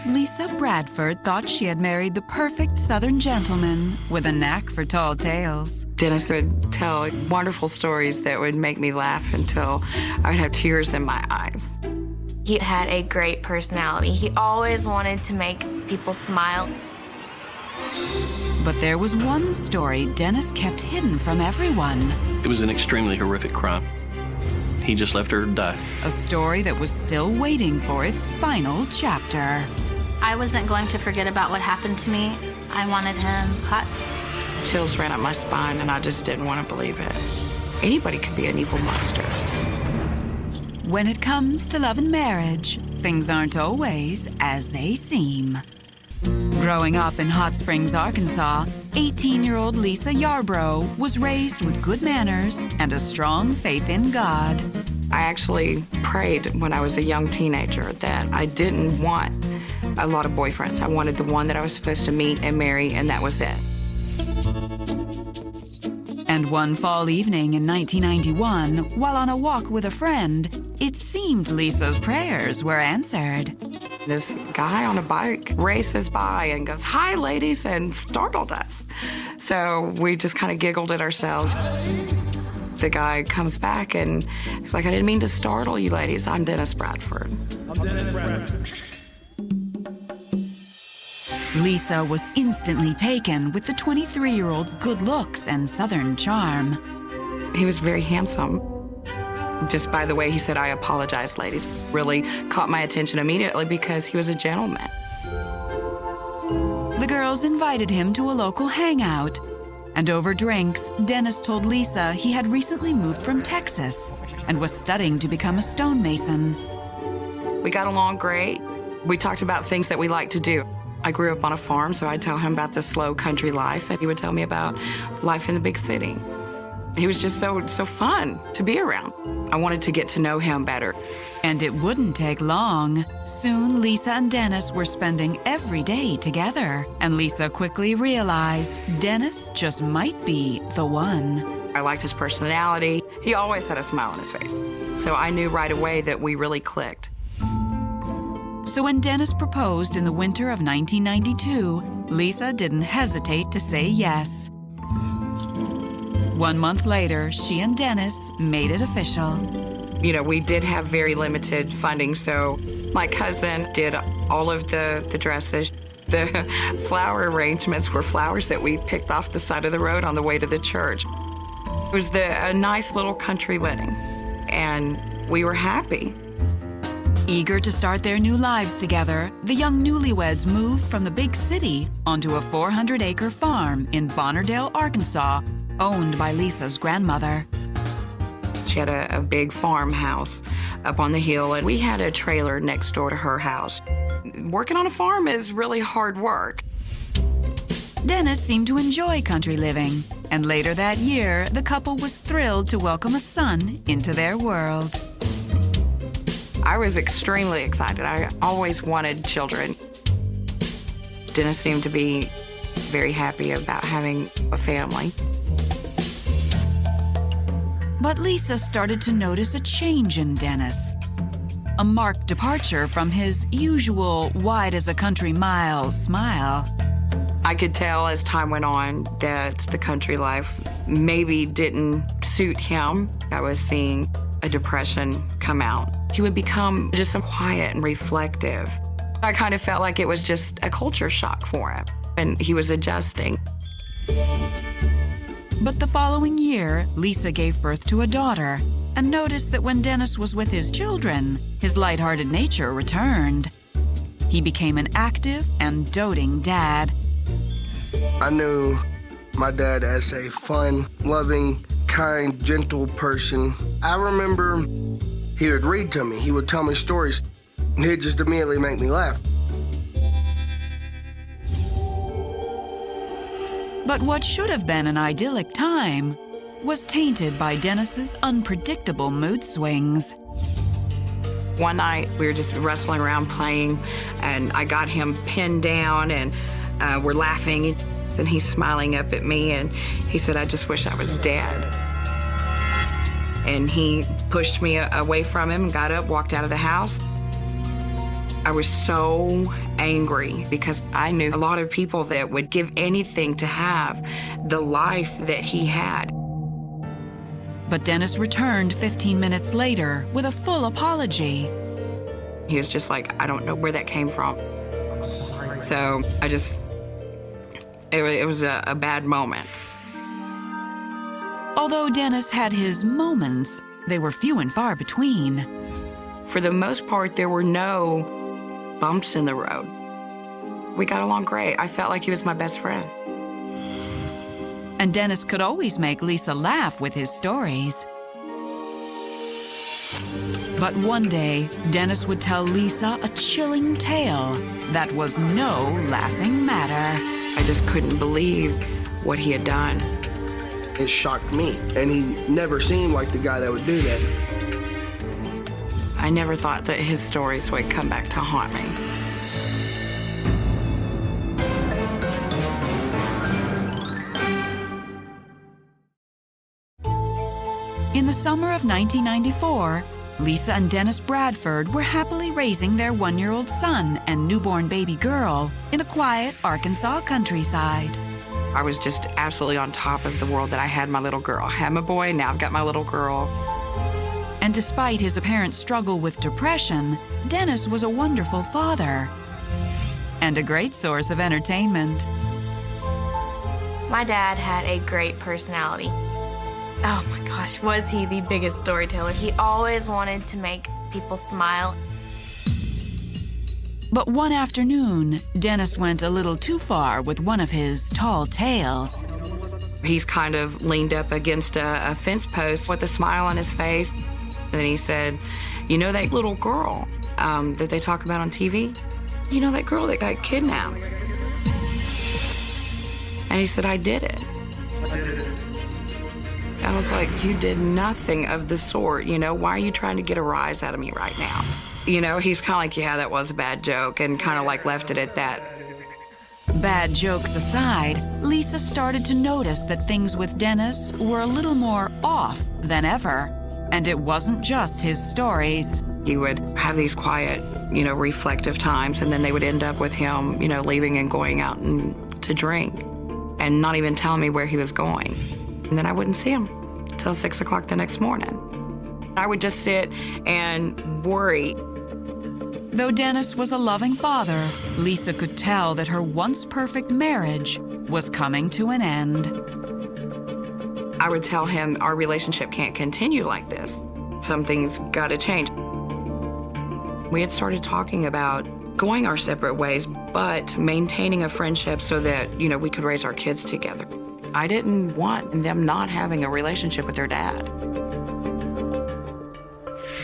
Lisa Bradford thought she had married the perfect Southern gentleman with a knack for tall tales. Dennis would tell wonderful stories that would make me laugh until I would have tears in my eyes. He had a great personality. He always wanted to make people smile. But there was one story Dennis kept hidden from everyone. It was an extremely horrific crime. He just left her to die. A story that was still waiting for its final chapter. I wasn't going to forget about what happened to me. I wanted him caught. Chills ran up my spine, and I just didn't want to believe it. Anybody could be an evil monster. When it comes to love and marriage, things aren't always as they seem. Growing up in Hot Springs, Arkansas, 18-year-old Lisa Yarbrough was raised with good manners and a strong faith in God. I actually prayed when I was a young teenager that I didn't want a lot of boyfriends. I wanted the one that I was supposed to meet and marry, and that was it. And one fall evening in 1991, while on a walk with a friend, it seemed Lisa's prayers were answered. This guy on a bike races by and goes, "Hi, ladies," and startled us. So we just kind of giggled at ourselves. The guy comes back and he's like, "I didn't mean to startle you ladies. I'm Dennis Bradford." Lisa was instantly taken with the 23-year-old's good looks and Southern charm. He was very handsome. Just by the way he said, "I apologize, ladies," really caught my attention immediately because he was a gentleman. The girls invited him to a local hangout. And over drinks, Dennis told Lisa he had recently moved from Texas and was studying to become a stonemason. We got along great. We talked about things that we like to do. I grew up on a farm, so I'd tell him about the slow country life, and he would tell me about life in the big city. He was just so fun to be around. I wanted to get to know him better. And it wouldn't take long. Soon, Lisa and Dennis were spending every day together. And Lisa quickly realized Dennis just might be the one. I liked his personality. He always had a smile on his face. So I knew right away that we really clicked. So when Dennis proposed in the winter of 1992, Lisa didn't hesitate to say yes. 1 month later, she and Dennis made it official. You know, we did have very limited funding, so my cousin did all of the dresses. The flower arrangements were flowers that we picked off the side of the road on the way to the church. It was a nice little country wedding, and we were happy. Eager to start their new lives together, the young newlyweds moved from the big city onto a 400-acre farm in Bonnerdale, Arkansas, owned by Lisa's grandmother. She had a big farmhouse up on the hill, and we had a trailer next door to her house. Working on a farm is really hard work. Dennis seemed to enjoy country living, and later that year, the couple was thrilled to welcome a son into their world. I was extremely excited. I always wanted children. Dennis seemed to be very happy about having a family. But Lisa started to notice a change in Dennis. A marked departure from his usual wide as a country mile smile. I could tell as time went on that the country life maybe didn't suit him. I was seeing a depression come out. He would become just so quiet and reflective. I kind of felt like it was just a culture shock for him, and he was adjusting. But the following year, Lisa gave birth to a daughter and noticed that when Dennis was with his children, his lighthearted nature returned. He became an active and doting dad. I knew my dad as a fun, loving, kind, gentle person. I remember he would read to me. He would tell me stories. He'd just immediately make me laugh. But what should have been an idyllic time was tainted by Dennis's unpredictable mood swings. One night, we were just wrestling around playing, and I got him pinned down, and we're laughing. Then he's smiling up at me, and he said, "I just wish I was dead." And he pushed me away from him and got up, walked out of the house. I was so angry because I knew a lot of people that would give anything to have the life that he had. But Dennis returned 15 minutes later with a full apology. He was just like, I don't know where that came from. So it was a bad moment. Although Dennis had his moments, they were few and far between. For the most part, there were no bumps in the road. We got along great. I felt like he was my best friend. And Dennis could always make Lisa laugh with his stories. But one day, Dennis would tell Lisa a chilling tale that was no laughing matter. I just couldn't believe what he had done. It shocked me, and he never seemed like the guy that would do that. I never thought that his stories would come back to haunt me. In the summer of 1994, Lisa and Dennis Bradford were happily raising their one-year-old son and newborn baby girl in the quiet Arkansas countryside. I was just absolutely on top of the world that I had my little girl. I had my boy, now I've got my little girl. And despite his apparent struggle with depression, Dennis was a wonderful father and a great source of entertainment. My dad had a great personality. Oh my gosh, was he the biggest storyteller. He always wanted to make people smile. But one afternoon, Dennis went a little too far with one of his tall tales. He's kind of leaned up against a fence post with a smile on his face. And he said, you know that little girl that they talk about on TV? You know that girl that got kidnapped? And he said, I did it. I was like, you did nothing of the sort, you know? Why are you trying to get a rise out of me right now? You know, he's kind of like, yeah, that was a bad joke, and kind of like left it at that. Bad jokes aside, Lisa started to notice that things with Dennis were a little more off than ever. And it wasn't just his stories. He would have these quiet, you know, reflective times, and then they would end up with him, you know, leaving and going out to drink and not even telling me where he was going. And then I wouldn't see him till 6 o'clock the next morning. I would just sit and worry. Though Dennis was a loving father, Lisa could tell that her once perfect marriage was coming to an end. I would tell him our relationship can't continue like this. Something's got to change. We had started talking about going our separate ways, but maintaining a friendship so that, you know, we could raise our kids together. I didn't want them not having a relationship with their dad.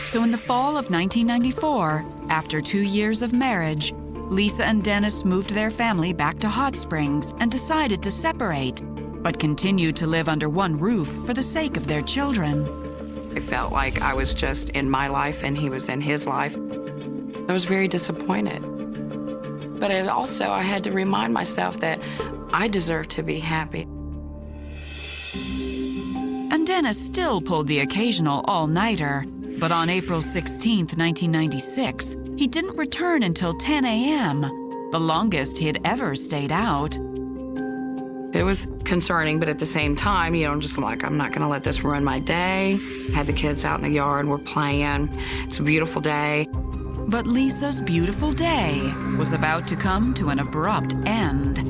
So in the fall of 1994, after 2 years of marriage, Lisa and Dennis moved their family back to Hot Springs and decided to separate, but continued to live under one roof for the sake of their children. I felt like I was just in my life and he was in his life. I was very disappointed. But I had to remind myself that I deserve to be happy. And Dennis still pulled the occasional all-nighter, but on April 16, 1996, he didn't return until 10 a.m., the longest he had ever stayed out. It was concerning, but at the same time, you know, I'm just like, I'm not gonna let this ruin my day. Had the kids out in the yard, we're playing. It's a beautiful day. But Lisa's beautiful day was about to come to an abrupt end.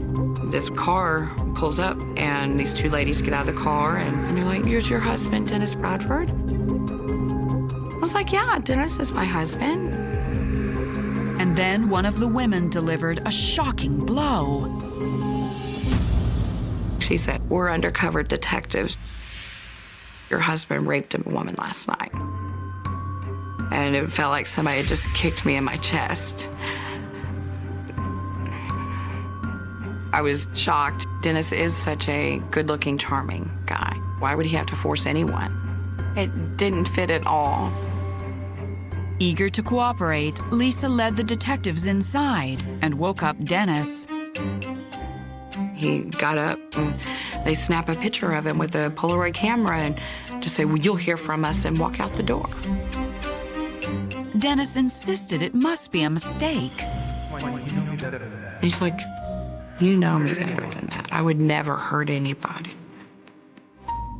This car pulls up, and these two ladies get out of the car, and they're like, here's your husband, Dennis Bradford. I was like, yeah, Dennis is my husband. And then one of the women delivered a shocking blow. She said, we're undercover detectives. Your husband raped a woman last night. And it felt like somebody had just kicked me in my chest. I was shocked. Dennis is such a good-looking, charming guy. Why would he have to force anyone? It didn't fit at all. Eager to cooperate, Lisa led the detectives inside and woke up Dennis. He got up and they snap a picture of him with a Polaroid camera and just say, well, you'll hear from us, and walk out the door. Dennis insisted it must be a mistake. He's like, you know me better than that. I would never hurt anybody.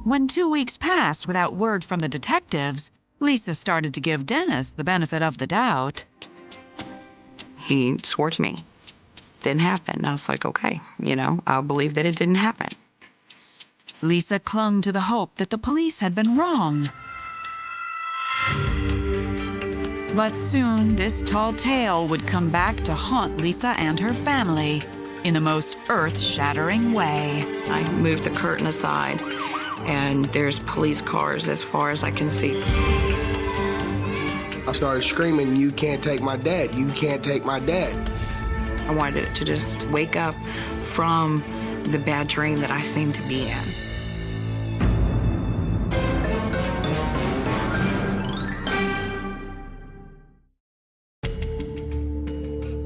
When 2 weeks passed without word from the detectives, Lisa started to give Dennis the benefit of the doubt. He swore to me. Didn't happen. I was like, okay, I'll believe that it didn't happen. Lisa clung to the hope that the police had been wrong. But soon, this tall tale would come back to haunt Lisa and her family in the most earth-shattering way. I moved the curtain aside, and there's police cars as far as I can see. I started screaming, "You can't take my dad, you can't take my dad." I wanted it to just wake up from the bad dream that I seemed to be in.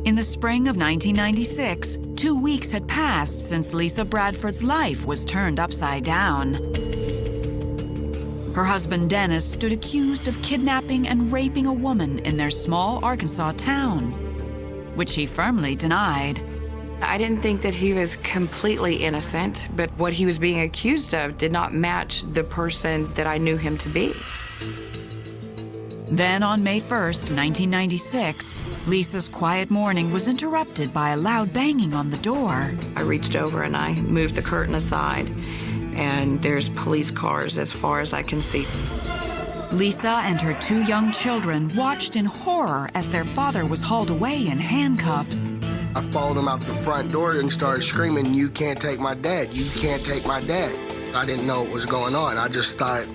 In the spring of 1996, 2 weeks had passed since Lisa Bradford's life was turned upside down. Her husband Dennis stood accused of kidnapping and raping a woman in their small Arkansas town, which he firmly denied. I didn't think that he was completely innocent, but what he was being accused of did not match the person that I knew him to be. Then on May 1st, 1996, Lisa's quiet morning was interrupted by a loud banging on the door. I reached over and I moved the curtain aside, and there's police cars as far as I can see. Lisa and her 2 young children watched in horror as their father was hauled away in handcuffs. I followed him out the front door and started screaming, "You can't take my dad, you can't take my dad." I didn't know what was going on. I just thought,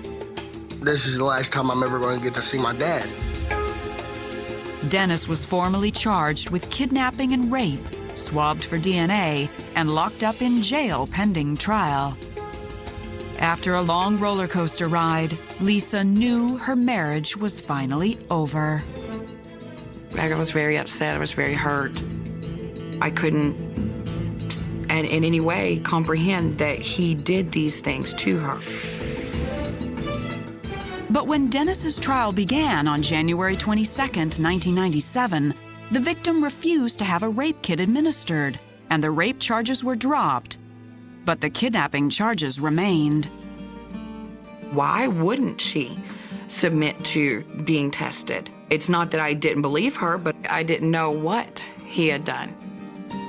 this is the last time I'm ever going to get to see my dad. Dennis was formally charged with kidnapping and rape, swabbed for DNA, and locked up in jail pending trial. After a long roller coaster ride, Lisa knew her marriage was finally over. I was very upset. I was very hurt. I couldn't, in any way, comprehend that he did these things to her. But when Dennis's trial began on January 22nd, 1997, the victim refused to have a rape kit administered, and the rape charges were dropped. But the kidnapping charges remained. Why wouldn't she submit to being tested? It's not that I didn't believe her, but I didn't know what he had done.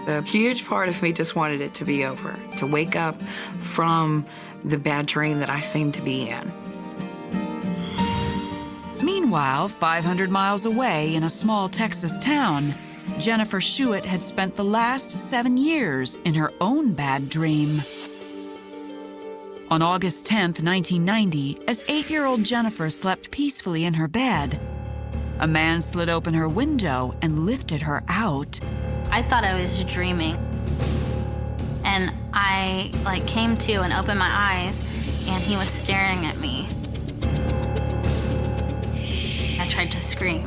A huge part of me just wanted it to be over, to wake up from the bad dream that I seemed to be in. Meanwhile, 500 miles away in a small Texas town, Jennifer Schuett had spent the last 7 years in her own bad dream. On August 10th, 1990, as 8-year-old Jennifer slept peacefully in her bed, a man slid open her window and lifted her out. I thought I was dreaming. And I came to and opened my eyes, and he was staring at me. I tried to scream,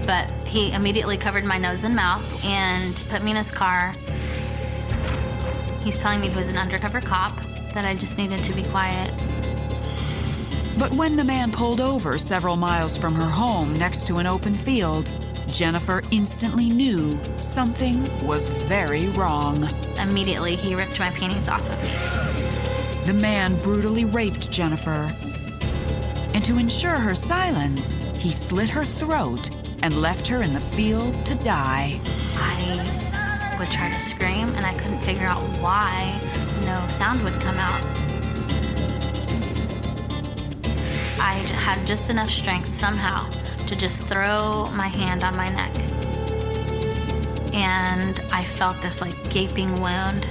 but he immediately covered my nose and mouth and put me in his car. He's telling me he was an undercover cop, that I just needed to be quiet. But when the man pulled over several miles from her home next to an open field, Jennifer instantly knew something was very wrong. Immediately, he ripped my panties off of me. The man brutally raped Jennifer. And to ensure her silence, he slit her throat and left her in the field to die. I would try to scream, and I couldn't figure out why no sound would come out. I had just enough strength somehow to just throw my hand on my neck. And I felt this gaping wound.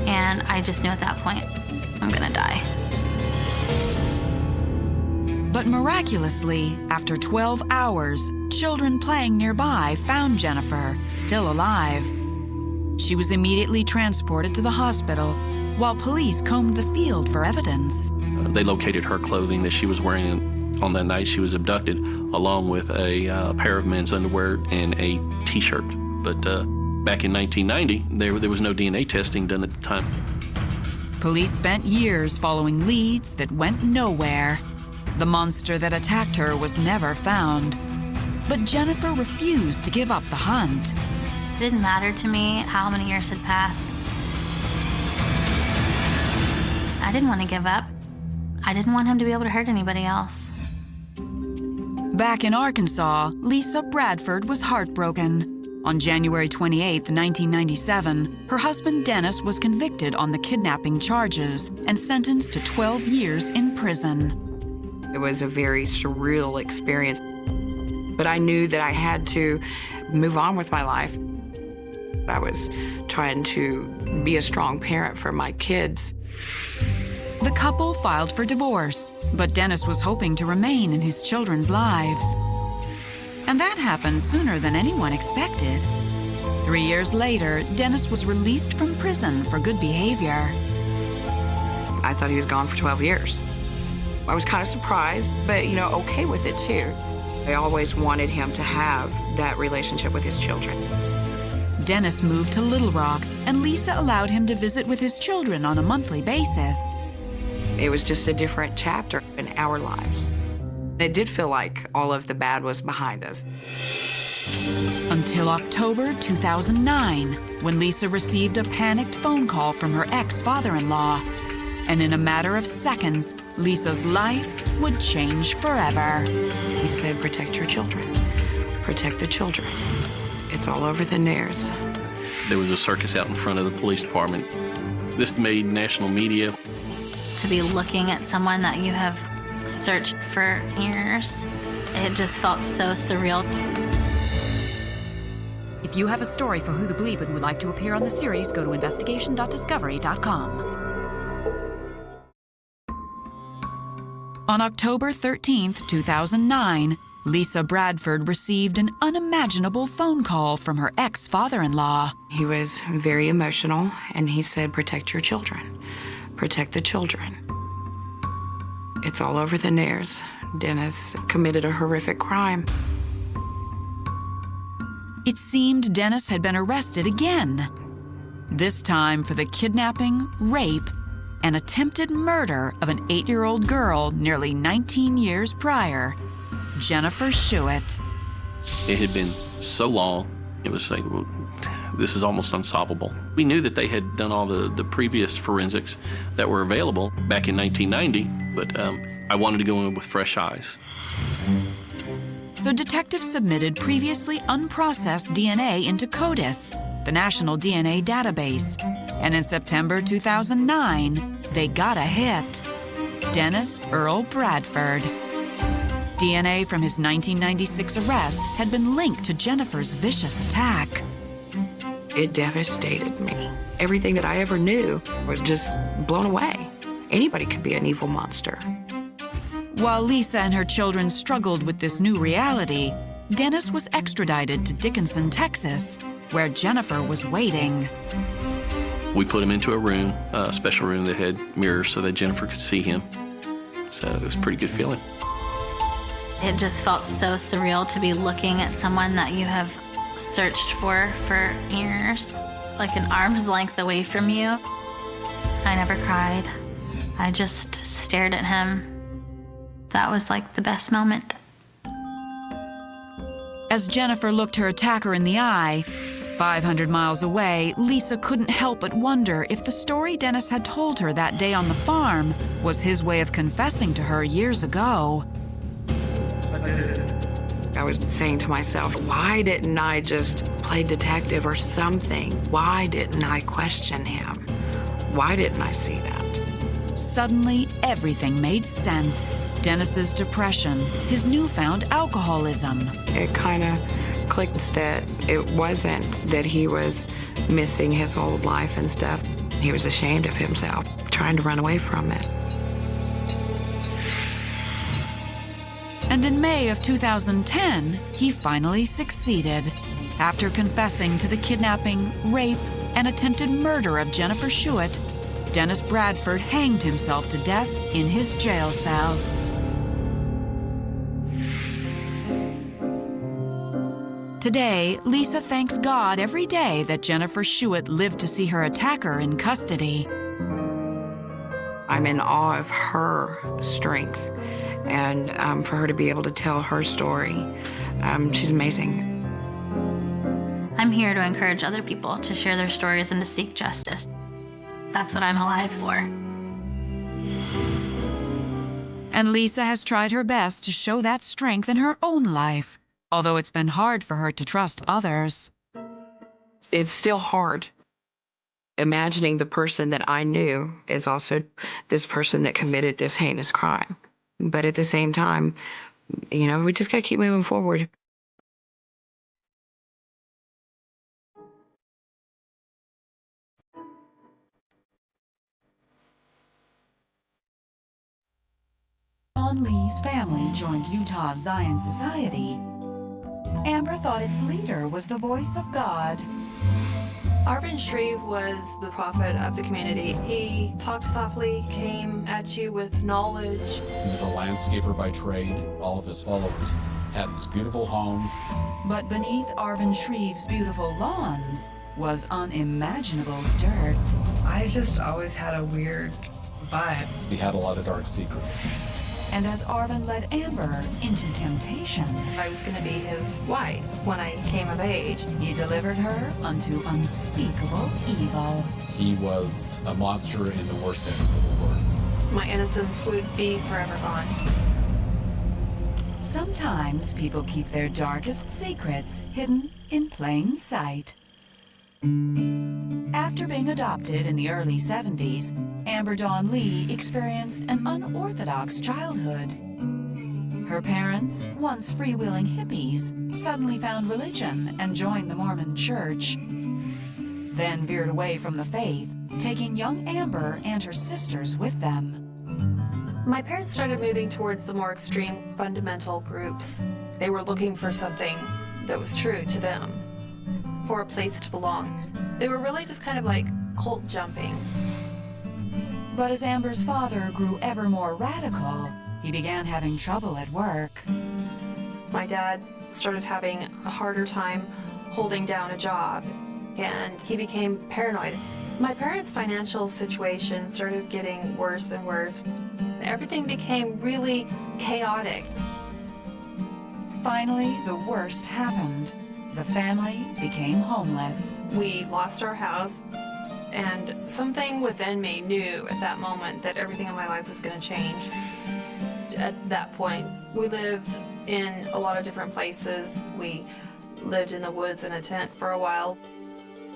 And I just knew at that point, I'm gonna die. But miraculously, after 12 hours, children playing nearby found Jennifer, still alive. She was immediately transported to the hospital, while police combed the field for evidence. They located her clothing that she was wearing on that night she was abducted, along with a pair of men's underwear and a T-shirt. But back in 1990, there was no DNA testing done at the time. Police spent years following leads that went nowhere. The monster that attacked her was never found. But Jennifer refused to give up the hunt. It didn't matter to me how many years had passed. I didn't want to give up. I didn't want him to be able to hurt anybody else. Back in Arkansas, Lisa Bradford was heartbroken. On January 28, 1997, her husband Dennis was convicted on the kidnapping charges and sentenced to 12 years in prison. It was a very surreal experience, but I knew that I had to move on with my life. I was trying to be a strong parent for my kids. The couple filed for divorce, but Dennis was hoping to remain in his children's lives. And that happened sooner than anyone expected. 3 years later, Dennis was released from prison for good behavior. I thought he was gone for 12 years. I was kind of surprised, but, okay with it too. I always wanted him to have that relationship with his children. Dennis moved to Little Rock, and Lisa allowed him to visit with his children on a monthly basis. It was just a different chapter in our lives. It did feel like all of the bad was behind us. Until October 2009, when Lisa received a panicked phone call from her ex-father-in-law. And in a matter of seconds, Lisa's life would change forever. He said, protect your children. Protect the children. It's all over the news. There was a circus out in front of the police department. This made national media. To be looking at someone that you have searched for years, it just felt so surreal. If you have a story for Who the Bleep and would like to appear on the series, go to investigation.discovery.com. On October 13th, 2009, Lisa Bradford received an unimaginable phone call from her ex-father-in-law. He was very emotional, and he said, protect your children. Protect the children. It's all over the news. Dennis committed a horrific crime. It seemed Dennis had been arrested again, this time for the kidnapping, rape, and attempted murder of an 8-year-old girl nearly 19 years prior, Jennifer Schuett. It had been so long, it was like, well, this is almost unsolvable. We knew that they had done all the previous forensics that were available back in 1990, but I wanted to go in with fresh eyes. So detectives submitted previously unprocessed DNA into CODIS, the National DNA Database. And in September 2009, they got a hit. Dennis Earl Bradford. DNA from his 1996 arrest had been linked to Jennifer's vicious attack. It devastated me. Everything that I ever knew was just blown away. Anybody could be an evil monster. While Lisa and her children struggled with this new reality, Dennis was extradited to Dickinson, Texas, where Jennifer was waiting. We put him into a room, a special room that had mirrors so that Jennifer could see him. So it was a pretty good feeling. It just felt so surreal to be looking at someone that you have searched for years, like an arm's length away from you. I never cried. I just stared at him. That was like the best moment. As Jennifer looked her attacker in the eye, 500 miles away, Lisa couldn't help but wonder if the story Dennis had told her that day on the farm was his way of confessing to her years ago. I was saying to myself, why didn't I just play detective or something? Why didn't I question him? Why didn't I see that? Suddenly, everything made sense. Dennis's depression, his newfound alcoholism. It kind of clicked that it wasn't that he was missing his old life and stuff. He was ashamed of himself, trying to run away from it. And in May of 2010, he finally succeeded. After confessing to the kidnapping, rape, and attempted murder of Jennifer Schuett, Dennis Bradford hanged himself to death in his jail cell. Today, Lisa thanks God every day that Jennifer Schuett lived to see her attacker in custody. I'm in awe of her strength And for her to be able to tell her story, she's amazing. I'm here to encourage other people to share their stories and to seek justice. That's what I'm alive for. And Lisa has tried her best to show that strength in her own life, although it's been hard for her to trust others. It's still hard. Imagining the person that I knew is also this person that committed this heinous crime. But at the same time, we just got to keep moving forward. Don Lee's family joined Utah's Zion Society. Amber thought its leader was the voice of God. Arvin Shreve was the prophet of the community. He talked softly, came at you with knowledge. He was a landscaper by trade. All of his followers had these beautiful homes. But beneath Arvin Shreve's beautiful lawns was unimaginable dirt. I just always had a weird vibe. He had a lot of dark secrets. And as Arvin led Amber into temptation, I was going to be his wife when I came of age. he delivered her unto unspeakable evil. He was a monster in the worst sense of the word. My innocence would be forever gone. Sometimes people keep their darkest secrets hidden in plain sight. After being adopted in the early 70s, Amber Dawn Lee experienced an unorthodox childhood. Her parents, once freewheeling hippies, suddenly found religion and joined the Mormon Church, then veered away from the faith, taking young Amber and her sisters with them. My parents started moving towards the more extreme fundamental groups. They were looking for something that was true to them, for a place to belong. They were really just kind of like cult jumping. But as Amber's father grew ever more radical, he began having trouble at work. My dad started having a harder time holding down a job, and he became paranoid. My parents' financial situation started getting worse and worse. Everything became really chaotic. Finally, the worst happened. The family became homeless. We lost our house, and something within me knew at that moment that everything in my life was going to change. At that point, we lived in a lot of different places. We lived in the woods in a tent for a while.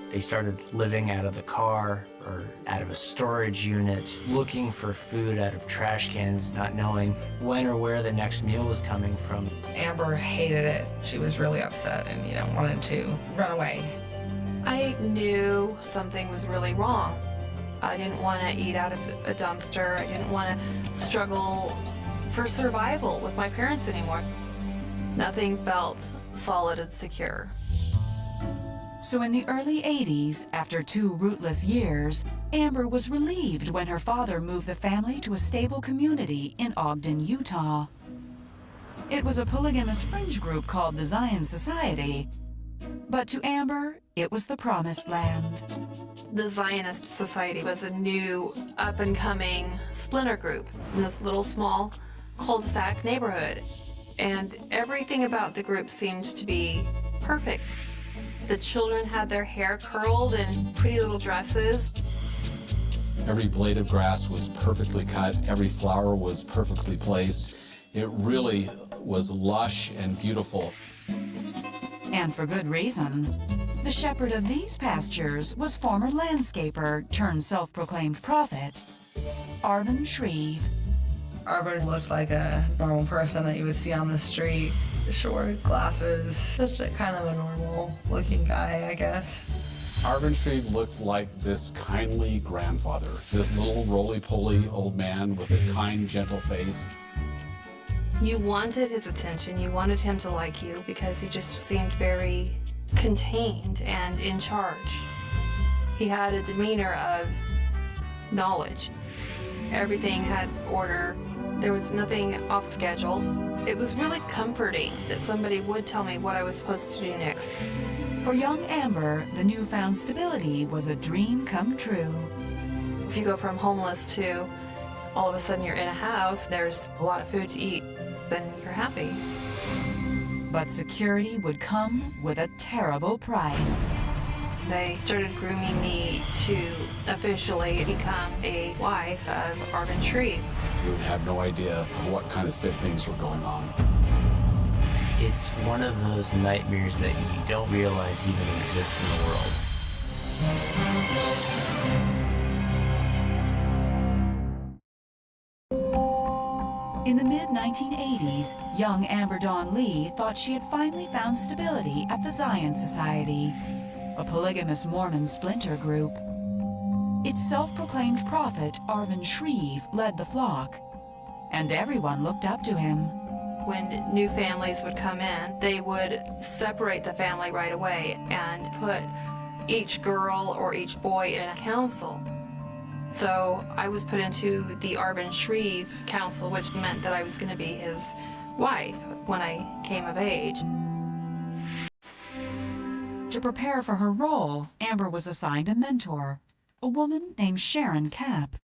They started living out of the car or out of a storage unit, looking for food out of trash cans, not knowing when or where the next meal was coming from. Amber hated it. She was really upset and, wanted to run away. I knew something was really wrong. I didn't want to eat out of a dumpster. I didn't want to struggle for survival with my parents anymore. Nothing felt solid and secure. So in the early 80s, after 2 rootless years, Amber was relieved when her father moved the family to a stable community in Ogden, Utah. It was a polygamous fringe group called the Zion Society, but to Amber, it was the promised land. The Zionist Society was a new, up-and-coming splinter group in this little small cul-de-sac neighborhood, and everything about the group seemed to be perfect. The children had their hair curled in pretty little dresses. Every blade of grass was perfectly cut. Every flower was perfectly placed. It really was lush and beautiful. And for good reason. The shepherd of these pastures was former landscaper turned self-proclaimed prophet, Arvin Shreve. Arvin looked like a normal person that you would see on the street. Short glasses, just a kind of a normal looking guy, I guess. Arvin Shreve looked like this kindly grandfather, this little roly-poly old man with a kind, gentle face. You wanted his attention, you wanted him to like you because he just seemed very contained and in charge. He had a demeanor of knowledge. Everything had order. There was nothing off schedule. It was really comforting that somebody would tell me what I was supposed to do next. For young Amber, the newfound stability was a dream come true. If you go from homeless to all of a sudden you're in a house, there's a lot of food to eat, then you're happy. But security would come with a terrible price. They started grooming me to officially become a wife of Arvin Shreve. You would have no idea of what kind of sick things were going on. It's one of those nightmares that you don't realize even exists in the world. In the mid-1980s, young Amber Dawn Lee thought she had finally found stability at the Zion Society, a polygamous Mormon splinter group. Its self-proclaimed prophet, Arvin Shreve, led the flock, and everyone looked up to him. When new families would come in, they would separate the family right away and put each girl or each boy in a council. So I was put into the Arvin Shreve council, which meant that I was going to be his wife when I came of age. To prepare for her role, Amber was assigned a mentor, a woman named Sharon Capp.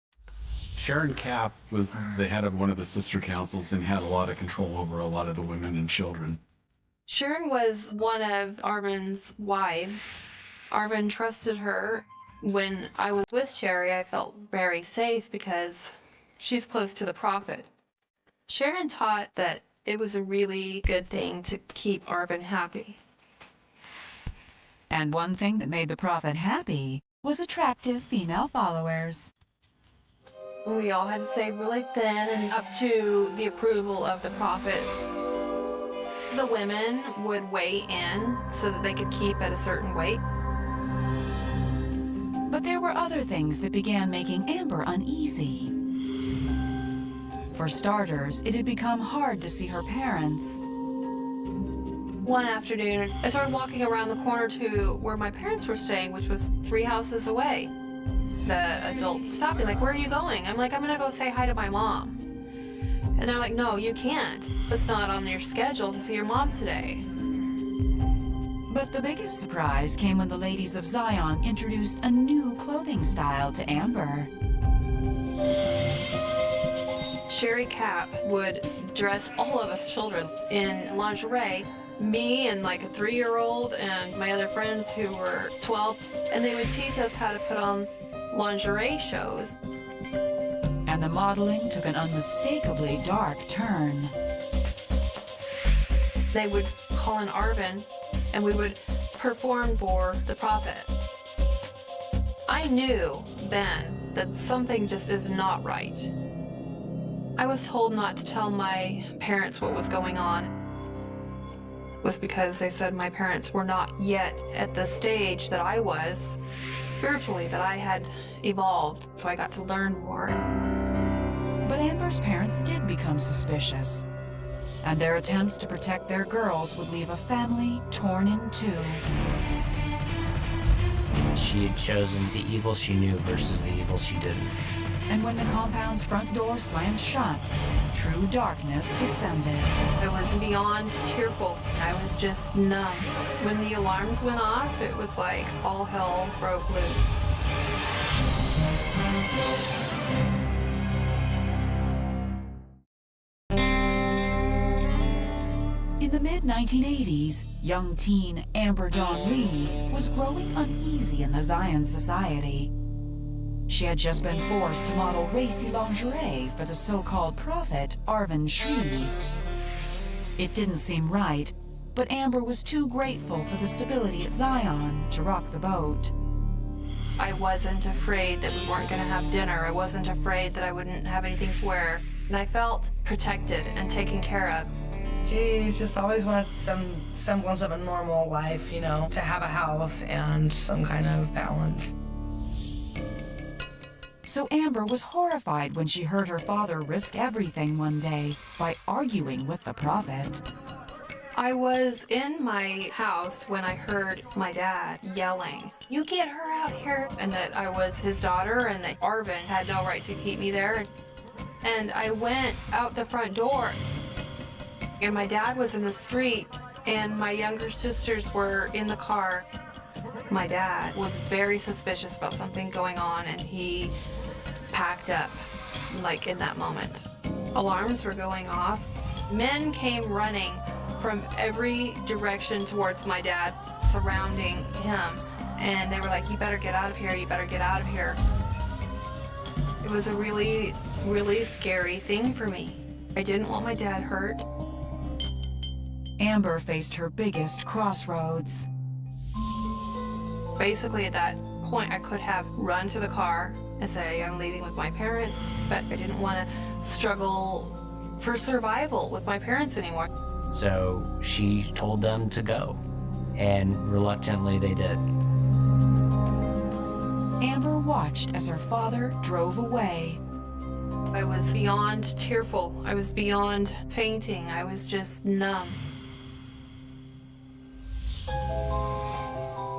Sharon Capp was the head of one of the sister councils and had a lot of control over a lot of the women and children. Sharon was one of Arvin's wives. Arvin trusted her. When I was with Sherry, I felt very safe because she's close to the prophet. Sharon taught that it was a really good thing to keep Arvin happy. And one thing that made the prophet happy was attractive female followers. We all had to stay really thin and up to the approval of the prophet. The women would weigh in so that they could keep at a certain weight. But there were other things that began making Amber uneasy. For starters, it had become hard to see her parents. One afternoon, I started walking around the corner to where my parents were staying, which was 3 houses away. The adults stopped me, like, "Where are you going?" I'm like, "I'm gonna go say hi to my mom." And they're like, "No, you can't. It's not on your schedule to see your mom today." But the biggest surprise came when the ladies of Zion introduced a new clothing style to Amber. Sherry Capp would dress all of us children in lingerie, me and like a 3-year-old and my other friends who were 12, and they would teach us how to put on lingerie shows. And the modeling took an unmistakably dark turn. They would call in Arvin, and we would perform for the prophet. I knew then that something just is not right. I was told not to tell my parents what was going on. It was because they said my parents were not yet at the stage that I was spiritually, that I had evolved, so I got to learn more. But Amber's parents did become suspicious, and their attempts to protect their girls would leave a family torn in two. She had chosen the evil she knew versus the evil she didn't. And when the compound's front door slammed shut, true darkness descended. I was beyond tearful. I was just numb. When the alarms went off, it was like all hell broke loose. In the mid-1980s, young teen Amber Dawn Lee was growing uneasy in the Zion Society. She had just been forced to model racy lingerie for the so-called prophet Arvin Shreve. It didn't seem right, but Amber was too grateful for the stability at Zion to rock the boat. I wasn't afraid that we weren't going to have dinner. I wasn't afraid that I wouldn't have anything to wear. And I felt protected and taken care of. Geez, just always wanted some semblance of a normal life, you know, to have a house and some kind of balance. So Amber was horrified when she heard her father risk everything one day by arguing with the prophet. I was in my house when I heard my dad yelling, "You get her out here," and that I was his daughter and that Arvin had no right to keep me there. And I went out the front door, and my dad was in the street, and my younger sisters were in the car. My dad was very suspicious about something going on, and he packed up like in that moment. Alarms were going off. Men came running from every direction towards my dad, surrounding him. And they were like, you better get out of here, you better get out of here. It was a really, really scary thing for me. I didn't want my dad hurt. Amber faced her biggest crossroads. Basically, at that point, I could have run to the car and say, I'm leaving with my parents, but I didn't want to struggle for survival with my parents anymore. So she told them to go, and reluctantly they did. Amber watched as her father drove away. I was beyond tearful. I was beyond fainting. I was just numb.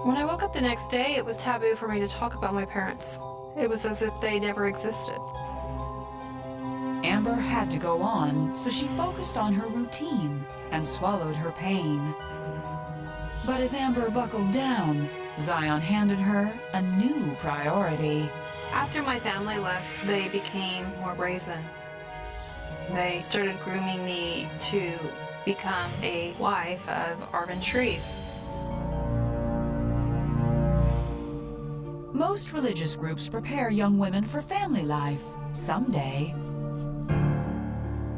When I woke up the next day, it was taboo for me to talk about my parents. It was as if they never existed. Amber had to go on, so she focused on her routine and swallowed her pain. But as Amber buckled down, Zion handed her a new priority. After my family left, they became more brazen. They started grooming me to become a wife of Arvin Shreve. Most religious groups prepare young women for family life, someday.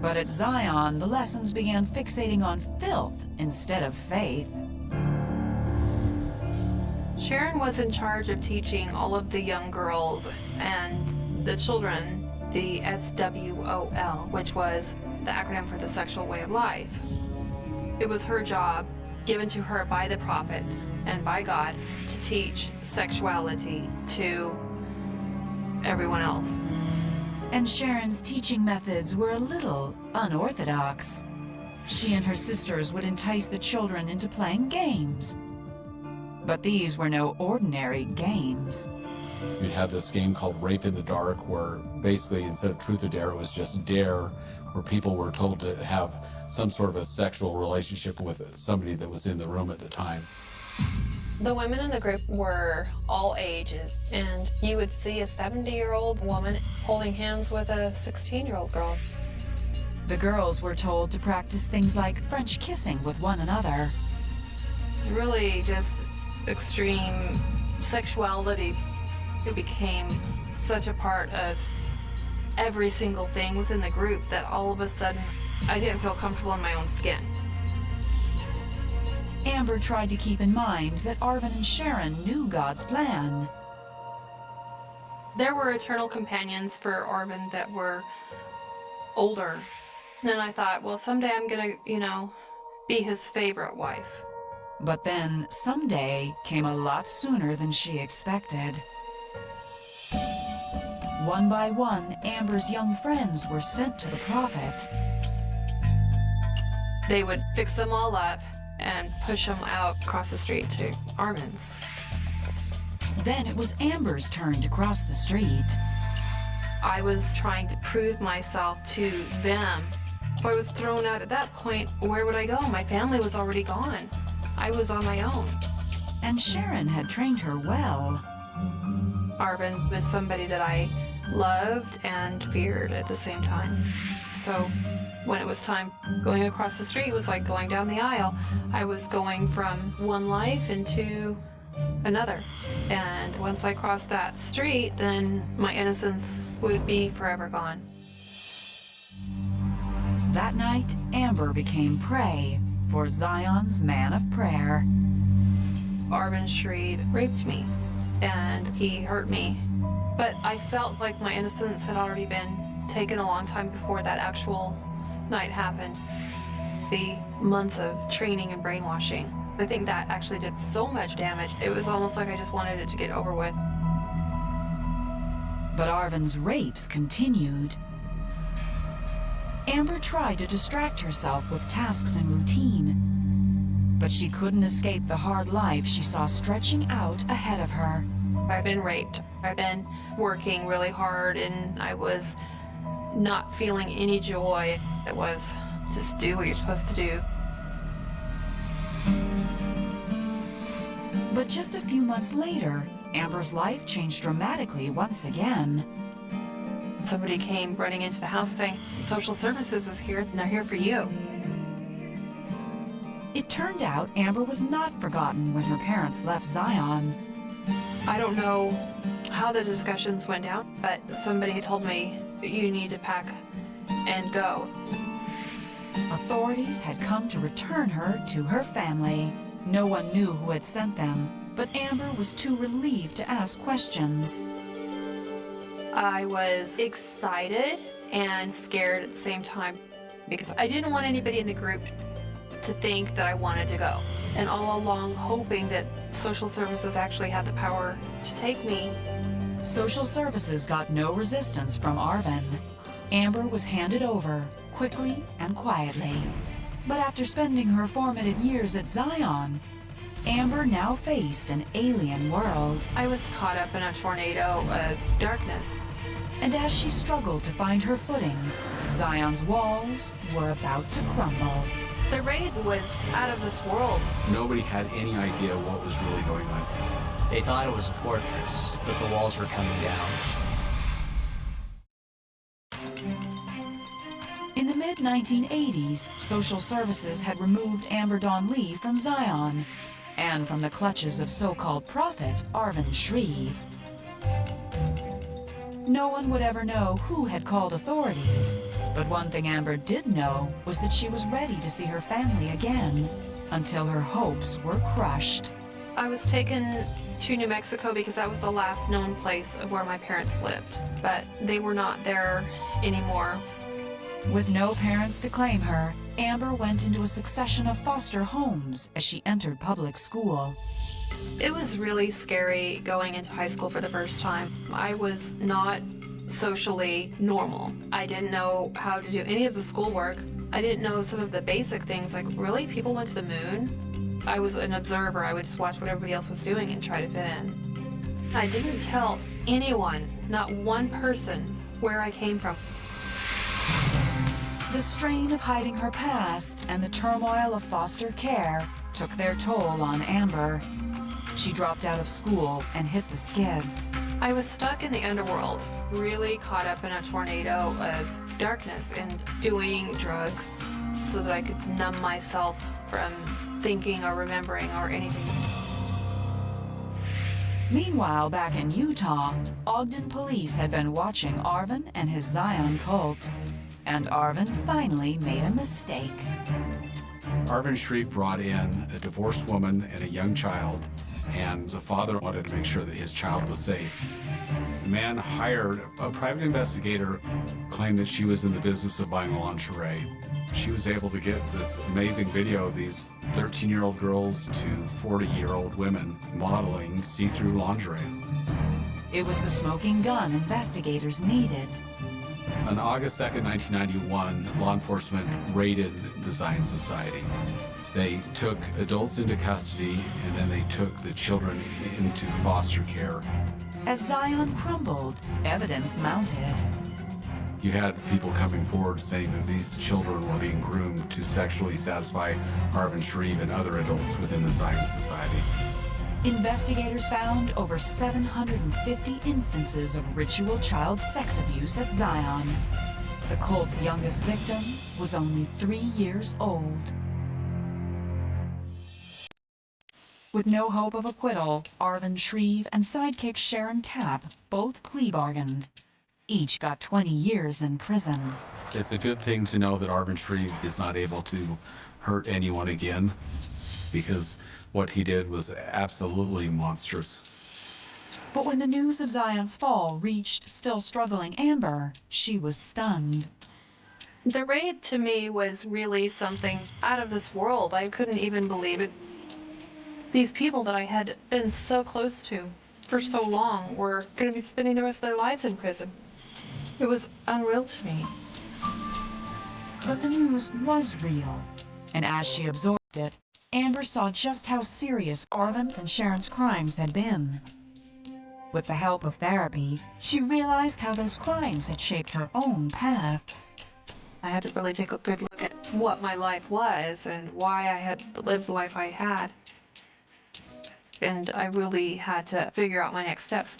But at Zion, the lessons began fixating on filth instead of faith. Sharon was in charge of teaching all of the young girls and the children the SWOL, which was the acronym for the sexual way of life. It was her job, given to her by the prophet and by God, to teach sexuality to everyone else. And Sharon's teaching methods were a little unorthodox. She and her sisters would entice the children into playing games. But these were no ordinary games. We'd have this game called Rape in the Dark, where basically instead of truth or dare, it was just dare, where people were told to have some sort of a sexual relationship with somebody that was in the room at the time. The women in the group were all ages, and you would see a 70-year-old woman holding hands with a 16-year-old girl. The girls were told to practice things like French kissing with one another. It's really just extreme sexuality. It became such a part of every single thing within the group that all of a sudden I didn't feel comfortable in my own skin. Amber tried to keep in mind that Arvin and Sharon knew God's plan. There were eternal companions for Arvin that were older. Then I thought, well, someday I'm gonna, be his favorite wife. But then, someday came a lot sooner than she expected. One by one, Amber's young friends were sent to the prophet. They would fix them all up and push them out across the street to Arvin's. Then it was Amber's turn to cross the street. I was trying to prove myself to them. If I was thrown out at that point, where would I go? My family was already gone. I was on my own. And Sharon had trained her well. Arvin was somebody that I loved and feared at the same time. So when it was time, going across the street was like going down the aisle. I was going from one life into another. And once I crossed that street, then my innocence would be forever gone. That night, Amber became prey for Zion's man of prayer. Arvin Shreve raped me, and he hurt me. But I felt like my innocence had already been taken a long time before that actual night happened. The months of training and brainwashing, I think that actually did so much damage. It was almost like I just wanted it to get over with. But Arvin's rapes continued. Amber tried to distract herself with tasks and routine, but she couldn't escape the hard life she saw stretching out ahead of her. I've been raped. I've been working really hard, and I was not feeling any joy. It was just do what you're supposed to do. But just a few months later, Amber's life changed dramatically once again. Somebody came running into the house saying, social services is here and they're here for you. It turned out Amber was not forgotten when her parents left Zion. I don't know how the discussions went down, but somebody told me, you need to pack and go. Authorities had come to return her to her family. No one knew who had sent them, but Amber was too relieved to ask questions. I was excited and scared at the same time because I didn't want anybody in the group to think that I wanted to go. And all along hoping that social services actually had the power to take me. Social services got no resistance from Arvin. Amber was handed over, quickly and quietly. But after spending her formative years at Zion, Amber now faced an alien world. I was caught up in a tornado of darkness. And as she struggled to find her footing, Zion's walls were about to crumble. The raid was out of this world. Nobody had any idea what was really going on. They thought it was a fortress, but the walls were coming down. In the mid-1980s, social services had removed Amber Dawn Lee from Zion and from the clutches of so-called prophet Arvin Shreve. No one would ever know who had called authorities, but one thing Amber did know was that she was ready to see her family again, until her hopes were crushed. I was taken to New Mexico because that was the last known place of where my parents lived, but they were not there anymore. With no parents to claim her, Amber went into a succession of foster homes as she entered public school. It was really scary going into high school for the first time. I was not socially normal. I didn't know how to do any of the schoolwork. I didn't know some of the basic things, like, really? People went to the moon? I was an observer. I would just watch what everybody else was doing and try to fit in. I didn't tell anyone, not one person, where I came from. The strain of hiding her past and the turmoil of foster care took their toll on Amber. She dropped out of school and hit the skids. I was stuck in the underworld, really caught up in a tornado of darkness and doing drugs so that I could numb myself from thinking or remembering or anything. Meanwhile, back in Utah, Ogden police had been watching Arvin and his Zion cult. And Arvin finally made a mistake. Arvin Shreve brought in a divorced woman and a young child, and the father wanted to make sure that his child was safe. The man hired a private investigator, claimed that she was in the business of buying lingerie. She was able to get this amazing video of these 13-year-old girls to 40-year-old women modeling see-through lingerie. It was the smoking gun investigators needed. On August 2nd, 1991, law enforcement raided the Zion Society. They took adults into custody, and then they took the children into foster care. As Zion crumbled, evidence mounted. You had people coming forward saying that these children were being groomed to sexually satisfy Arvin Shreve and other adults within the Zion Society. Investigators found over 750 instances of ritual child sex abuse at Zion. The cult's youngest victim was only 3 years old. With no hope of acquittal, Arvin Shreve and sidekick Sharon Kapp both plea bargained. Each got 20 years in prison. It's a good thing to know that Arvin Shreve is not able to hurt anyone again, because what he did was absolutely monstrous. But when the news of Zion's fall reached still struggling Amber, she was stunned. The raid to me was really something out of this world. I couldn't even believe it. These people that I had been so close to for so long were going to be spending the rest of their lives in prison. It was unreal to me. But the news was real, and as she absorbed it, Amber saw just how serious Arvin and Sharon's crimes had been. With the help of therapy, she realized how those crimes had shaped her own path. I had to really take a good look at what my life was and why I had lived the life I had. And I really had to figure out my next steps.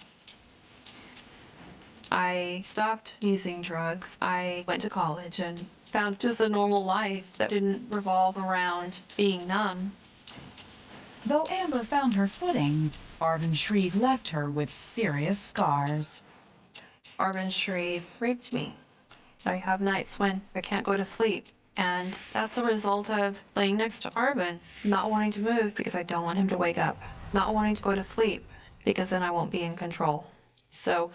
I stopped using drugs. I went to college and found just a normal life that didn't revolve around being numb. Though Amber found her footing, Arvin Shreve left her with serious scars. Arvin Shreve raped me. I have nights when I can't go to sleep, and that's a result of laying next to Arvin, not wanting to move because I don't want him to wake up, not wanting to go to sleep because then I won't be in control. So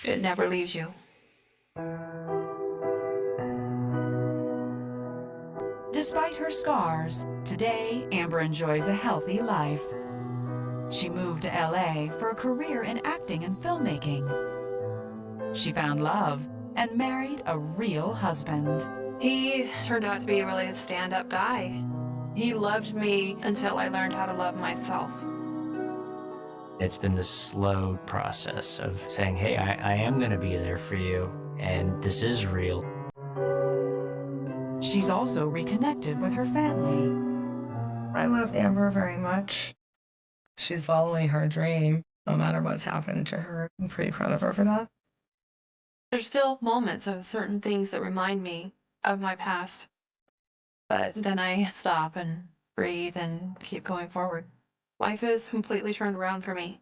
it never leaves you. Despite her scars, today Amber enjoys a healthy life. She moved to LA for a career in acting and filmmaking. She found love and married a real husband. He turned out to be a really stand-up guy. He loved me until I learned how to love myself. It's been this slow process of saying, hey, I am going to be there for you, and this is real. She's also reconnected with her family. I love Amber very much. She's following her dream, no matter what's happened to her. I'm pretty proud of her for that. There's still moments of certain things that remind me of my past, but then I stop and breathe and keep going forward. Life is completely turned around for me.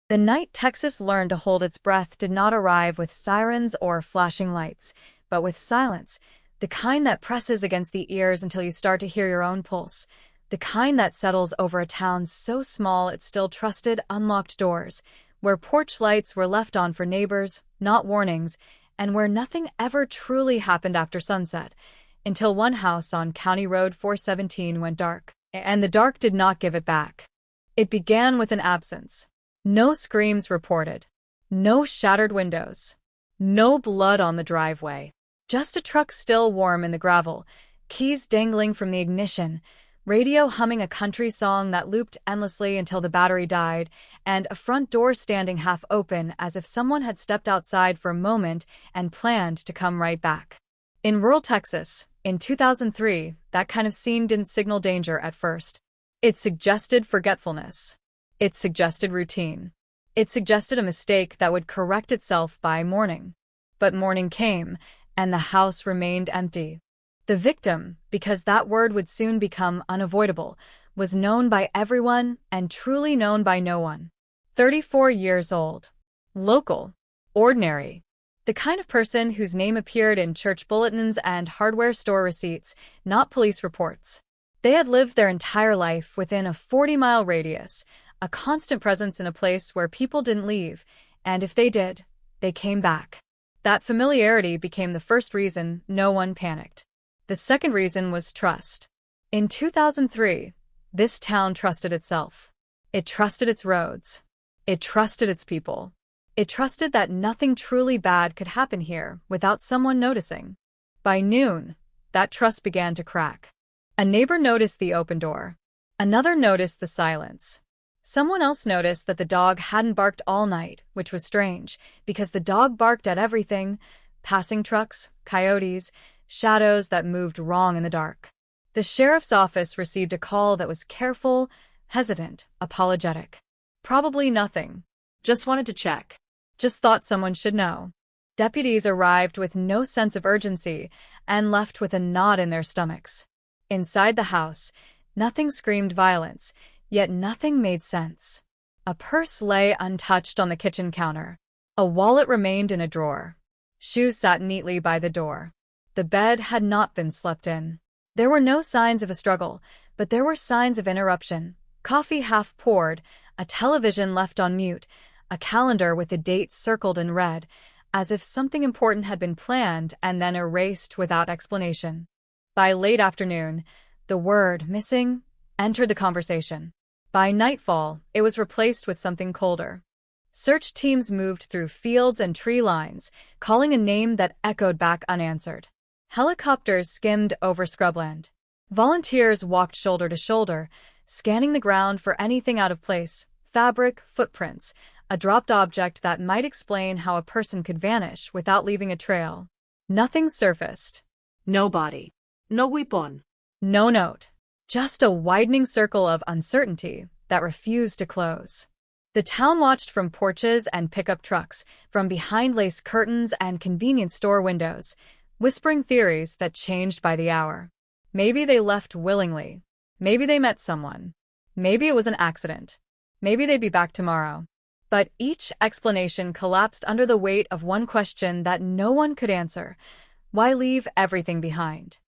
The night Texas learned to hold its breath did not arrive with sirens or flashing lights, but with silence, the kind that presses against the ears until you start to hear your own pulse, the kind that settles over a town so small it still trusted unlocked doors, where porch lights were left on for neighbors, not warnings, and where nothing ever truly happened after sunset, until one house on County Road 417 went dark, and the dark did not give it back. It began with an absence. No screams reported. No shattered windows. No blood on the driveway. Just a truck still warm in the gravel, keys dangling from the ignition, radio humming a country song that looped endlessly until the battery died, and a front door standing half open as if someone had stepped outside for a moment and planned to come right back. In rural Texas, in 2003, that kind of scene didn't signal danger at first. It suggested forgetfulness. It suggested routine. It suggested a mistake that would correct itself by morning. But morning came, and the house remained empty. The victim, because that word would soon become unavoidable, was known by everyone and truly known by no one. 34 years old. Local. Ordinary. The kind of person whose name appeared in church bulletins and hardware store receipts, not police reports. They had lived their entire life within a 40-mile radius, a constant presence in a place where people didn't leave, and if they did, they came back. That familiarity became the first reason no one panicked. The second reason was trust. In 2003, this town trusted itself. It trusted its roads. It trusted its people. It trusted that nothing truly bad could happen here without someone noticing. By noon, that trust began to crack. A neighbor noticed the open door. Another noticed the silence. Someone else noticed that the dog hadn't barked all night, which was strange, because the dog barked at everything: passing trucks, coyotes, shadows that moved wrong in the dark. The sheriff's office received a call that was careful, hesitant, apologetic. Probably nothing. Just wanted to check. Just thought someone should know. Deputies arrived with no sense of urgency and left with a knot in their stomachs. Inside the house, nothing screamed violence, yet nothing made sense. A purse lay untouched on the kitchen counter. A wallet remained in a drawer. Shoes sat neatly by the door. The bed had not been slept in. There were no signs of a struggle, but there were signs of interruption. Coffee half poured, a television left on mute, a calendar with the dates circled in red, as if something important had been planned and then erased without explanation. By late afternoon, the word missing entered the conversation. By nightfall, it was replaced with something colder. Search teams moved through fields and tree lines, calling a name that echoed back unanswered. Helicopters skimmed over scrubland. Volunteers walked shoulder to shoulder, scanning the ground for anything out of place: fabric, footprints, a dropped object that might explain how a person could vanish without leaving a trail. Nothing surfaced. No body. No weapon. No note. Just a widening circle of uncertainty that refused to close. The town watched from porches and pickup trucks, from behind lace curtains and convenience store windows, whispering theories that changed by the hour. Maybe they left willingly. Maybe they met someone. Maybe it was an accident. Maybe they'd be back tomorrow. But each explanation collapsed under the weight of one question that no one could answer: why leave everything behind?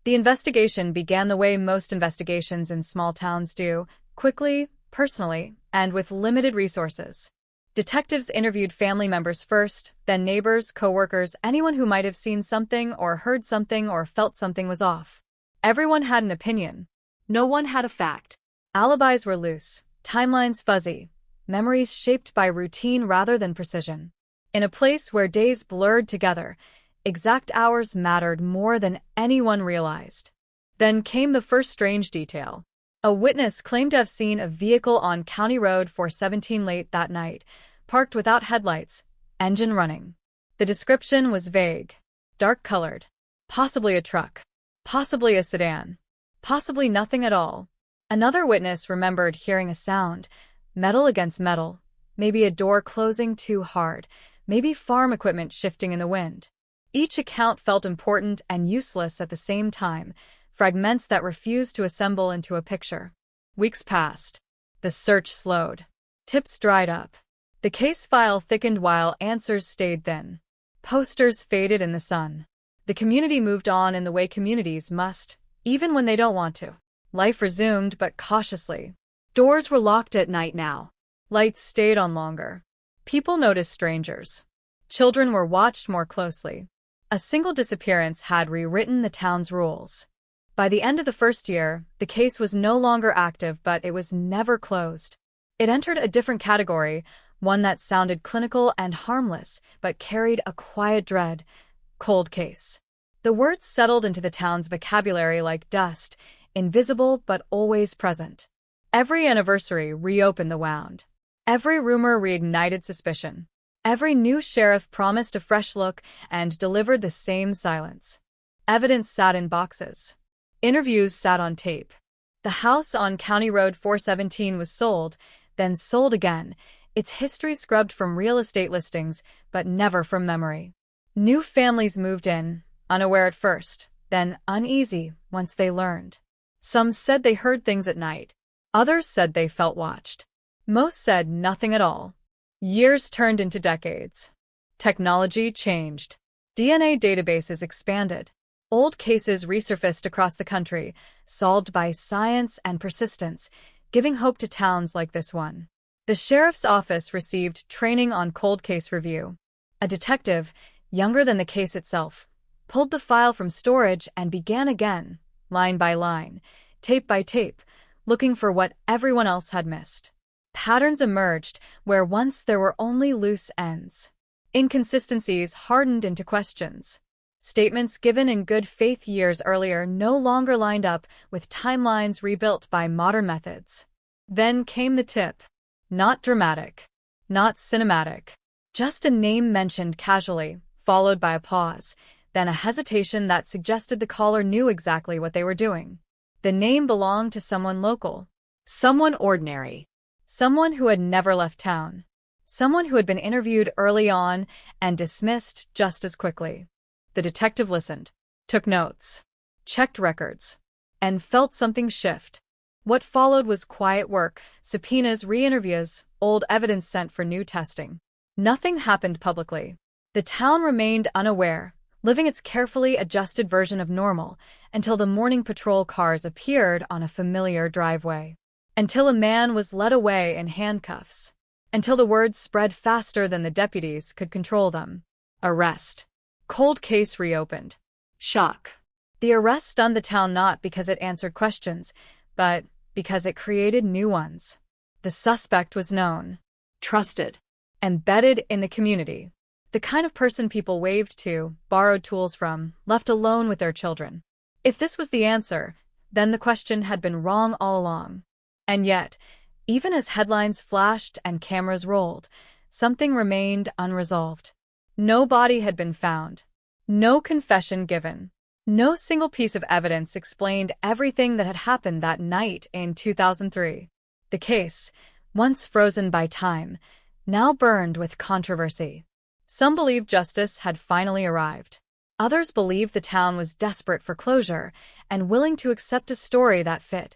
The investigation began the way most investigations in small towns do: quickly, personally, and with limited resources. Detectives interviewed family members first, then neighbors, coworkers, anyone who might have seen something or heard something or felt something was off. Everyone had an opinion. No one had a fact. Alibis were loose, timelines fuzzy, memories shaped by routine rather than precision. In a place where days blurred together, exact hours mattered more than anyone realized. Then came the first strange detail. A witness claimed to have seen a vehicle on County Road 417 late that night, parked without headlights, engine running. The description was vague, dark-colored. Possibly a truck. Possibly a sedan. Possibly nothing at all. Another witness remembered hearing a sound, metal against metal, maybe a door closing too hard, maybe farm equipment shifting in the wind. Each account felt important and useless at the same time, fragments that refused to assemble into a picture. Weeks passed. The search slowed. Tips dried up. The case file thickened while answers stayed thin. Posters faded in the sun. The community moved on in the way communities must, even when they don't want to. Life resumed, but cautiously. Doors were locked at night now. Lights stayed on longer. People noticed strangers. Children were watched more closely. A single disappearance had rewritten the town's rules. By the end of the first year, the case was no longer active, but it was never closed. It entered a different category, one that sounded clinical and harmless, but carried a quiet dread: cold case. The words settled into the town's vocabulary like dust, invisible but always present. Every anniversary reopened the wound. Every rumor reignited suspicion. Every new sheriff promised a fresh look and delivered the same silence. Evidence sat in boxes. Interviews sat on tape. The house on County Road 417 was sold, then sold again, its history scrubbed from real estate listings, but never from memory. New families moved in, unaware at first, then uneasy once they learned. Some said they heard things at night. Others said they felt watched. Most said nothing at all. Years turned into decades. Technology changed. DNA databases expanded. Old cases resurfaced across the country, solved by science and persistence, giving hope to towns like this one. The sheriff's office received training on cold case review. A detective, younger than the case itself, pulled the file from storage and began again, line by line, tape by tape, looking for what everyone else had missed. Patterns emerged where once there were only loose ends. Inconsistencies hardened into questions. Statements given in good faith years earlier no longer lined up with timelines rebuilt by modern methods. Then came the tip. Not dramatic. Not cinematic. Just a name mentioned casually, followed by a pause, then a hesitation that suggested the caller knew exactly what they were doing. The name belonged to someone local. Someone ordinary. Someone who had never left town. Someone who had been interviewed early on and dismissed just as quickly. The detective listened, took notes, checked records, and felt something shift. What followed was quiet work: subpoenas, re-interviews, old evidence sent for new testing. Nothing happened publicly. The town remained unaware, living its carefully adjusted version of normal, until the morning patrol cars appeared on a familiar driveway. Until a man was led away in handcuffs. Until the words spread faster than the deputies could control them. Arrest. Cold case reopened. Shock. The arrest stunned the town not because it answered questions, but because it created new ones. The suspect was known. Trusted. Embedded in the community. The kind of person people waved to, borrowed tools from, left alone with their children. If this was the answer, then the question had been wrong all along. And yet, even as headlines flashed and cameras rolled, something remained unresolved. No body had been found. No confession given. No single piece of evidence explained everything that had happened that night in 2003. The case, once frozen by time, now burned with controversy. Some believed justice had finally arrived. Others believed the town was desperate for closure and willing to accept a story that fit,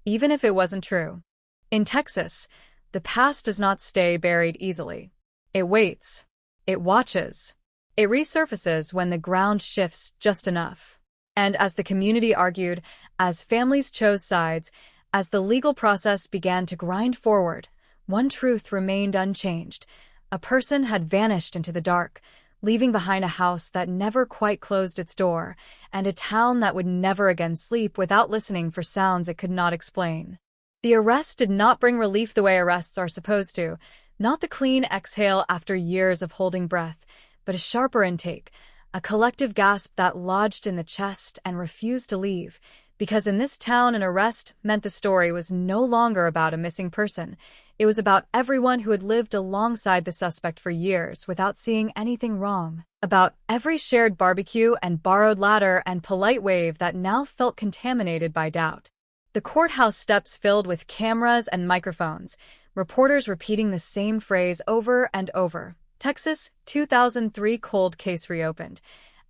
even if it wasn't true. In Texas, the past does not stay buried easily. It waits. It watches. It resurfaces when the ground shifts just enough. And as the community argued, as families chose sides, as the legal process began to grind forward, one truth remained unchanged. A person had vanished into the dark, leaving behind a house that never quite closed its door, and a town that would never again sleep without listening for sounds it could not explain. The arrest did not bring relief the way arrests are supposed to, not the clean exhale after years of holding breath, but a sharper intake, a collective gasp that lodged in the chest and refused to leave, because in this town an arrest meant the story was no longer about a missing person. It was about everyone who had lived alongside the suspect for years without seeing anything wrong, about every shared barbecue and borrowed ladder and polite wave that now felt contaminated by doubt. The courthouse steps filled with cameras and microphones, reporters repeating the same phrase over and over. Texas, 2003 cold case reopened,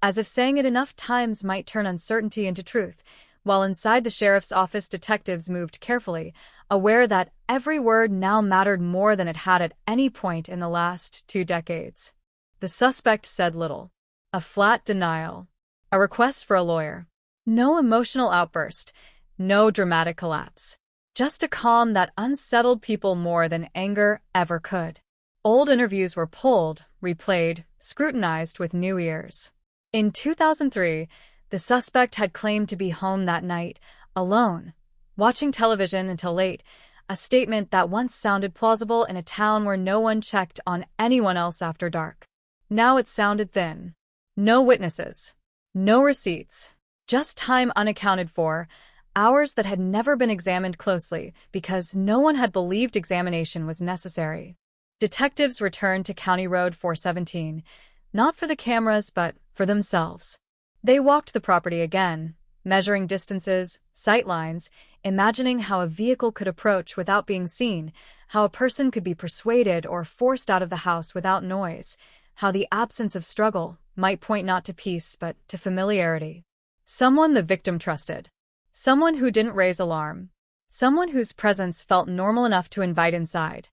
as if saying it enough times might turn uncertainty into truth, while inside the sheriff's office detectives moved carefully, aware that every word now mattered more than it had at any point in the last 2 decades. The suspect said little. A flat denial. A request for a lawyer. No emotional outburst. No dramatic collapse. Just a calm that unsettled people more than anger ever could. Old interviews were pulled, replayed, scrutinized with new ears. In 2003, the suspect had claimed to be home that night, alone, watching television until late, a statement that once sounded plausible in a town where no one checked on anyone else after dark. Now it sounded thin. No witnesses. No receipts. Just time unaccounted for, hours that had never been examined closely because no one had believed examination was necessary. Detectives returned to County Road 417, not for the cameras but for themselves. They walked the property again, measuring distances, sight lines, imagining how a vehicle could approach without being seen, how a person could be persuaded or forced out of the house without noise, how the absence of struggle might point not to peace but to familiarity. Someone the victim trusted. Someone who didn't raise alarm. Someone whose presence felt normal enough to invite inside.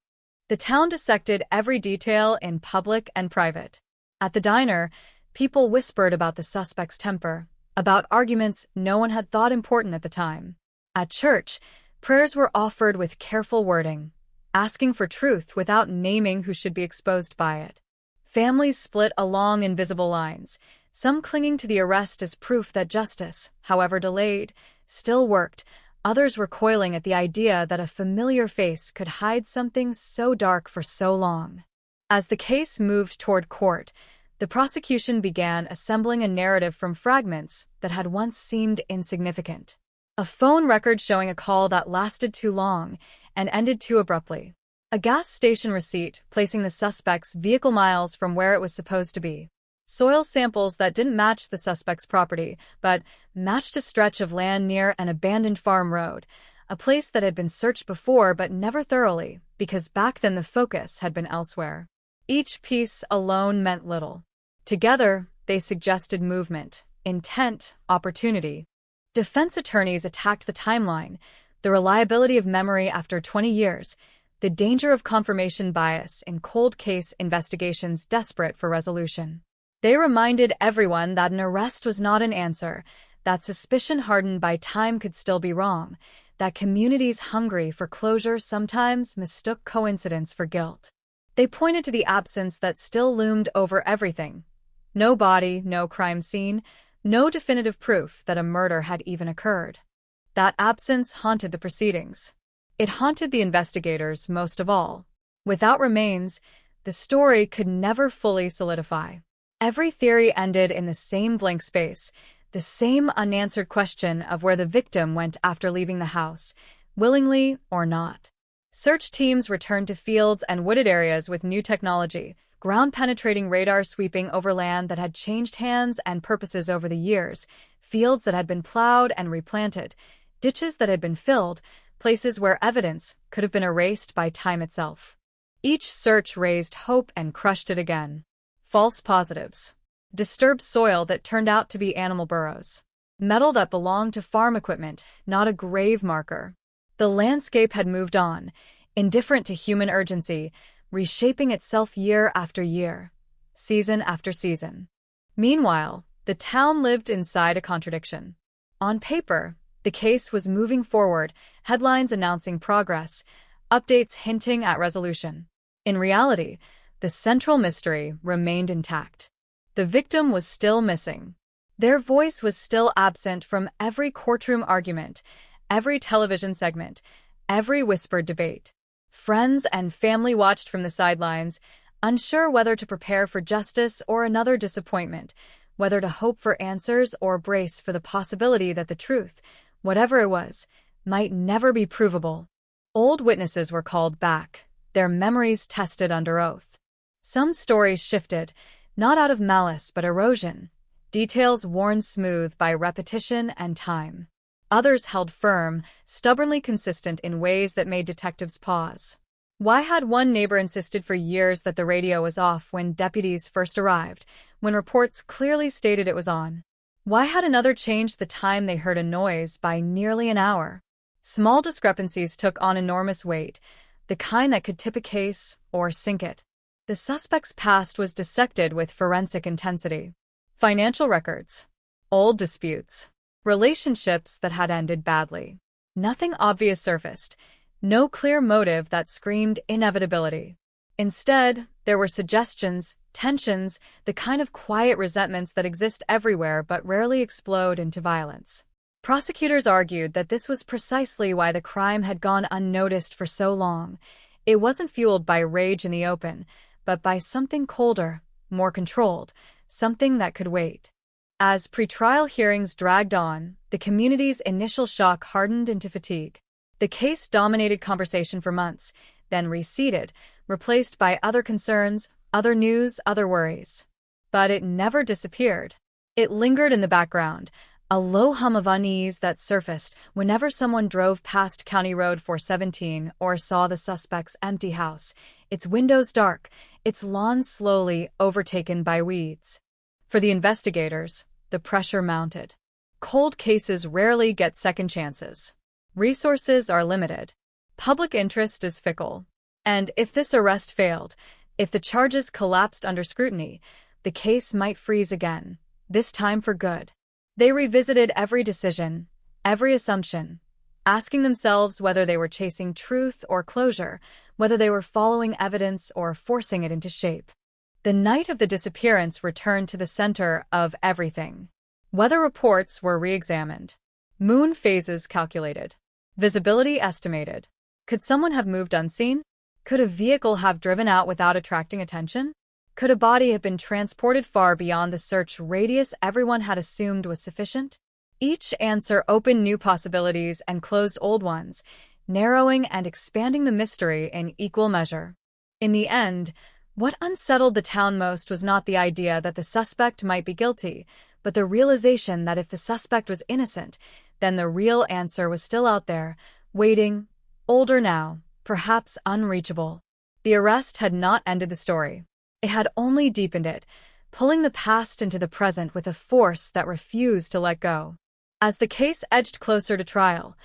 The town dissected every detail in public and private. At the diner, people whispered about the suspect's temper, about arguments no one had thought important at the time. At church, prayers were offered with careful wording, asking for truth without naming who should be exposed by it. Families split along invisible lines, some clinging to the arrest as proof that justice, however delayed, still worked, others recoiling at the idea that a familiar face could hide something so dark for so long. As the case moved toward court, the prosecution began assembling a narrative from fragments that had once seemed insignificant. A phone record showing a call that lasted too long and ended too abruptly. A gas station receipt placing the suspect's vehicle miles from where it was supposed to be. Soil samples that didn't match the suspect's property, but matched a stretch of land near an abandoned farm road, a place that had been searched before but never thoroughly, because back then the focus had been elsewhere. Each piece alone meant little. Together, they suggested movement, intent, opportunity. Defense attorneys attacked the timeline, the reliability of memory after 20 years, the danger of confirmation bias in cold case investigations desperate for resolution. They reminded everyone that an arrest was not an answer, that suspicion hardened by time could still be wrong, that communities hungry for closure sometimes mistook coincidence for guilt. They pointed to the absence that still loomed over everything. No body, no crime scene, no definitive proof that a murder had even occurred. That absence haunted the proceedings. It haunted the investigators most of all. Without remains, the story could never fully solidify. Every theory ended in the same blank space, The same unanswered question of where the victim went after leaving the house, willingly or not. Search teams returned to fields and wooded areas with new technology, ground-penetrating radar sweeping over land that had changed hands and purposes over the years, fields that had been plowed and replanted, ditches that had been filled, places where evidence could have been erased by time itself. Each search raised hope and crushed it again. False positives. Disturbed soil that turned out to be animal burrows. Metal that belonged to farm equipment, not a grave marker. The landscape had moved on, indifferent to human urgency, reshaping itself year after year, season after season. Meanwhile, the town lived inside a contradiction. On paper, the case was moving forward, headlines announcing progress, updates hinting at resolution. In reality, the central mystery remained intact. The victim was still missing. Their voice was still absent from every courtroom argument, every television segment, every whispered debate. Friends and family watched from the sidelines, unsure whether to prepare for justice or another disappointment, whether to hope for answers or brace for the possibility that the truth, whatever it was, might never be provable. Old witnesses were called back, their memories tested under oath. Some stories shifted, not out of malice but erosion, details worn smooth by repetition and time. Others held firm, stubbornly consistent in ways that made detectives pause. Why had one neighbor insisted for years that the radio was off when deputies first arrived, when reports clearly stated it was on? Why had another changed the time they heard a noise by nearly an hour? Small discrepancies took on enormous weight, the kind that could tip a case or sink it. The suspect's past was dissected with forensic intensity. Financial records, old disputes, relationships that had ended badly. Nothing obvious surfaced, no clear motive that screamed inevitability. Instead, there were suggestions, tensions, the kind of quiet resentments that exist everywhere but rarely explode into violence. Prosecutors argued that this was precisely why the crime had gone unnoticed for so long. It wasn't fueled by rage in the open, but by something colder, more controlled, something that could wait. As pretrial hearings dragged on, the community's initial shock hardened into fatigue. The case dominated conversation for months, then receded, replaced by other concerns, other news, other worries. But it never disappeared. It lingered in the background, a low hum of unease that surfaced whenever someone drove past County Road 417 or saw the suspect's empty house, its windows dark, its lawn slowly overtaken by weeds. For the investigators, the pressure mounted. Cold cases rarely get second chances. Resources are limited. Public interest is fickle. And if this arrest failed, if the charges collapsed under scrutiny, the case might freeze again, this time for good. They revisited every decision, every assumption, asking themselves whether they were chasing truth or closure, whether they were following evidence or forcing it into shape. The night of the disappearance returned to the center of everything. Weather reports were re-examined. Moon phases calculated. Visibility estimated. Could someone have moved unseen? Could a vehicle have driven out without attracting attention? Could a body have been transported far beyond the search radius everyone had assumed was sufficient? Each answer opened new possibilities and closed old ones, narrowing and expanding the mystery in equal measure. In the end, what unsettled the town most was not the idea that the suspect might be guilty, but the realization that if the suspect was innocent, then the real answer was still out there, waiting, older now, perhaps unreachable. The arrest had not ended the story. It had only deepened it, pulling the past into the present with a force that refused to let go. As the case edged closer to trial,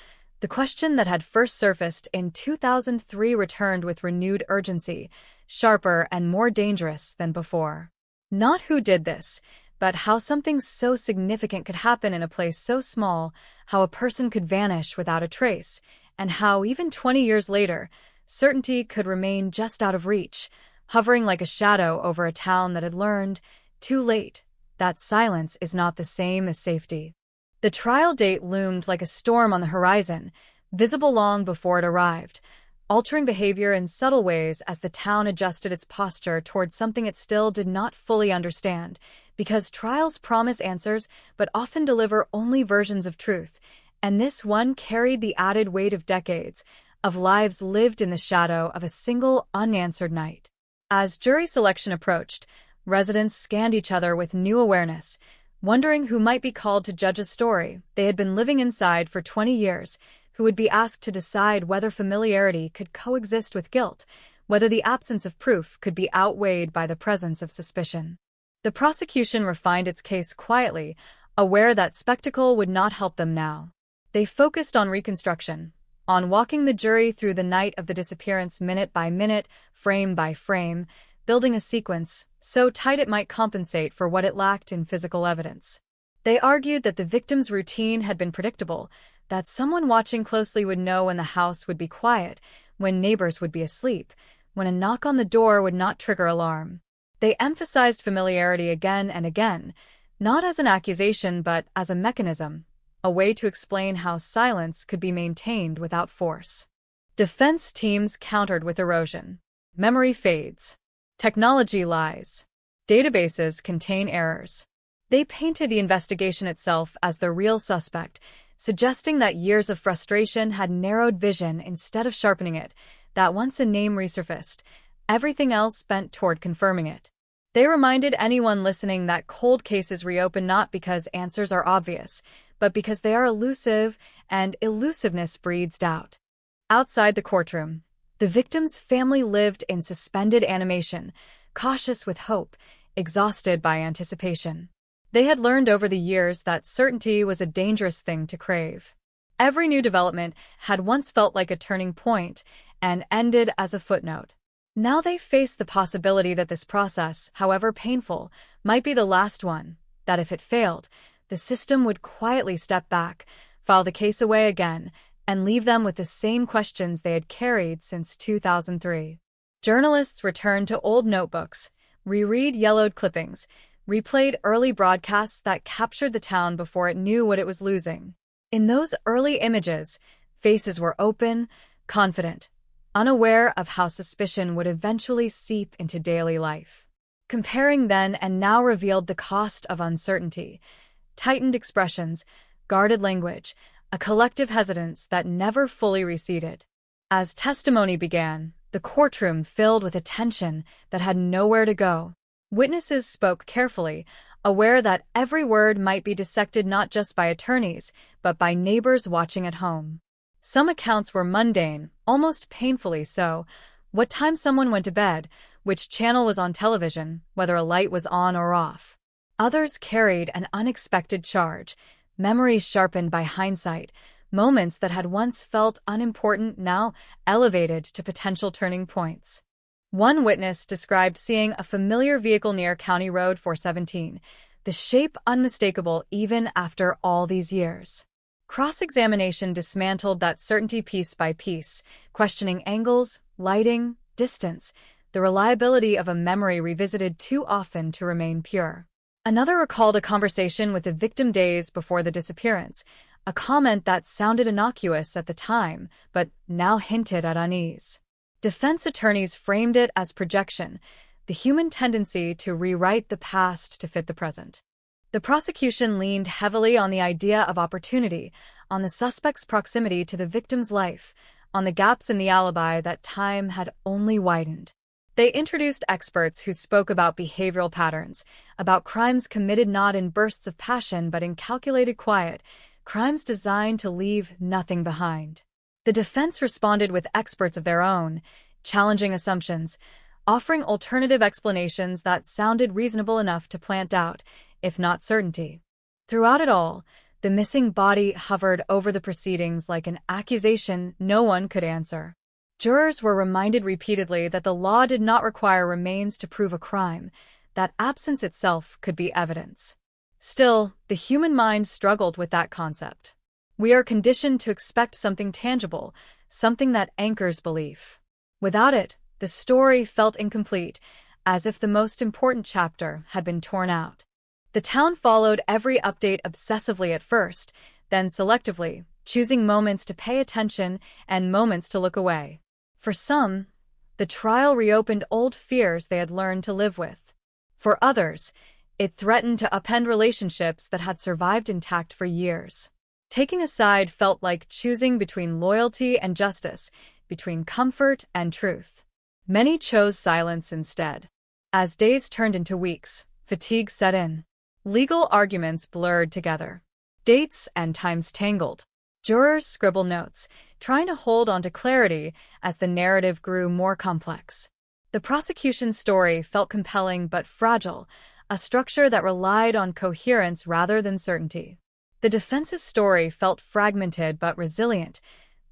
the question that had first surfaced in 2003 returned with renewed urgency, sharper and more dangerous than before. Not who did this, but how something so significant could happen in a place so small, how a person could vanish without a trace, and how, even 20 years later, certainty could remain just out of reach, hovering like a shadow over a town that had learned, too late, that silence is not the same as safety. The trial date loomed like a storm on the horizon, visible long before it arrived, altering behavior in subtle ways as the town adjusted its posture towards something it still did not fully understand, because trials promise answers but often deliver only versions of truth, and this one carried the added weight of decades of lives lived in the shadow of a single unanswered night. As jury selection approached, residents scanned each other with new awareness, wondering who might be called to judge a story they had been living inside for 20 years, who would be asked to decide whether familiarity could coexist with guilt, whether the absence of proof could be outweighed by the presence of suspicion. The prosecution refined its case quietly, aware that spectacle would not help them now. They focused on reconstruction, on walking the jury through the night of the disappearance minute by minute, frame by frame, building a sequence so tight it might compensate for what it lacked in physical evidence. They argued that the victim's routine had been predictable, that someone watching closely would know when the house would be quiet, when neighbors would be asleep, when a knock on the door would not trigger alarm. They emphasized familiarity again and again, not as an accusation but as a mechanism, a way to explain how silence could be maintained without force. Defense teams countered with erosion. Memory fades. Technology lies. Databases contain errors. They painted the investigation itself as the real suspect, suggesting that years of frustration had narrowed vision instead of sharpening it, that once a name resurfaced, everything else bent toward confirming it. They reminded anyone listening that cold cases reopen not because answers are obvious, but because they are elusive, and elusiveness breeds doubt. Outside the courtroom, the victim's family lived in suspended animation, cautious with hope, exhausted by anticipation. They had learned over the years that certainty was a dangerous thing to crave. Every new development had once felt like a turning point and ended as a footnote. Now they faced the possibility that this process, however painful, might be the last one, that if it failed, the system would quietly step back, file the case away again, and leave them with the same questions they had carried since 2003. Journalists returned to old notebooks, reread yellowed clippings, replayed early broadcasts that captured the town before it knew what it was losing. In those early images, faces were open, confident, unaware of how suspicion would eventually seep into daily life. Comparing then and now revealed the cost of uncertainty, tightened expressions, guarded language, a collective hesitance that never fully receded. As testimony began, the courtroom filled with a tension that had nowhere to go. Witnesses spoke carefully, aware that every word might be dissected not just by attorneys, but by neighbors watching at home. Some accounts were mundane, almost painfully so. What time someone went to bed, which channel was on television, whether a light was on or off. Others carried an unexpected charge, memories sharpened by hindsight, moments that had once felt unimportant now elevated to potential turning points. One witness described seeing a familiar vehicle near County Road 417, the shape unmistakable even after all these years. Cross-examination dismantled that certainty piece by piece, questioning angles, lighting, distance, the reliability of a memory revisited too often to remain pure. Another recalled a conversation with the victim days before the disappearance, a comment that sounded innocuous at the time, but now hinted at unease. Defense attorneys framed it as projection, the human tendency to rewrite the past to fit the present. The prosecution leaned heavily on the idea of opportunity, on the suspect's proximity to the victim's life, on the gaps in the alibi that time had only widened. They introduced experts who spoke about behavioral patterns, about crimes committed not in bursts of passion but in calculated quiet, crimes designed to leave nothing behind. The defense responded with experts of their own, challenging assumptions, offering alternative explanations that sounded reasonable enough to plant doubt, if not certainty. Throughout it all, the missing body hovered over the proceedings like an accusation no one could answer. Jurors were reminded repeatedly that the law did not require remains to prove a crime, that absence itself could be evidence. Still, the human mind struggled with that concept. We are conditioned to expect something tangible, something that anchors belief. Without it, the story felt incomplete, as if the most important chapter had been torn out. The town followed every update obsessively at first, then selectively, choosing moments to pay attention and moments to look away. For some, the trial reopened old fears they had learned to live with. For others, It threatened to upend relationships that had survived intact for years. Taking a side felt like choosing between loyalty and justice, between comfort and truth. Many chose silence instead. As days turned into weeks, fatigue set in. Legal arguments blurred together. Dates and times tangled. Jurors scribbled notes, trying to hold on to clarity as the narrative grew more complex. The prosecution's story felt compelling but fragile, a structure that relied on coherence rather than certainty. The defense's story felt fragmented but resilient,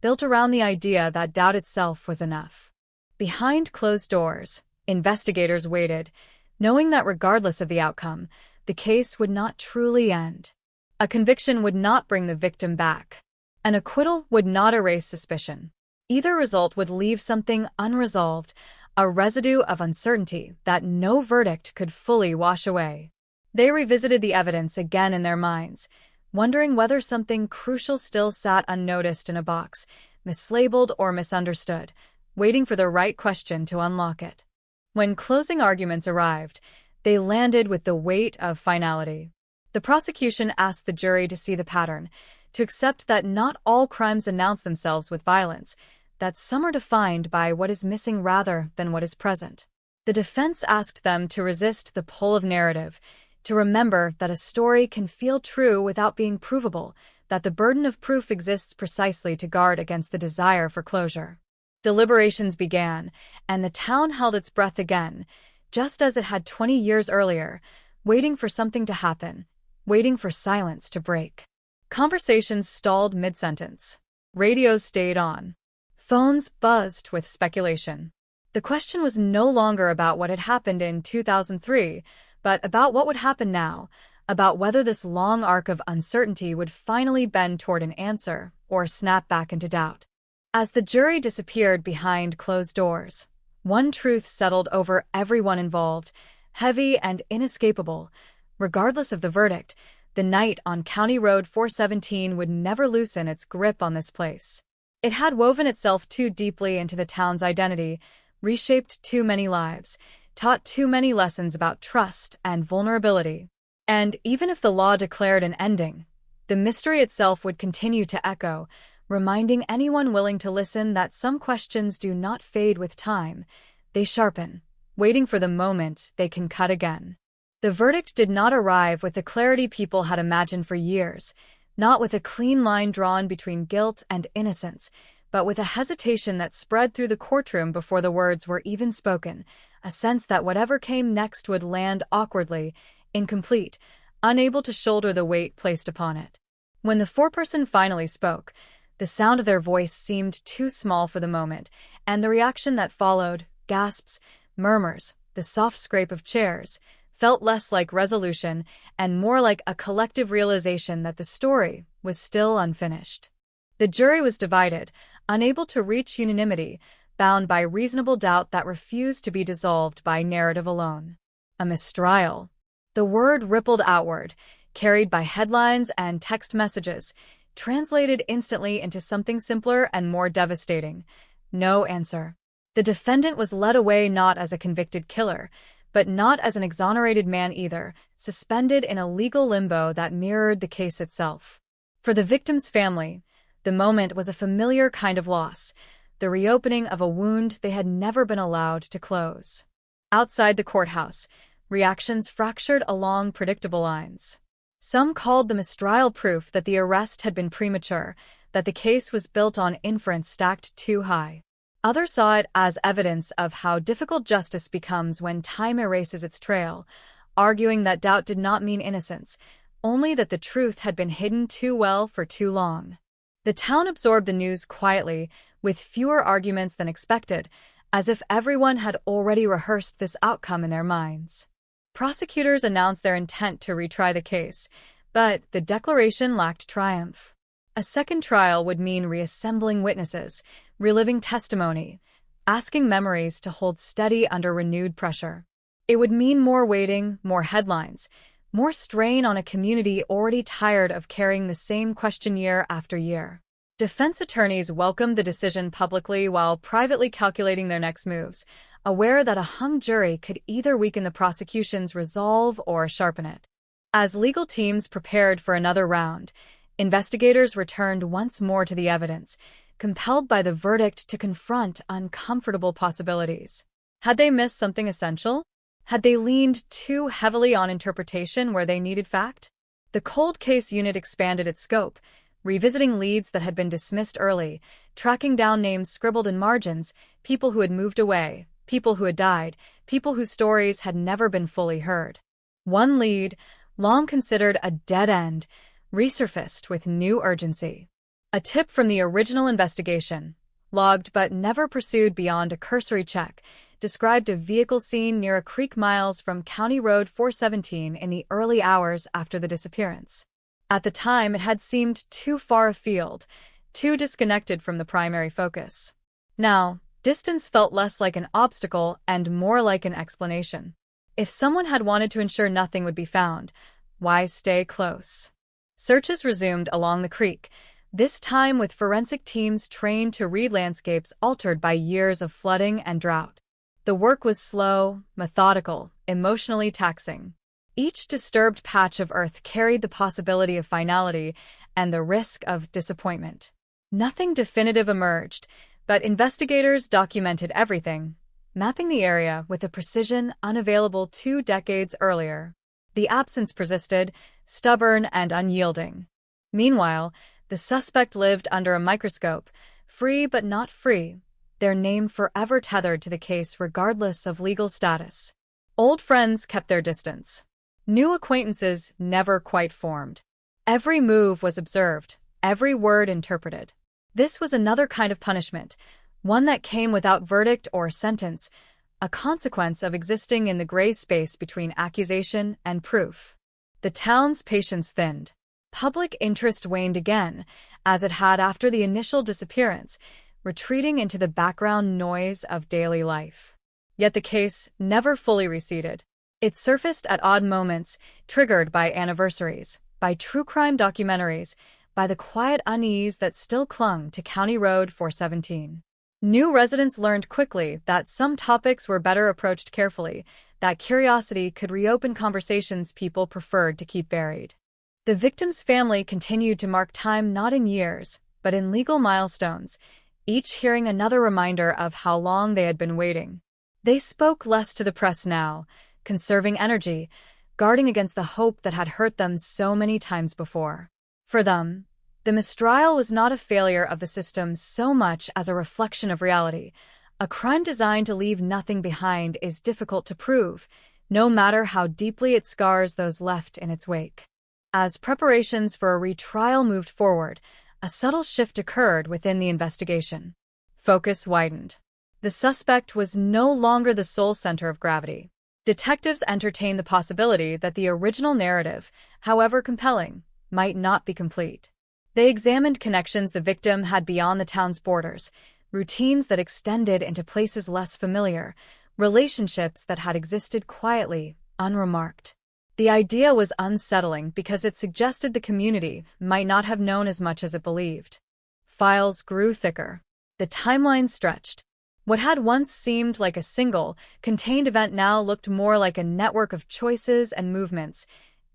built around the idea that doubt itself was enough. Behind closed doors, investigators waited, knowing that regardless of the outcome, the case would not truly end. A conviction would not bring the victim back. An acquittal would not erase suspicion. Either result would leave something unresolved, a residue of uncertainty that no verdict could fully wash away. They revisited the evidence again in their minds, wondering whether something crucial still sat unnoticed in a box, mislabeled or misunderstood, waiting for the right question to unlock it. When closing arguments arrived, they landed with the weight of finality. The prosecution asked the jury to see the pattern, to accept that not all crimes announce themselves with violence, that some are defined by what is missing rather than what is present. The defense asked them to resist the pull of narrative, to remember that a story can feel true without being provable, that the burden of proof exists precisely to guard against the desire for closure. Deliberations began, and the town held its breath again, just as it had 20 years earlier, waiting for something to happen, waiting for silence to break. Conversations stalled mid-sentence. Radios stayed on. Phones buzzed with speculation. The question was no longer about what had happened in 2003, but about what would happen now, about whether this long arc of uncertainty would finally bend toward an answer or snap back into doubt. As the jury disappeared behind closed doors, one truth settled over everyone involved, heavy and inescapable. Regardless of the verdict, the night on County Road 417 would never loosen its grip on this place. It had woven itself too deeply into the town's identity, reshaped too many lives, taught too many lessons about trust and vulnerability. And even if the law declared an ending, the mystery itself would continue to echo, reminding anyone willing to listen that some questions do not fade with time, they sharpen, waiting for the moment they can cut again. The verdict did not arrive with the clarity people had imagined for years, not with a clean line drawn between guilt and innocence, but with a hesitation that spread through the courtroom before the words were even spoken, a sense that whatever came next would land awkwardly, incomplete, unable to shoulder the weight placed upon it. When the foreperson finally spoke, the sound of their voice seemed too small for the moment, and the reaction that followed, gasps, murmurs, the soft scrape of chairs, felt less like resolution and more like a collective realization that the story was still unfinished. The jury was divided, unable to reach unanimity, bound by reasonable doubt that refused to be dissolved by narrative alone. A mistrial. The word rippled outward, carried by headlines and text messages, translated instantly into something simpler and more devastating. No answer. The defendant was led away not as a convicted killer, but not as an exonerated man either, suspended in a legal limbo that mirrored the case itself. For the victim's family, the moment was a familiar kind of loss, the reopening of a wound they had never been allowed to close. Outside the courthouse, reactions fractured along predictable lines. Some called the mistrial proof that the arrest had been premature, that the case was built on inference stacked too high. Others saw it as evidence of how difficult justice becomes when time erases its trail, arguing that doubt did not mean innocence, only that the truth had been hidden too well for too long. The town absorbed the news quietly, with fewer arguments than expected, as if everyone had already rehearsed this outcome in their minds. Prosecutors announced their intent to retry the case, but the declaration lacked triumph. A second trial would mean reassembling witnesses, reliving testimony, asking memories to hold steady under renewed pressure. It would mean more waiting, more headlines, more strain on a community already tired of carrying the same question year after year. Defense attorneys welcomed the decision publicly while privately calculating their next moves, aware that a hung jury could either weaken the prosecution's resolve or sharpen it. As legal teams prepared for another round, investigators returned once more to the evidence, compelled by the verdict to confront uncomfortable possibilities. Had they missed something essential? Had they leaned too heavily on interpretation where they needed fact? The cold case unit expanded its scope, revisiting leads that had been dismissed early, tracking down names scribbled in margins, people who had moved away, people who had died, people whose stories had never been fully heard. One lead, long considered a dead end, resurfaced with new urgency. A tip from the original investigation, logged but never pursued beyond a cursory check, described a vehicle seen near a creek miles from County Road 417 in the early hours after the disappearance. At the time, it had seemed too far afield, too disconnected from the primary focus. Now, distance felt less like an obstacle and more like an explanation. If someone had wanted to ensure nothing would be found, why stay close? Searches resumed along the creek, this time with forensic teams trained to read landscapes altered by years of flooding and drought. The work was slow, methodical, emotionally taxing. Each disturbed patch of earth carried the possibility of finality and the risk of disappointment. Nothing definitive emerged, but investigators documented everything, mapping the area with a precision unavailable 2 decades earlier. The absence persisted, stubborn and unyielding. Meanwhile, the suspect lived under a microscope, free but not free, their name forever tethered to the case regardless of legal status. Old friends kept their distance. New acquaintances never quite formed. Every move was observed, every word interpreted. This was another kind of punishment, one that came without verdict or sentence, a consequence of existing in the gray space between accusation and proof. The town's patience thinned. Public interest waned again, as it had after the initial disappearance, retreating into the background noise of daily life. Yet the case never fully receded. It surfaced at odd moments, triggered by anniversaries, by true crime documentaries, by the quiet unease that still clung to County Road 417. New residents learned quickly that some topics were better approached carefully, that curiosity could reopen conversations people preferred to keep buried. The victim's family continued to mark time not in years, but in legal milestones, each hearing another reminder of how long they had been waiting. They spoke less to the press now, conserving energy, guarding against the hope that had hurt them so many times before. For them, the mistrial was not a failure of the system so much as a reflection of reality. A crime designed to leave nothing behind is difficult to prove, no matter how deeply it scars those left in its wake. As preparations for a retrial moved forward, a subtle shift occurred within the investigation. Focus widened. The suspect was no longer the sole center of gravity. Detectives entertained the possibility that the original narrative, however compelling, might not be complete. They examined connections the victim had beyond the town's borders, routines that extended into places less familiar, relationships that had existed quietly, unremarked. The idea was unsettling because it suggested the community might not have known as much as it believed. Files grew thicker. The timeline stretched. What had once seemed like a single, contained event now looked more like a network of choices and movements,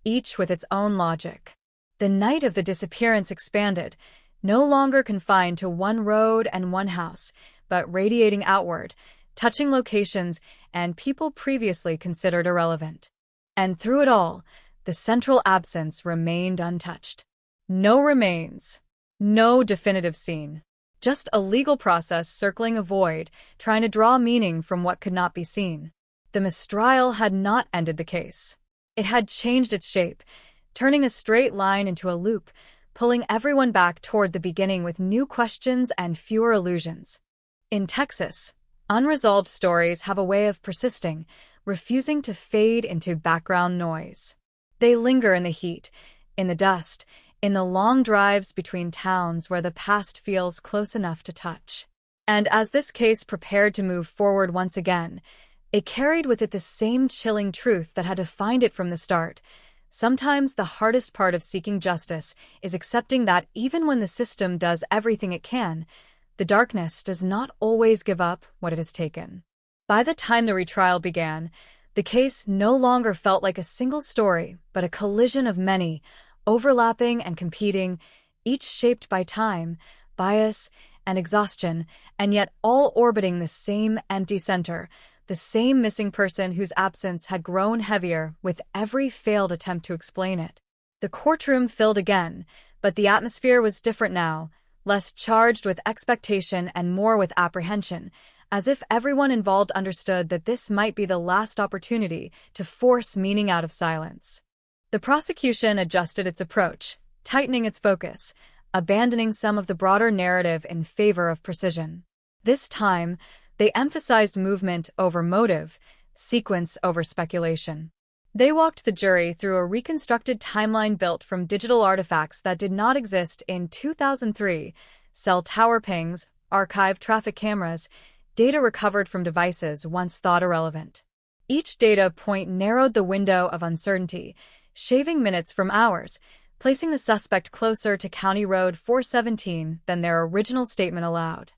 each with its own logic. The night of the disappearance expanded, no longer confined to one road and one house, but radiating outward, touching locations and people previously considered irrelevant. And through it all, the central absence remained untouched. No remains, no definitive scene. Just a legal process circling a void, trying to draw meaning from what could not be seen. The mistrial had not ended the case. It had changed its shape, turning a straight line into a loop, pulling everyone back toward the beginning with new questions and fewer illusions. In Texas, unresolved stories have a way of persisting, refusing to fade into background noise. They linger in the heat, in the dust, in the long drives between towns where the past feels close enough to touch. And as this case prepared to move forward once again, it carried with it the same chilling truth that had defined it from the start. Sometimes the hardest part of seeking justice is accepting that even when the system does everything it can, the darkness does not always give up what it has taken. By the time the retrial began, the case no longer felt like a single story, but a collision of many, overlapping and competing, each shaped by time, bias, and exhaustion, and yet all orbiting the same empty center, the same missing person whose absence had grown heavier with every failed attempt to explain it. The courtroom filled again, but the atmosphere was different now, less charged with expectation and more with apprehension, as if everyone involved understood that this might be the last opportunity to force meaning out of silence. The prosecution adjusted its approach, tightening its focus, abandoning some of the broader narrative in favor of precision. This time, they emphasized movement over motive, sequence over speculation. They walked the jury through a reconstructed timeline built from digital artifacts that did not exist in 2003, cell tower pings, archived traffic cameras, data recovered from devices once thought irrelevant. Each data point narrowed the window of uncertainty, shaving minutes from hours, placing the suspect closer to County Road 417 than their original statement allowed.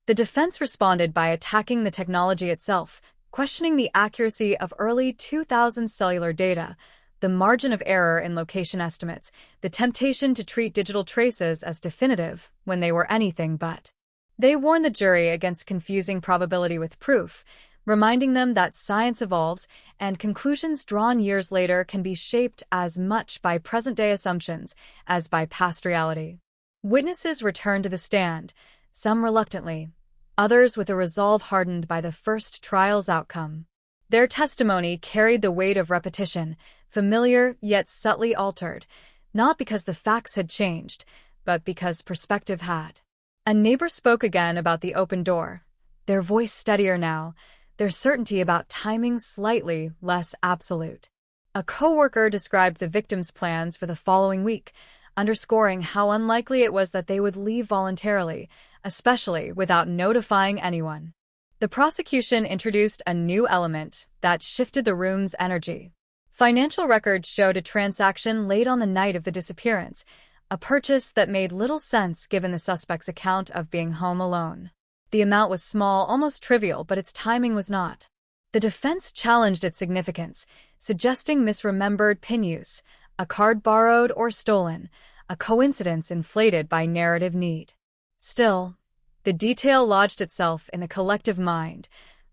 The defense responded by attacking the technology itself, questioning the accuracy of early 2000 cellular data, the margin of error in location estimates, the temptation to treat digital traces as definitive when they were anything but. They warned the jury against confusing probability with proof, reminding them that science evolves and conclusions drawn years later can be shaped as much by present-day assumptions as by past reality. Witnesses returned to the stand, some reluctantly, others with a resolve hardened by the first trial's outcome. Their testimony carried the weight of repetition, familiar yet subtly altered, not because the facts had changed, but because perspective had. A neighbor spoke again about the open door, their voice steadier now, their certainty about timing slightly less absolute. A coworker described the victim's plans for the following week, underscoring how unlikely it was that they would leave voluntarily, especially without notifying anyone. The prosecution introduced a new element that shifted the room's energy. Financial records showed a transaction late on the night of the disappearance, a purchase that made little sense given the suspect's account of being home alone. The amount was small, almost trivial, but its timing was not. The defense challenged its significance, suggesting misremembered PIN use, a card borrowed or stolen, a coincidence inflated by narrative need. Still, the detail lodged itself in the collective mind,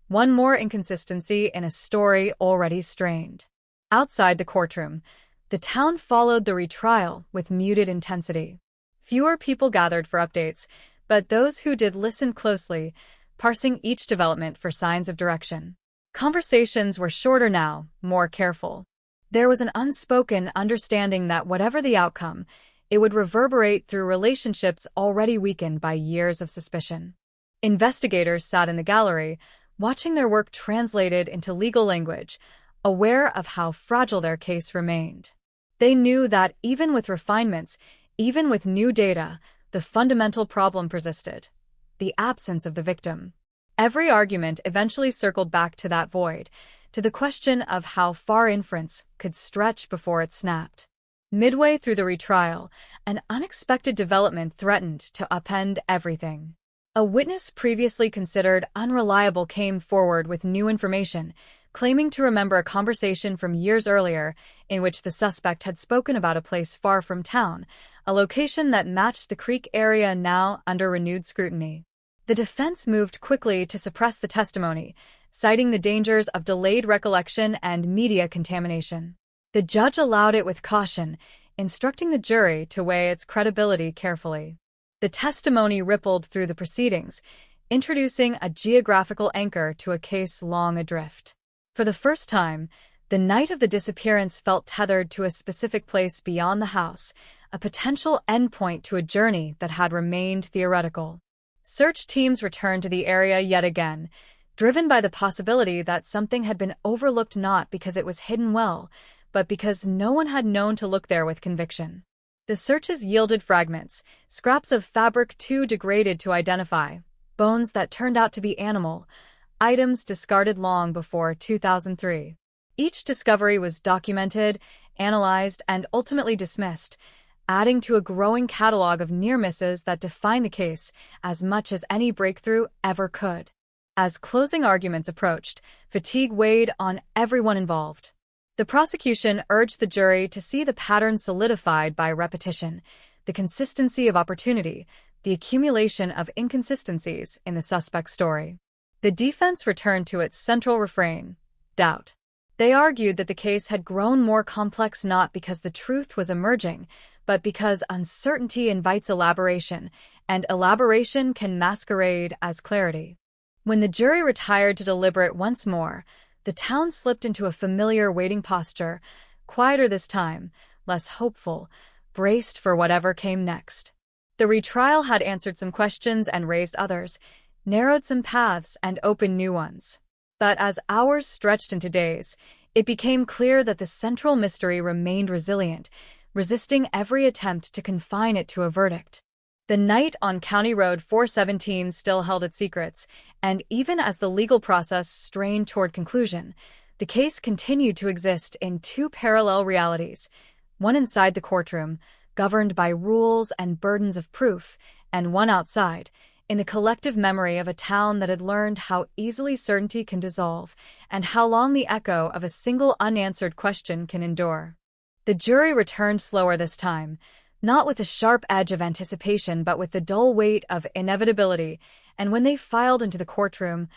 one more inconsistency in a story already strained. Outside the courtroom, the town followed the retrial with muted intensity. Fewer people gathered for updates, but those who did listened closely, parsing each development for signs of direction. Conversations were shorter now, more careful. There was an unspoken understanding that whatever the outcome, it would reverberate through relationships already weakened by years of suspicion. Investigators sat in the gallery, watching their work translated into legal language, aware of how fragile their case remained. They knew that even with refinements, even with new data, the fundamental problem persisted: the absence of the victim. Every argument eventually circled back to that void, to the question of how far inference could stretch before it snapped. Midway through the retrial, an unexpected development threatened to upend everything. A witness previously considered unreliable came forward with new information, claiming to remember a conversation from years earlier in which the suspect had spoken about a place far from town, a location that matched the creek area now under renewed scrutiny. The defense moved quickly to suppress the testimony, citing the dangers of delayed recollection and media contamination. The judge allowed it with caution, instructing the jury to weigh its credibility carefully. The testimony rippled through the proceedings, introducing a geographical anchor to a case long adrift. For the first time, the night of the disappearance felt tethered to a specific place beyond the house, a potential endpoint to a journey that had remained theoretical. Search teams returned to the area yet again, driven by the possibility that something had been overlooked not because it was hidden well, but because no one had known to look there with conviction. The searches yielded fragments, scraps of fabric too degraded to identify, bones that turned out to be animal, items discarded long before 2003. Each discovery was documented, analyzed, and ultimately dismissed, adding to a growing catalog of near misses that define the case as much as any breakthrough ever could. As closing arguments approached, fatigue weighed on everyone involved. The prosecution urged the jury to see the pattern solidified by repetition, the consistency of opportunity, the accumulation of inconsistencies in the suspect's story. The defense returned to its central refrain, doubt. They argued that the case had grown more complex not because the truth was emerging, but because uncertainty invites elaboration, and elaboration can masquerade as clarity. When the jury retired to deliberate once more, the town slipped into a familiar waiting posture, quieter this time, less hopeful, braced for whatever came next. The retrial had answered some questions and raised others, narrowed some paths and opened new ones. But as hours stretched into days, it became clear that the central mystery remained resilient, resisting every attempt to confine it to a verdict. The night on County Road 417 still held its secrets, and even as the legal process strained toward conclusion, the case continued to exist in two parallel realities, one inside the courtroom, governed by rules and burdens of proof, and one outside, in the collective memory of a town that had learned how easily certainty can dissolve and how long the echo of a single unanswered question can endure. The jury returned slower this time, not with the sharp edge of anticipation but with the dull weight of inevitability, and when they filed into the courtroom,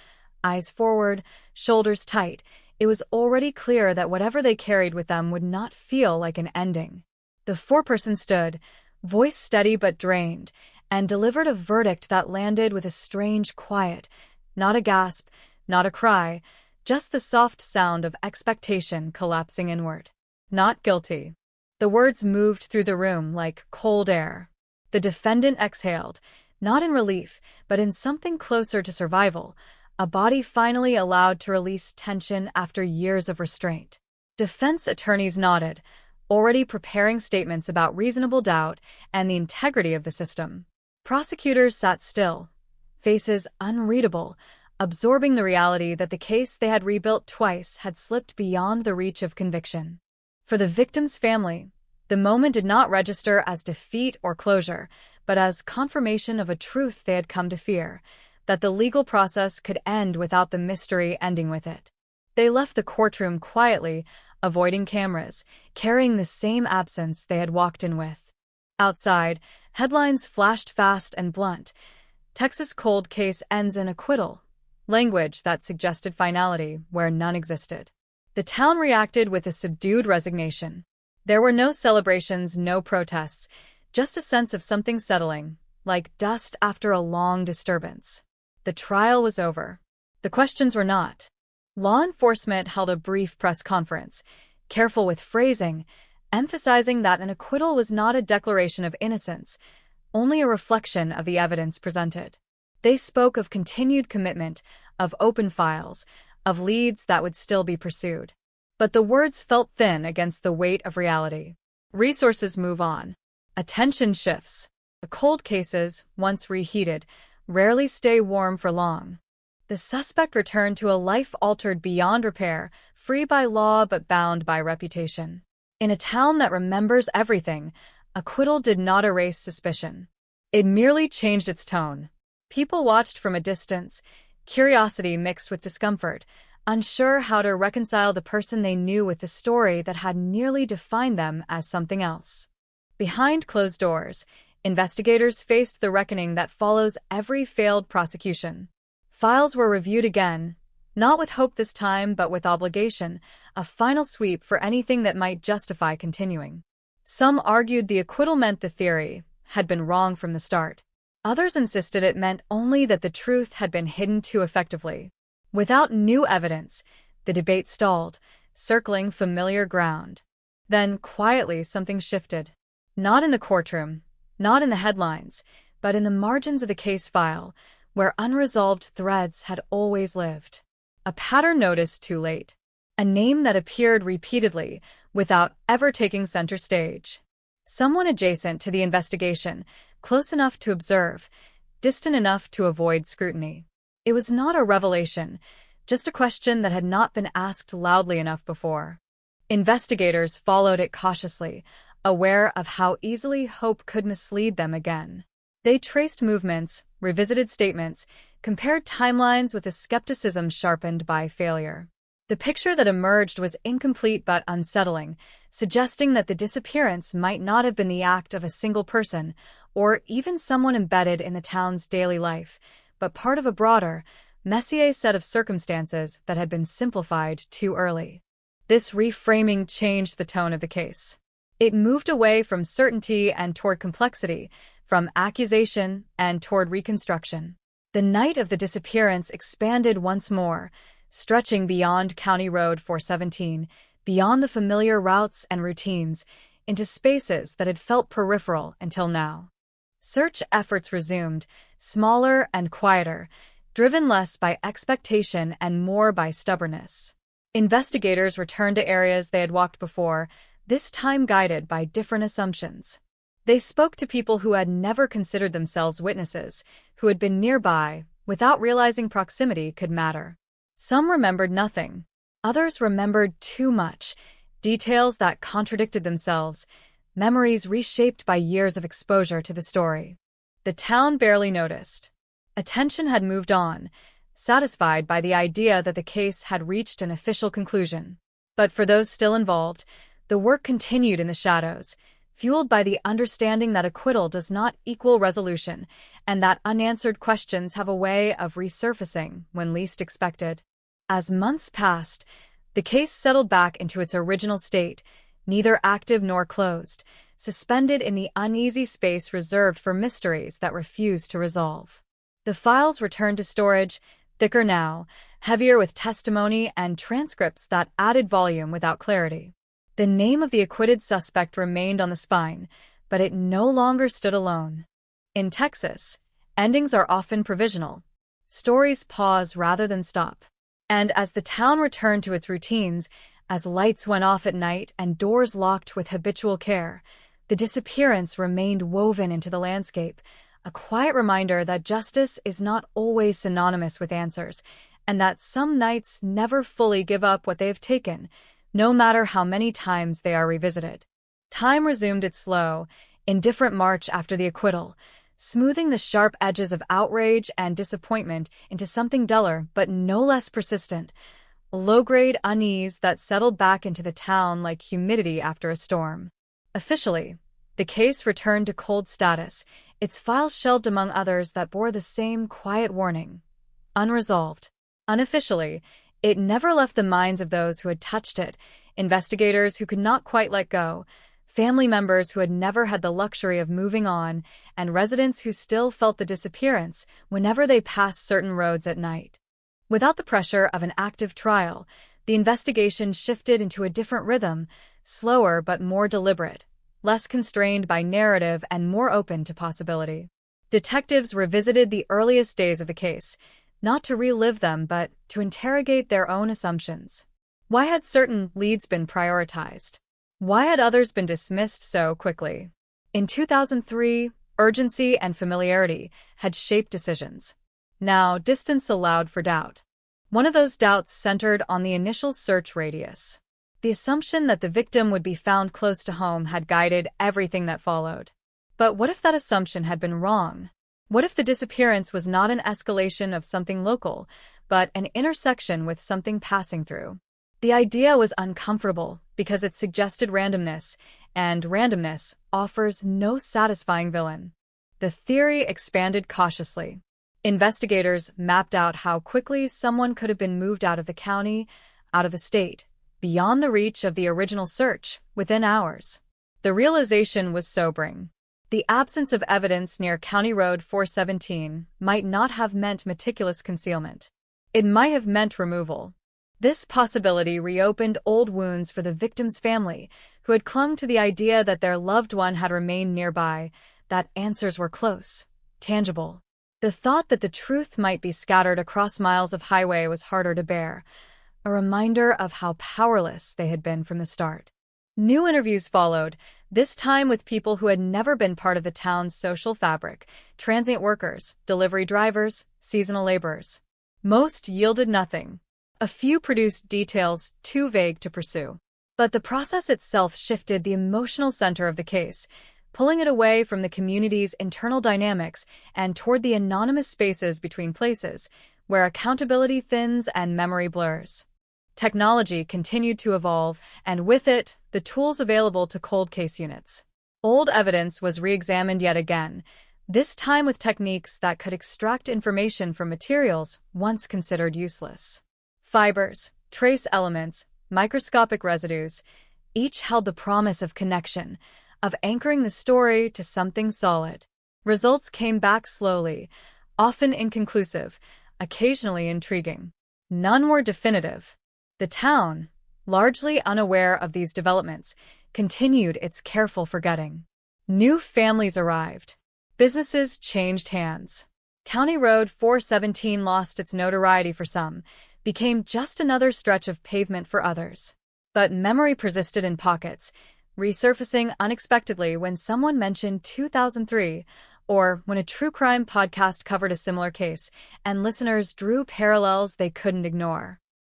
eyes forward, shoulders tight, it was already clear that whatever they carried with them would not feel like an ending. The foreperson stood, voice steady but drained, and delivered a verdict that landed with a strange quiet, not a gasp, not a cry, just the soft sound of expectation collapsing inward. Not guilty. The words moved through the room like cold air. The defendant exhaled, not in relief, but in something closer to survival, a body finally allowed to release tension after years of restraint. Defense attorneys nodded, already preparing statements about reasonable doubt and the integrity of the system. Prosecutors sat still, faces unreadable, absorbing the reality that the case they had rebuilt twice had slipped beyond the reach of conviction. For the victim's family, the moment did not register as defeat or closure, but as confirmation of a truth they had come to fear, that the legal process could end without the mystery ending with it. They left the courtroom quietly, avoiding cameras, carrying the same absence they had walked in with. Outside, headlines flashed fast and blunt. Texas cold case ends in acquittal, language that suggested finality where none existed. The town reacted with a subdued resignation. There were no celebrations, no protests, just a sense of something settling, like dust after a long disturbance. The trial was over. The questions were not. Law enforcement held a brief press conference, careful with phrasing, emphasizing that an acquittal was not a declaration of innocence, only a reflection of the evidence presented. They spoke of continued commitment, of open files, of leads that would still be pursued. But the words felt thin against the weight of reality. Resources move on. Attention shifts. The cold cases, once reheated, rarely stay warm for long. The suspect returned to a life altered beyond repair, free by law but bound by reputation. In a town that remembers everything, acquittal did not erase suspicion. It merely changed its tone. People watched from a distance, curiosity mixed with discomfort, unsure how to reconcile the person they knew with the story that had nearly defined them as something else. Behind closed doors, investigators faced the reckoning that follows every failed prosecution. Files were reviewed again, not with hope this time but with obligation, a final sweep for anything that might justify continuing. Some argued the acquittal meant the theory had been wrong from the start. Others insisted it meant only that the truth had been hidden too effectively. Without new evidence, the debate stalled, circling familiar ground. Then, quietly, something shifted. Not in the courtroom, not in the headlines, but in the margins of the case file, where unresolved threads had always lived. A pattern noticed too late. A name that appeared repeatedly, without ever taking center stage. Someone adjacent to the investigation, close enough to observe, distant enough to avoid scrutiny. It was not a revelation, just a question that had not been asked loudly enough before. Investigators followed it cautiously, aware of how easily hope could mislead them again. They traced movements, revisited statements, compared timelines with a skepticism sharpened by failure. The picture that emerged was incomplete but unsettling, suggesting that the disappearance might not have been the act of a single person, or even someone embedded in the town's daily life, but part of a broader, messier set of circumstances that had been simplified too early. This reframing changed the tone of the case. It moved away from certainty and toward complexity, from accusation and toward reconstruction. The night of the disappearance expanded once more, stretching beyond County Road 417, beyond the familiar routes and routines, into spaces that had felt peripheral until now. Search efforts resumed, smaller and quieter, driven less by expectation and more by stubbornness. Investigators returned to areas they had walked before, this time guided by different assumptions. They spoke to people who had never considered themselves witnesses, who had been nearby, without realizing proximity could matter. Some remembered nothing. Others remembered too much, details that contradicted themselves, memories reshaped by years of exposure to the story. The town barely noticed. Attention had moved on, satisfied by the idea that the case had reached an official conclusion. But for those still involved, the work continued in the shadows, fueled by the understanding that acquittal does not equal resolution, and that unanswered questions have a way of resurfacing when least expected. As months passed, the case settled back into its original state, neither active nor closed, suspended in the uneasy space reserved for mysteries that refused to resolve. The files returned to storage, thicker now, heavier with testimony and transcripts that added volume without clarity. The name of the acquitted suspect remained on the spine, but it no longer stood alone. In Texas, endings are often provisional. Stories pause rather than stop. And as the town returned to its routines, as lights went off at night and doors locked with habitual care, the disappearance remained woven into the landscape, a quiet reminder that justice is not always synonymous with answers, and that some nights never fully give up what they have taken, no matter how many times they are revisited. Time resumed its slow, indifferent march after the acquittal, smoothing the sharp edges of outrage and disappointment into something duller but no less persistent, a low-grade unease that settled back into the town like humidity after a storm. Officially, the case returned to cold status, its files shelved among others that bore the same quiet warning: unresolved. Unofficially, it never left the minds of those who had touched it, investigators who could not quite let go, family members who had never had the luxury of moving on, and residents who still felt the disappearance whenever they passed certain roads at night. Without the pressure of an active trial, the investigation shifted into a different rhythm, slower but more deliberate, less constrained by narrative and more open to possibility. Detectives revisited the earliest days of the case, not to relive them but to interrogate their own assumptions. Why had certain leads been prioritized? Why had others been dismissed so quickly? In 2003, urgency and familiarity had shaped decisions. Now, distance allowed for doubt. One of those doubts centered on the initial search radius. The assumption that the victim would be found close to home had guided everything that followed. But what if that assumption had been wrong? What if the disappearance was not an escalation of something local, but an intersection with something passing through? The idea was uncomfortable because it suggested randomness, and randomness offers no satisfying villain. The theory expanded cautiously. Investigators mapped out how quickly someone could have been moved out of the county, out of the state, beyond the reach of the original search, within hours. The realization was sobering. The absence of evidence near County Road 417 might not have meant meticulous concealment. It might have meant removal. This possibility reopened old wounds for the victim's family, who had clung to the idea that their loved one had remained nearby, that answers were close, tangible. The thought that the truth might be scattered across miles of highway was harder to bear, a reminder of how powerless they had been from the start. New interviews followed, this time with people who had never been part of the town's social fabric: transient workers, delivery drivers, seasonal laborers. Most yielded nothing. A few produced details too vague to pursue. But the process itself shifted the emotional center of the case, pulling it away from the community's internal dynamics and toward the anonymous spaces between places, where accountability thins and memory blurs. Technology continued to evolve, and with it, the tools available to cold case units. Old evidence was re-examined yet again, this time with techniques that could extract information from materials once considered useless. Fibers, trace elements, microscopic residues, each held the promise of connection, of anchoring the story to something solid. Results came back slowly, often inconclusive, occasionally intriguing. None were definitive. The town, largely unaware of these developments, continued its careful forgetting. New families arrived. Businesses changed hands. County Road 417 lost its notoriety for some, became just another stretch of pavement for others. But memory persisted in pockets, resurfacing unexpectedly when someone mentioned 2003, or when a true crime podcast covered a similar case, and listeners drew parallels they couldn't ignore.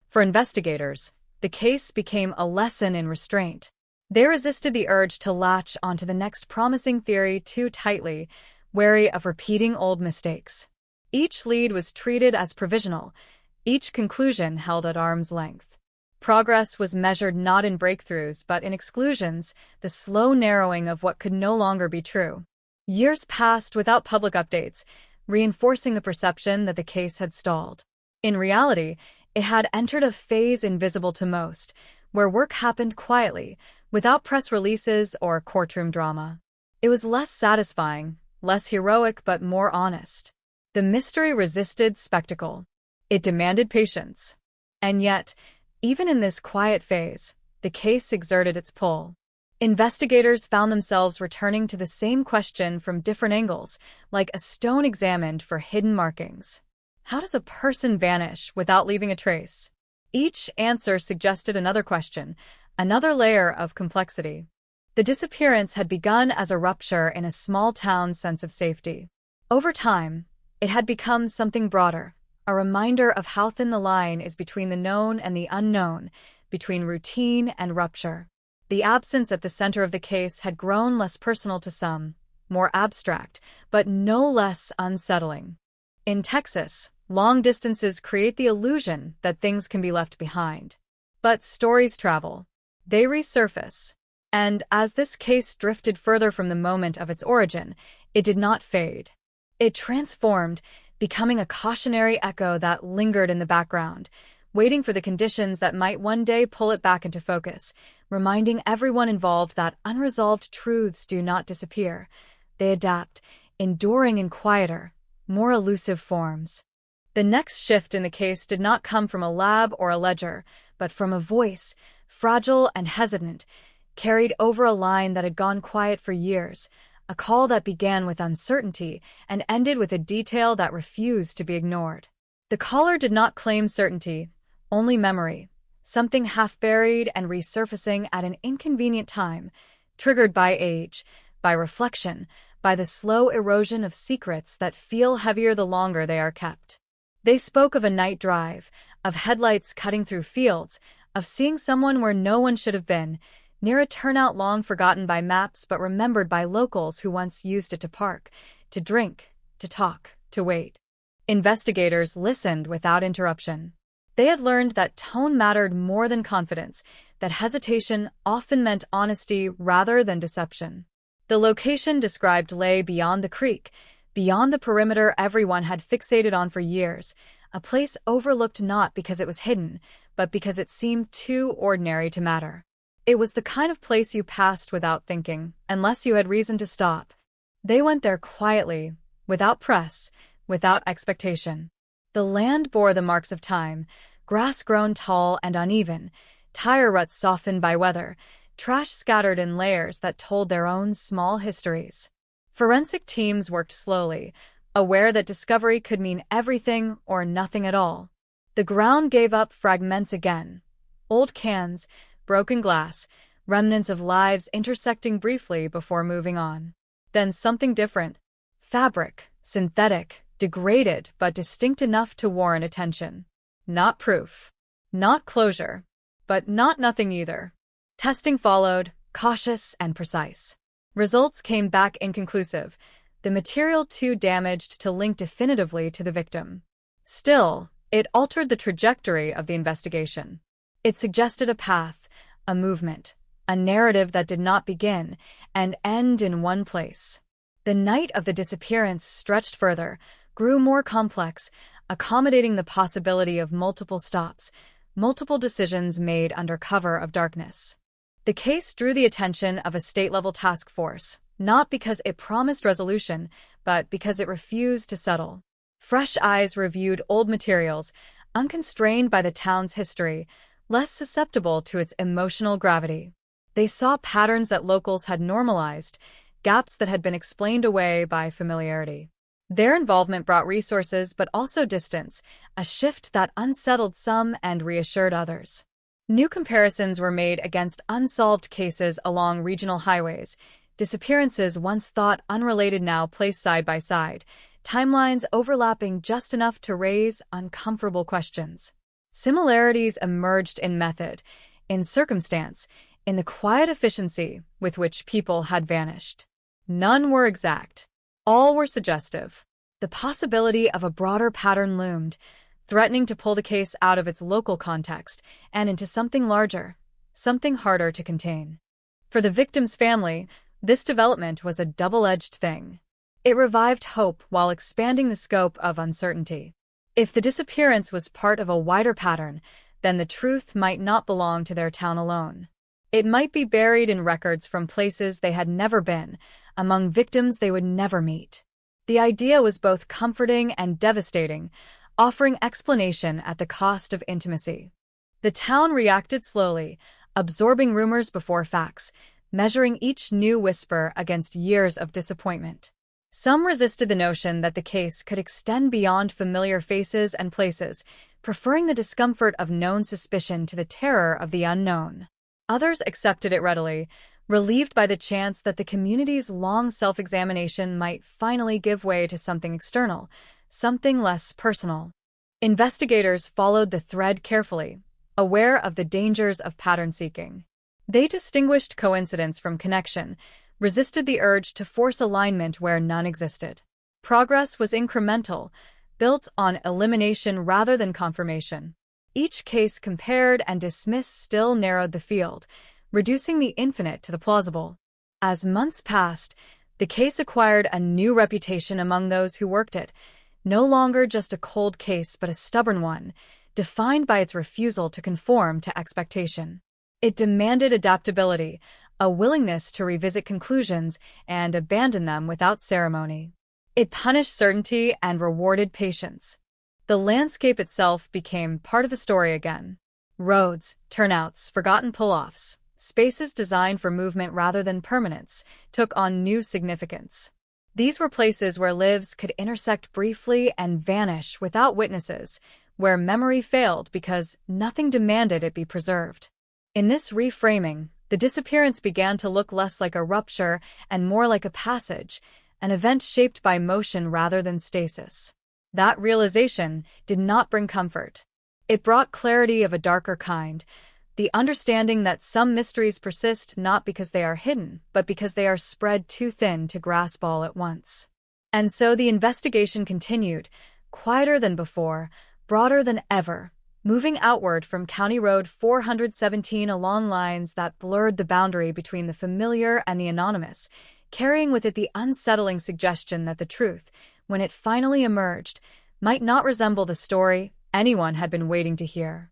For investigators, the case became a lesson in restraint. They resisted the urge to latch onto the next promising theory too tightly, wary of repeating old mistakes. Each lead was treated as provisional, each conclusion held at arm's length. Progress was measured not in breakthroughs but in exclusions, the slow narrowing of what could no longer be true. Years passed without public updates, reinforcing the perception that the case had stalled. In reality, it had entered a phase invisible to most, where work happened quietly, without press releases or courtroom drama. It was less satisfying, less heroic but more honest. The mystery resisted spectacle. It demanded patience. And yet, even in this quiet phase, the case exerted its pull. Investigators found themselves returning to the same question from different angles, like a stone examined for hidden markings. How does a person vanish without leaving a trace? Each answer suggested another question, another layer of complexity. The disappearance had begun as a rupture in a small town's sense of safety. Over time, it had become something broader, a reminder of how thin the line is between the known and the unknown, between routine and rupture. The absence at the center of the case had grown less personal to some, more abstract, but no less unsettling. In Texas, long distances create the illusion that things can be left behind. But stories travel. They resurface. And as this case drifted further from the moment of its origin, it did not fade. It transformed, becoming a cautionary echo that lingered in the background, waiting for the conditions that might one day pull it back into focus, reminding everyone involved that unresolved truths do not disappear. They adapt, enduring in quieter, more elusive forms. The next shift in the case did not come from a lab or a ledger, but from a voice, fragile and hesitant, carried over a line that had gone quiet for years, a call that began with uncertainty and ended with a detail that refused to be ignored. The caller did not claim certainty, only memory, something half-buried and resurfacing at an inconvenient time, triggered by age, by reflection, by the slow erosion of secrets that feel heavier the longer they are kept. They spoke of a night drive, of headlights cutting through fields, of seeing someone where no one should have been, near a turnout long forgotten by maps but remembered by locals who once used it to park, to drink, to talk, to wait. Investigators listened without interruption. They had learned that tone mattered more than confidence, that hesitation often meant honesty rather than deception. The location described lay beyond the creek, beyond the perimeter everyone had fixated on for years, a place overlooked not because it was hidden, but because it seemed too ordinary to matter. It was the kind of place you passed without thinking, unless you had reason to stop. They went there quietly, without press, without expectation. The land bore the marks of time, grass grown tall and uneven, tire ruts softened by weather, trash scattered in layers that told their own small histories. Forensic teams worked slowly, aware that discovery could mean everything or nothing at all. The ground gave up fragments again. Old cans, broken glass, remnants of lives intersecting briefly before moving on. Then something different. Fabric, synthetic, degraded but distinct enough to warrant attention. Not proof. Not closure. But not nothing either. Testing followed, cautious and precise. Results came back inconclusive, the material too damaged to link definitively to the victim. Still, it altered the trajectory of the investigation. It suggested a path, a movement, a narrative that did not begin and end in one place. The night of the disappearance stretched further, grew more complex, accommodating the possibility of multiple stops, multiple decisions made under cover of darkness. The case drew the attention of a state-level task force, not because it promised resolution, but because it refused to settle. Fresh eyes reviewed old materials, unconstrained by the town's history, less susceptible to its emotional gravity. They saw patterns that locals had normalized, gaps that had been explained away by familiarity. Their involvement brought resources but also distance, a shift that unsettled some and reassured others. New comparisons were made against unsolved cases along regional highways, disappearances once thought unrelated now placed side by side, timelines overlapping just enough to raise uncomfortable questions. Similarities emerged in method, in circumstance, in the quiet efficiency with which people had vanished. None were exact. All were suggestive. The possibility of a broader pattern loomed, threatening to pull the case out of its local context and into something larger, something harder to contain. For the victim's family, this development was a double-edged thing. It revived hope while expanding the scope of uncertainty. If the disappearance was part of a wider pattern, then the truth might not belong to their town alone. It might be buried in records from places they had never been, among victims they would never meet. The idea was both comforting and devastating, offering explanation at the cost of intimacy. The town reacted slowly, absorbing rumors before facts, measuring each new whisper against years of disappointment. Some resisted the notion that the case could extend beyond familiar faces and places, preferring the discomfort of known suspicion to the terror of the unknown. Others accepted it readily, relieved by the chance that the community's long self-examination might finally give way to something external, something less personal. Investigators followed the thread carefully, aware of the dangers of pattern seeking. They distinguished coincidence from connection, resisted the urge to force alignment where none existed. Progress was incremental, built on elimination rather than confirmation. Each case compared and dismissed still narrowed the field, reducing the infinite to the plausible. As months passed, the case acquired a new reputation among those who worked it, no longer just a cold case but a stubborn one, defined by its refusal to conform to expectation. It demanded adaptability, a willingness to revisit conclusions and abandon them without ceremony. It punished certainty and rewarded patience. The landscape itself became part of the story again. Roads, turnouts, forgotten pull-offs, spaces designed for movement rather than permanence, took on new significance. These were places where lives could intersect briefly and vanish without witnesses, where memory failed because nothing demanded it be preserved. In this reframing, the disappearance began to look less like a rupture and more like a passage, an event shaped by motion rather than stasis. That realization did not bring comfort. It brought clarity of a darker kind, the understanding that some mysteries persist not because they are hidden, but because they are spread too thin to grasp all at once. And so the investigation continued, quieter than before, broader than ever, moving outward from County Road 417 along lines that blurred the boundary between the familiar and the anonymous, carrying with it the unsettling suggestion that the truth, when it finally emerged, might not resemble the story anyone had been waiting to hear.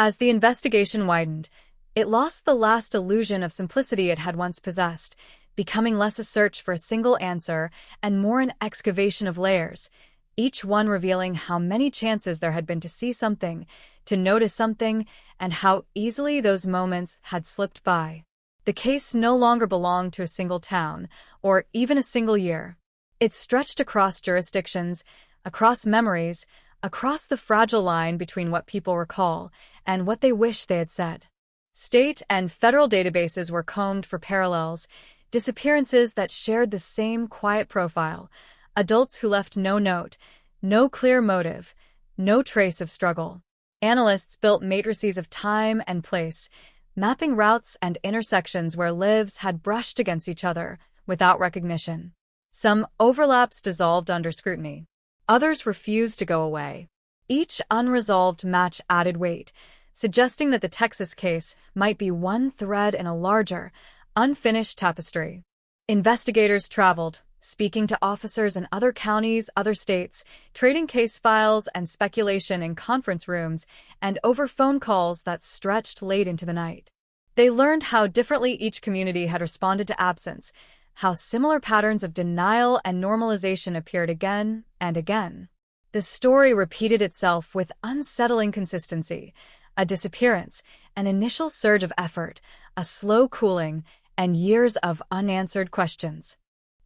As the investigation widened, it lost the last illusion of simplicity it had once possessed, becoming less a search for a single answer and more an excavation of layers, each one revealing how many chances there had been to see something, to notice something, and how easily those moments had slipped by. The case no longer belonged to a single town, or even a single year. It stretched across jurisdictions, across memories, across the fragile line between what people recall and what they wish they had said. State and federal databases were combed for parallels, disappearances that shared the same quiet profile, adults who left no note, no clear motive, no trace of struggle. Analysts built matrices of time and place, mapping routes and intersections where lives had brushed against each other without recognition. Some overlaps dissolved under scrutiny. Others refused to go away. Each unresolved match added weight, suggesting that the Texas case might be one thread in a larger, unfinished tapestry. Investigators traveled, speaking to officers in other counties, other states, trading case files and speculation in conference rooms and over phone calls that stretched late into the night. They learned how differently each community had responded to absence, how similar patterns of denial and normalization appeared again and again. The story repeated itself with unsettling consistency: a disappearance, an initial surge of effort, a slow cooling, and years of unanswered questions.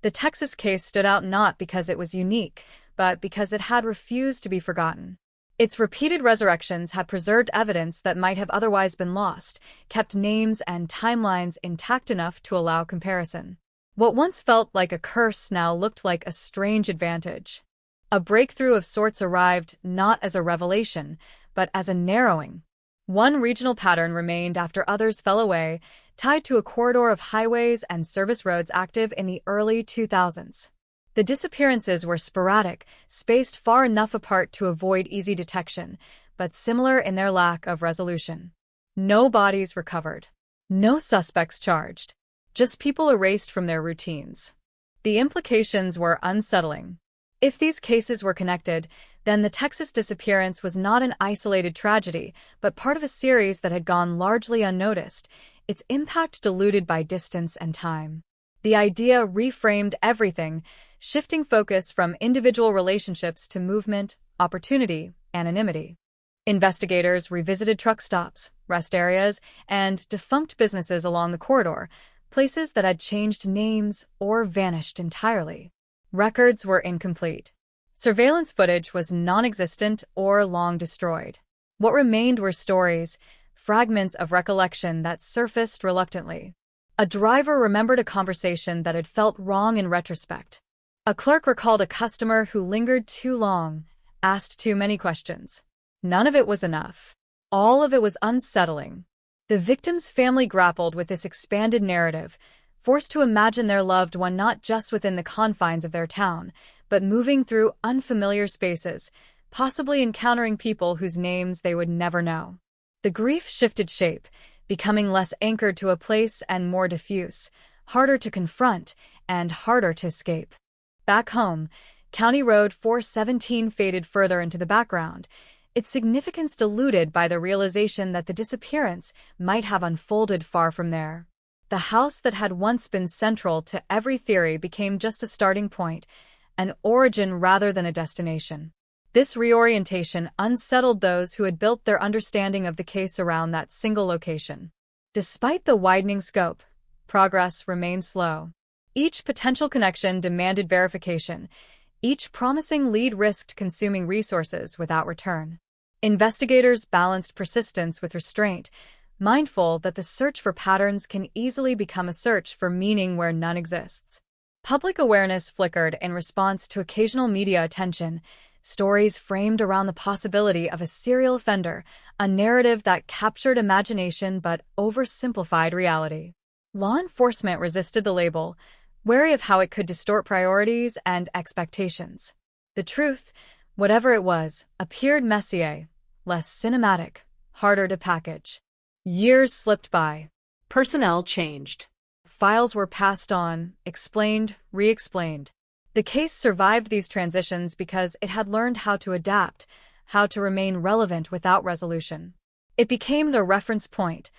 The Texas case stood out not because it was unique, but because it had refused to be forgotten. Its repeated resurrections had preserved evidence that might have otherwise been lost, kept names and timelines intact enough to allow comparison. What once felt like a curse now looked like a strange advantage. A breakthrough of sorts arrived not as a revelation, but as a narrowing. One regional pattern remained after others fell away, tied to a corridor of highways and service roads active in the early 2000s. The disappearances were sporadic, spaced far enough apart to avoid easy detection, but similar in their lack of resolution. No bodies recovered. No suspects charged. Just people erased from their routines. The implications were unsettling. If these cases were connected, then the Texas disappearance was not an isolated tragedy, but part of a series that had gone largely unnoticed, its impact diluted by distance and time. The idea reframed everything, shifting focus from individual relationships to movement, opportunity, anonymity. Investigators revisited truck stops, rest areas, and defunct businesses along the corridor, places that had changed names or vanished entirely. Records were incomplete. Surveillance footage was non-existent or long destroyed. What remained were stories, fragments of recollection that surfaced reluctantly. A driver remembered a conversation that had felt wrong in retrospect. A clerk recalled a customer who lingered too long, asked too many questions. None of it was enough. All of it was unsettling. The victim's family grappled with this expanded narrative, forced to imagine their loved one not just within the confines of their town, but moving through unfamiliar spaces, possibly encountering people whose names they would never know. The grief shifted shape, becoming less anchored to a place and more diffuse, harder to confront and harder to escape. Back home, County Road 417 faded further into the background, its significance diluted by the realization that the disappearance might have unfolded far from there. The house that had once been central to every theory became just a starting point, an origin rather than a destination. This reorientation unsettled those who had built their understanding of the case around that single location. Despite the widening scope, progress remained slow. Each potential connection demanded verification. Each promising lead risked consuming resources without return. Investigators balanced persistence with restraint, mindful that the search for patterns can easily become a search for meaning where none exists. Public awareness flickered in response to occasional media attention, stories framed around the possibility of a serial offender, a narrative that captured imagination but oversimplified reality. Law enforcement resisted the label, wary of how it could distort priorities and expectations. The truth, whatever it was, appeared messier, less cinematic, harder to package. Years slipped by. Personnel changed. Files were passed on, explained, re-explained. The case survived these transitions because it had learned how to adapt, how to remain relevant without resolution. It became the reference point,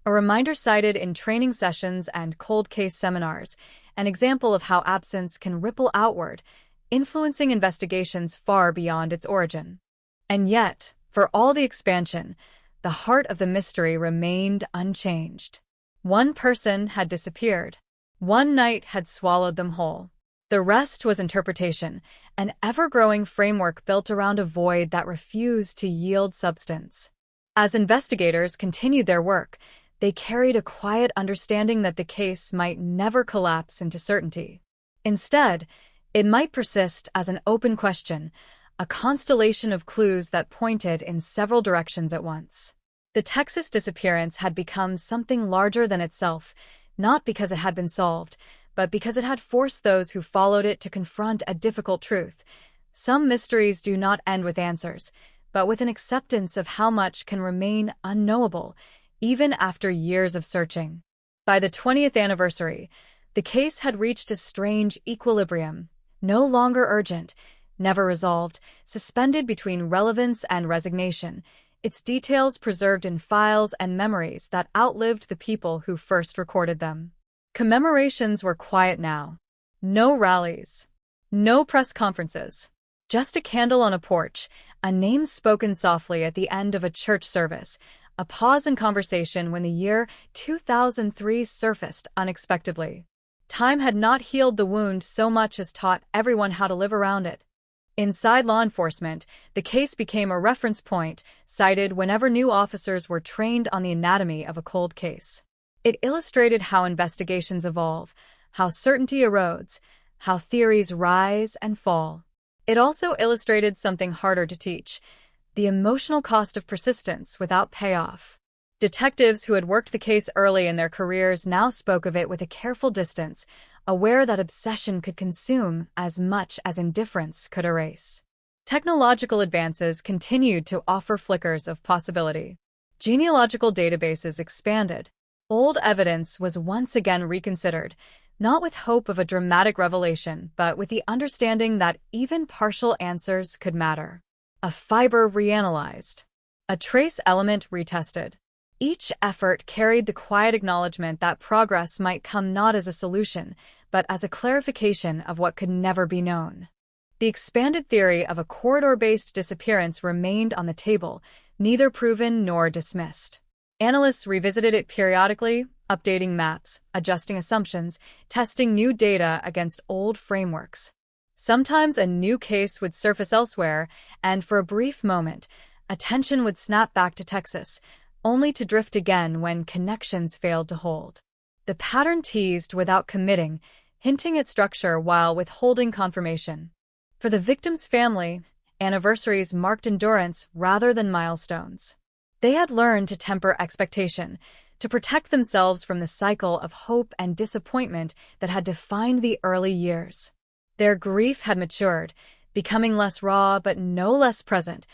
a reminder cited in training sessions and cold case seminars, an example of how absence can ripple outward, influencing investigations far beyond its origin. And yet, for all the expansion, the heart of the mystery remained unchanged. One person had disappeared. One night had swallowed them whole. The rest was interpretation, an ever-growing framework built around a void that refused to yield substance. As investigators continued their work, they carried a quiet understanding that the case might never collapse into certainty. Instead, it might persist as an open question, a constellation of clues that pointed in several directions at once. The Texas disappearance had become something larger than itself, not because it had been solved, but because it had forced those who followed it to confront a difficult truth. Some mysteries do not end with answers, but with an acceptance of how much can remain unknowable, even after years of searching. By the 20th anniversary, the case had reached a strange equilibrium, no longer urgent, never resolved, suspended between relevance and resignation, its details preserved in files and memories that outlived the people who first recorded them. Commemorations were quiet now. No rallies. No press conferences. Just a candle on a porch, a name spoken softly at the end of a church service, a pause in conversation when the year 2003 surfaced unexpectedly. Time had not healed the wound so much as taught everyone how to live around it. Inside law enforcement, the case became a reference point, cited whenever new officers were trained on the anatomy of a cold case. It illustrated how investigations evolve, how certainty erodes, how theories rise and fall. It also illustrated something harder to teach: the emotional cost of persistence without payoff. Detectives who had worked the case early in their careers now spoke of it with a careful distance, aware that obsession could consume as much as indifference could erase. Technological advances continued to offer flickers of possibility. Genealogical databases expanded. Old evidence was once again reconsidered, not with hope of a dramatic revelation, but with the understanding that even partial answers could matter. A fiber reanalyzed. A trace element retested. Each effort carried the quiet acknowledgement that progress might come not as a solution, but as a clarification of what could never be known. The expanded theory of a corridor-based disappearance remained on the table, neither proven nor dismissed. Analysts revisited it periodically, updating maps, adjusting assumptions, testing new data against old frameworks. Sometimes a new case would surface elsewhere, and for a brief moment, attention would snap back to Texas, only to drift again when connections failed to hold. The pattern teased without committing, hinting at structure while withholding confirmation. For the victim's family, anniversaries marked endurance rather than milestones. They had learned to temper expectation, to protect themselves from the cycle of hope and disappointment that had defined the early years. Their grief had matured, becoming less raw but no less present,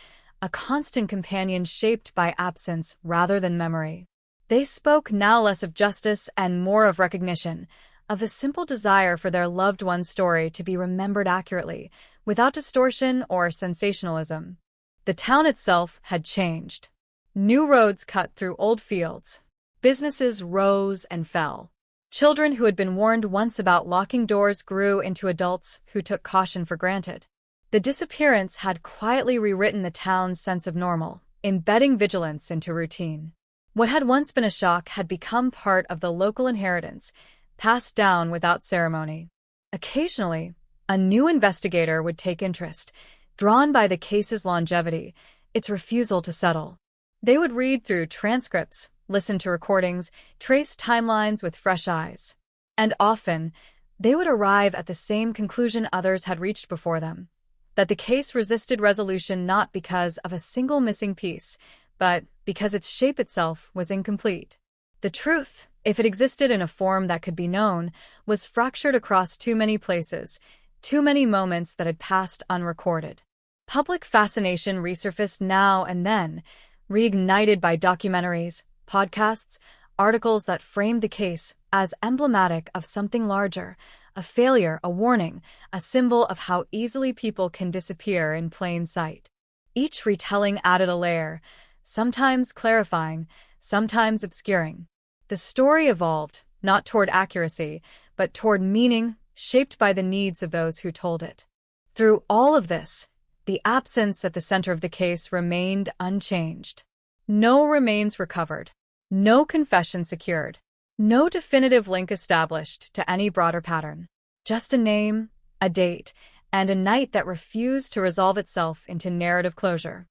a constant companion shaped by absence rather than memory. They spoke now less of justice and more of recognition, of the simple desire for their loved one's story to be remembered accurately, without distortion or sensationalism. The town itself had changed. New roads cut through old fields. Businesses rose and fell. Children who had been warned once about locking doors grew into adults who took caution for granted. The disappearance had quietly rewritten the town's sense of normal, embedding vigilance into routine. What had once been a shock had become part of the local inheritance, passed down without ceremony. Occasionally, a new investigator would take interest, drawn by the case's longevity, its refusal to settle. They would read through transcripts, listen to recordings, trace timelines with fresh eyes. And often, they would arrive at the same conclusion others had reached before them: that the case resisted resolution not because of a single missing piece, but because its shape itself was incomplete. The truth, if it existed in a form that could be known, was fractured across too many places, too many moments that had passed unrecorded. Public fascination resurfaced now and then, reignited by documentaries, podcasts, articles that framed the case as emblematic of something larger, a failure, a warning, a symbol of how easily people can disappear in plain sight. Each retelling added a layer, sometimes clarifying, sometimes obscuring. The story evolved, not toward accuracy, but toward meaning, shaped by the needs of those who told it. Through all of this, the absence at the center of the case remained unchanged. No remains recovered. No confession secured. No definitive link established to any broader pattern. Just a name, a date, and a night that refused to resolve itself into narrative closure.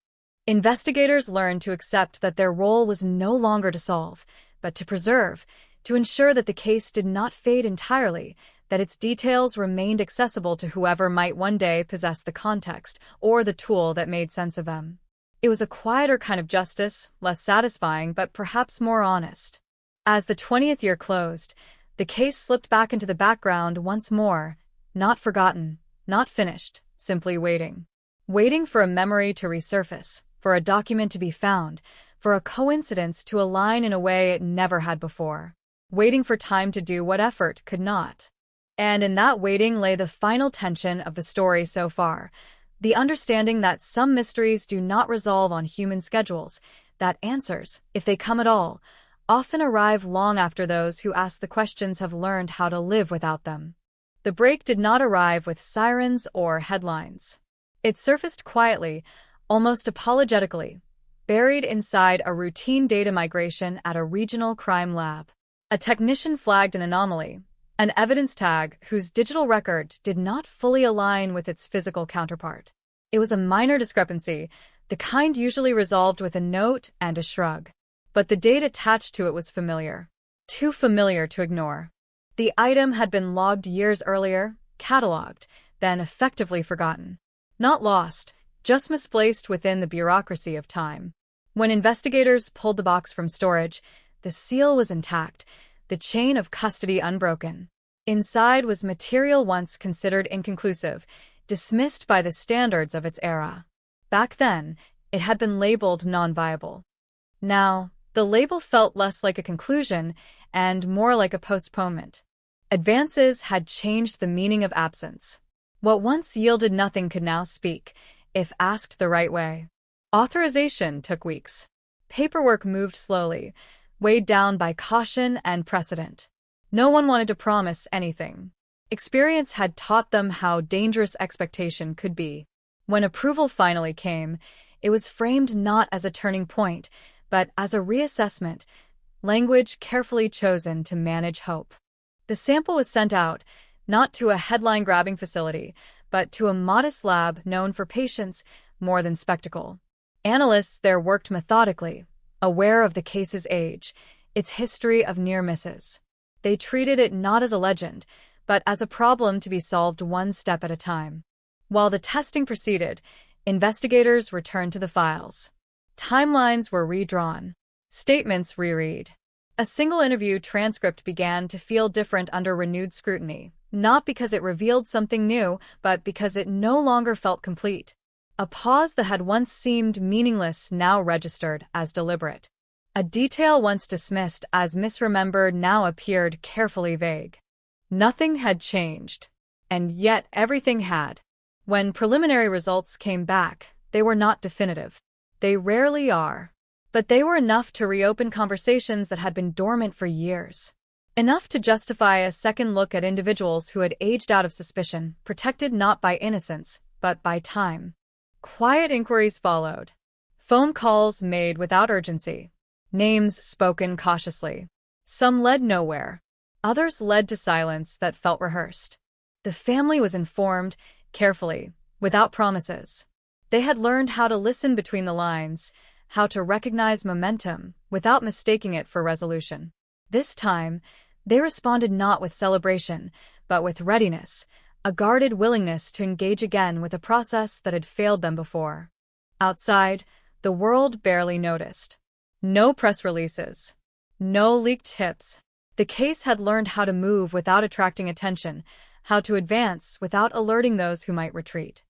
Investigators learned to accept that their role was no longer to solve, but to preserve, to ensure that the case did not fade entirely, that its details remained accessible to whoever might one day possess the context or the tool that made sense of them. It was a quieter kind of justice, less satisfying, but perhaps more honest. As the 20th year closed, the case slipped back into the background once more, not forgotten, not finished, simply waiting. Waiting for a memory to resurface, for a document to be found, for a coincidence to align in a way it never had before. Waiting for time to do what effort could not. And in that waiting lay the final tension of the story so far, the understanding that some mysteries do not resolve on human schedules, that answers, if they come at all, often arrive long after those who ask the questions have learned how to live without them. The break did not arrive with sirens or headlines. It surfaced quietly, almost apologetically, buried inside a routine data migration at a regional crime lab. A technician flagged an anomaly, an evidence tag whose digital record did not fully align with its physical counterpart. It was a minor discrepancy, the kind usually resolved with a note and a shrug. But the date attached to it was familiar. Too familiar to ignore. The item had been logged years earlier, cataloged, then effectively forgotten. Not lost, just misplaced within the bureaucracy of time. When investigators pulled the box from storage, the seal was intact, the chain of custody unbroken. Inside was material once considered inconclusive, dismissed by the standards of its era. Back then, it had been labeled non-viable. Now, the label felt less like a conclusion and more like a postponement. Advances had changed the meaning of absence. What once yielded nothing could now speak, if asked the right way. Authorization took weeks. Paperwork moved slowly, weighed down by caution and precedent. No one wanted to promise anything. Experience had taught them how dangerous expectation could be. When approval finally came, it was framed not as a turning point, but as a reassessment, language carefully chosen to manage hope. The sample was sent out, not to a headline-grabbing facility, but to a modest lab known for patience more than spectacle. Analysts there worked methodically, aware of the case's age, its history of near misses. They treated it not as a legend, but as a problem to be solved one step at a time. While the testing proceeded, investigators returned to the files. Timelines were redrawn. Statements reread. A single interview transcript began to feel different under renewed scrutiny, not because it revealed something new, but because it no longer felt complete. A pause that had once seemed meaningless now registered as deliberate. A detail once dismissed as misremembered now appeared carefully vague. Nothing had changed, and yet everything had. When preliminary results came back, they were not definitive. They rarely are. But they were enough to reopen conversations that had been dormant for years. Enough to justify a second look at individuals who had aged out of suspicion, protected not by innocence, but by time. Quiet inquiries followed. Phone calls made without urgency. Names spoken cautiously. Some led nowhere. Others led to silence that felt rehearsed. The family was informed, carefully, without promises. They had learned how to listen between the lines, how to recognize momentum without mistaking it for resolution. This time, they responded not with celebration, but with readiness, a guarded willingness to engage again with a process that had failed them before. Outside, the world barely noticed. No press releases. No leaked tips. The case had learned how to move without attracting attention, how to advance without alerting those who might retreat.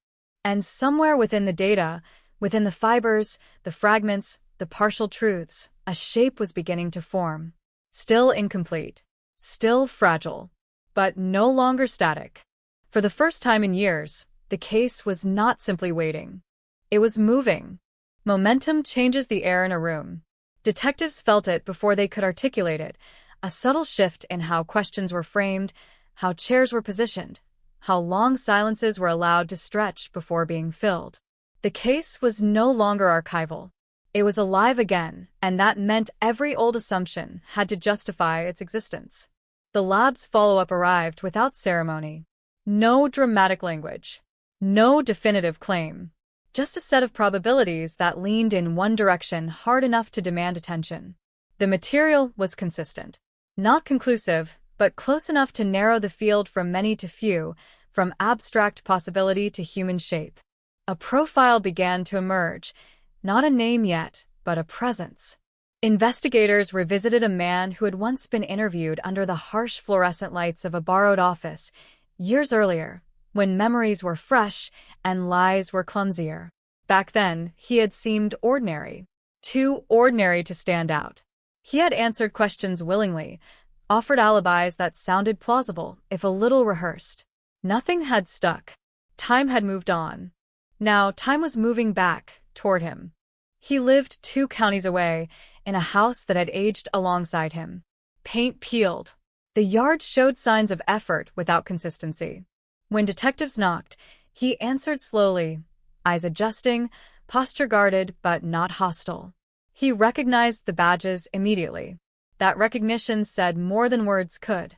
And somewhere within the data, within the fibers, the fragments, the partial truths, a shape was beginning to form. Still incomplete. Still fragile. But no longer static. For the first time in years, the case was not simply waiting. It was moving. Momentum changes the air in a room. Detectives felt it before they could articulate it, a subtle shift in how questions were framed, how chairs were positioned, how long silences were allowed to stretch before being filled. The case was no longer archival. It was alive again, and that meant every old assumption had to justify its existence. The lab's follow-up arrived without ceremony. No dramatic language. No definitive claim. Just a set of probabilities that leaned in one direction hard enough to demand attention. The material was consistent. Not conclusive, but close enough to narrow the field from many to few, from abstract possibility to human shape. A profile began to emerge, Not a name yet, but a presence. Investigators revisited a man who had once been interviewed under the harsh fluorescent lights of a borrowed office years earlier, when memories were fresh and lies were clumsier. Back then, he had seemed ordinary, too ordinary to stand out. He had answered questions willingly, offered alibis that sounded plausible, if a little rehearsed. Nothing had stuck. Time had moved on. Now, time was moving back toward him. He lived 2 counties away, in a house that had aged alongside him. Paint peeled. The yard showed signs of effort without consistency. When detectives knocked, he answered slowly, eyes adjusting, posture guarded but not hostile. He recognized the badges immediately. That recognition said more than words could.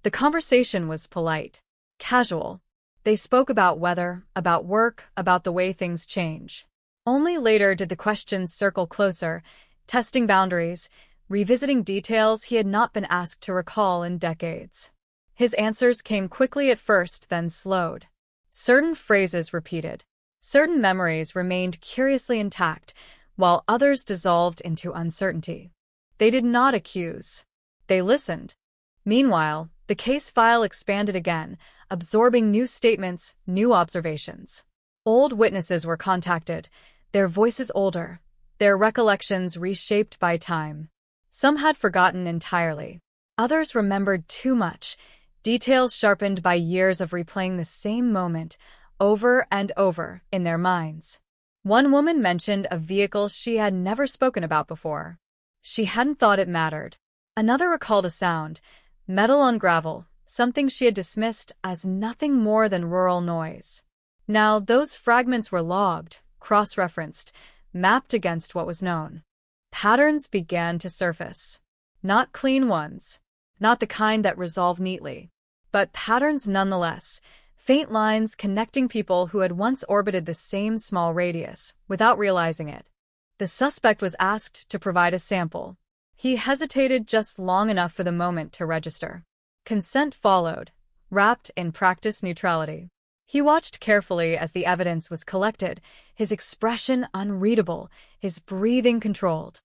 The conversation was polite, casual. They spoke about weather, about work, about the way things change. Only later did the questions circle closer, testing boundaries, revisiting details he had not been asked to recall in decades. His answers came quickly at first, then slowed. Certain phrases repeated. Certain memories remained curiously intact, while others dissolved into uncertainty. They did not accuse. They listened. Meanwhile, the case file expanded again, absorbing new statements, new observations. Old witnesses were contacted, their voices older, their recollections reshaped by time. Some had forgotten entirely. Others remembered too much, details sharpened by years of replaying the same moment over and over in their minds. One woman mentioned a vehicle she had never spoken about before. She hadn't thought it mattered. Another recalled a sound, metal on gravel, something she had dismissed as nothing more than rural noise. Now, those fragments were logged, cross-referenced, mapped against what was known. Patterns began to surface. Not clean ones, not the kind that resolve neatly, but patterns nonetheless, faint lines connecting people who had once orbited the same small radius, without realizing it. The suspect was asked to provide a sample. He hesitated just long enough for the moment to register. Consent followed, wrapped in practiced neutrality. He watched carefully as the evidence was collected, his expression unreadable, his breathing controlled.